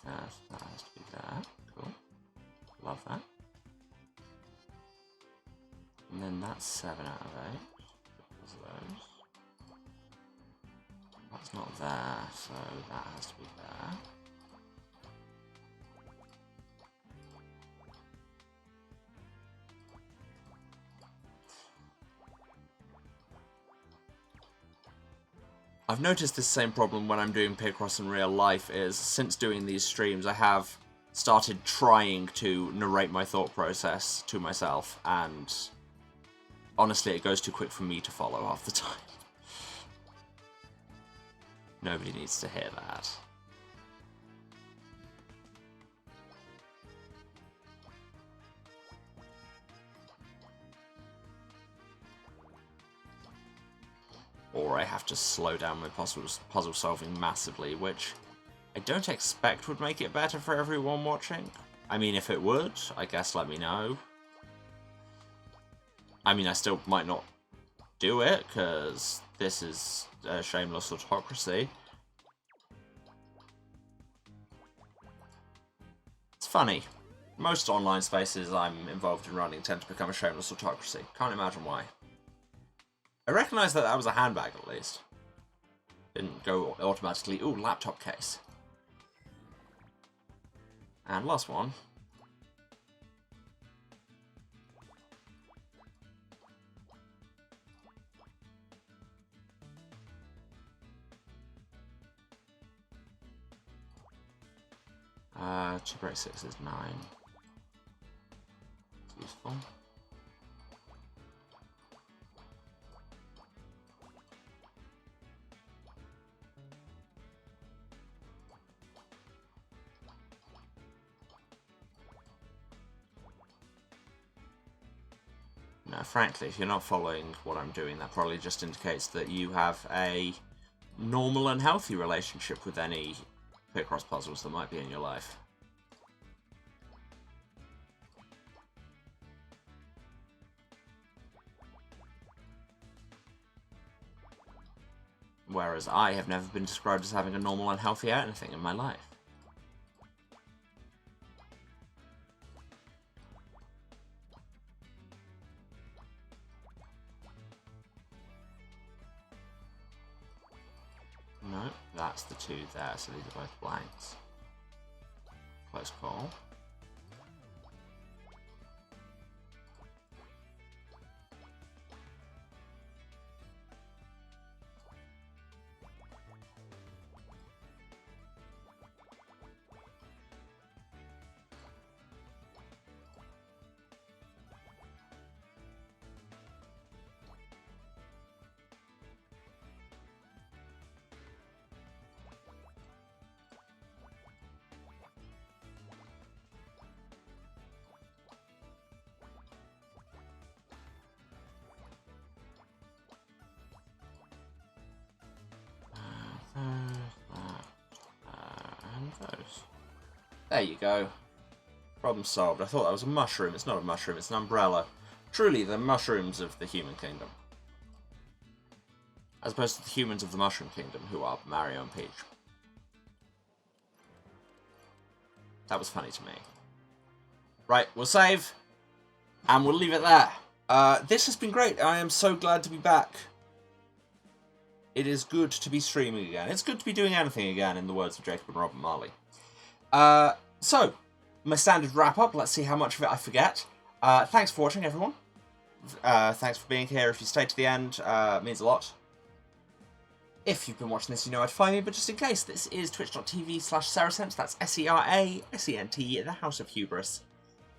That has to be there. Cool. Love that. And then that's 7 out of 8. Because of those. That's not there, so that has to be there. I've noticed this same problem when I'm doing Picross in real life is, since doing these streams, I have started trying to narrate my thought process to myself, and honestly, it goes too quick for me to follow half the time. Nobody needs to hear that. Or I have to slow down my puzzle solving massively, which I don't expect would make it better for everyone watching. I mean, if it would, I guess let me know. I mean, I still might not do it, because this is a shameless autocracy. It's funny. Most online spaces I'm involved in running tend to become a shameless autocracy. Can't imagine why. I recognise that that was a handbag, at least. Didn't go automatically, ooh, laptop case. And last one. Two break 6 is 9. It's useful. No, frankly, if you're not following what I'm doing, that probably just indicates that you have a normal and healthy relationship with any Picross puzzles that might be in your life. Whereas I have never been described as having a normal and healthy anything in my life. No, that's the 2 there, so these are both blanks. Close call. And those. There you go. Problem solved. I thought that was a mushroom. It's not a mushroom, it's an umbrella. Truly, the mushrooms of the human kingdom. As opposed to the humans of the mushroom kingdom, who are Mario and Peach. That was funny to me. Right, we'll save. And we'll leave it there. This has been great. I am so glad to be back. It is good to be streaming again. It's good to be doing anything again, in the words of Jacob and Robert Marley. So, my standard wrap-up. Let's see how much of it I forget. Thanks for watching, everyone. Thanks for being here. If you stayed to the end, it means a lot. If you've been watching this, you know I'd find me, but just in case, this is twitch.tv/Serasent. That's SERASENT, the House of Hubris.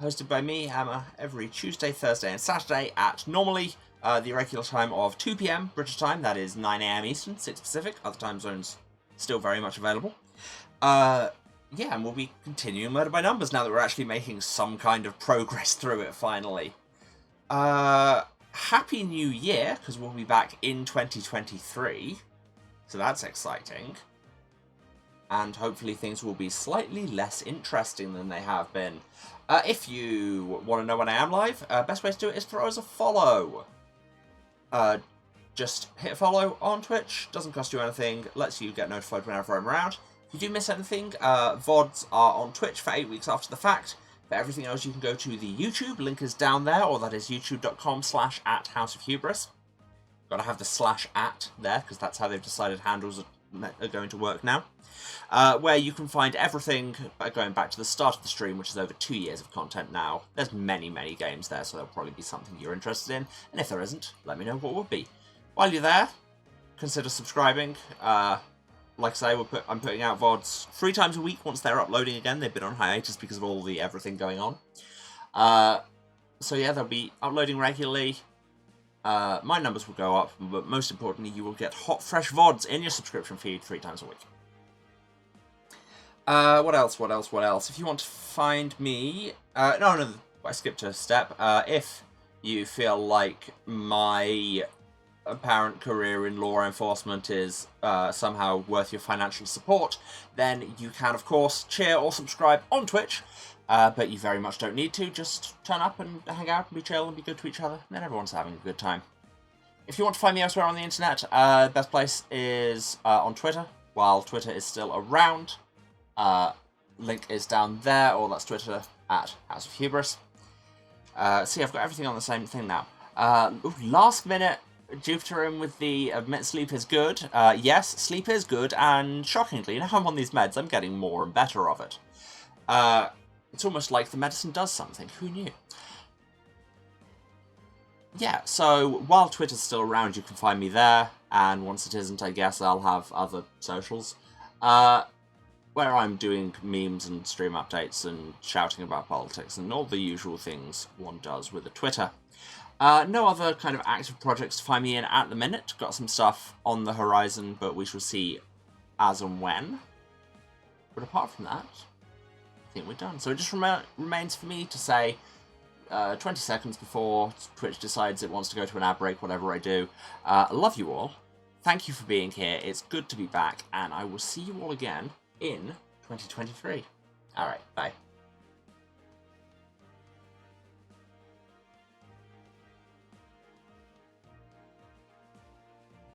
Hosted by me, Hammer, every Tuesday, Thursday, and Saturday at normally the regular time of 2 PM British time. That is 9 AM Eastern, 6 Pacific. Other time zones still very much available. Yeah, and we'll be continuing Murder by Numbers now that we're actually making some kind of progress through it finally. Happy New Year, because we'll be back in 2023. So that's exciting. And hopefully things will be slightly less interesting than they have been. If you want to know when I am live, best way to do it is throw us a follow. Just hit follow on Twitch, doesn't cost you anything, lets you get notified whenever I'm around. If you do miss anything, VODs are on Twitch for 8 weeks after the fact. For everything else, you can go to the YouTube, link is down there, or that is youtube.com/@houseofhubris. Gotta have the /@ there, because that's how they've decided handles are going to work now. Where you can find everything going back to the start of the stream, which is over 2 years of content now. There's many, many games there, so there'll probably be something you're interested in. And if there isn't, let me know what would be. While you're there, consider subscribing. Like I say, I'm putting out VODs 3 times a week once they're uploading again. They've been on hiatus because of all the everything going on. So yeah, they'll be uploading regularly. My numbers will go up, but most importantly, you will get hot, fresh VODs in your subscription feed 3 times a week. What else? If you want to find me... no, I skipped a step. If you feel like my apparent career in law enforcement is somehow worth your financial support, then you can, of course, cheer or subscribe on Twitch. But you very much don't need to. Just turn up and hang out and be chill and be good to each other, and then everyone's having a good time. If you want to find me elsewhere on the internet, best place is on Twitter, while Twitter is still around. Link is down there, or that's Twitter at House of Hubris. See, I've got everything on the same thing now. Last minute, Jupiter in with the admit sleep is good. Yes, sleep is good, and shockingly, now I'm on these meds, I'm getting more and better of it. It's almost like the medicine does something. Who knew? Yeah, so while Twitter's still around, you can find me there, and once it isn't, I guess I'll have other socials, where I'm doing memes and stream updates and shouting about politics and all the usual things one does with a Twitter. No other kind of active projects to find me in at the minute. Got some stuff on the horizon, but we shall see as and when. But apart from that, I think we're done. So it just remains for me to say 20 seconds before Twitch decides it wants to go to an ad break, whatever I do. I love you all. Thank you for being here. It's good to be back, and I will see you all again in 2023. Alright, bye.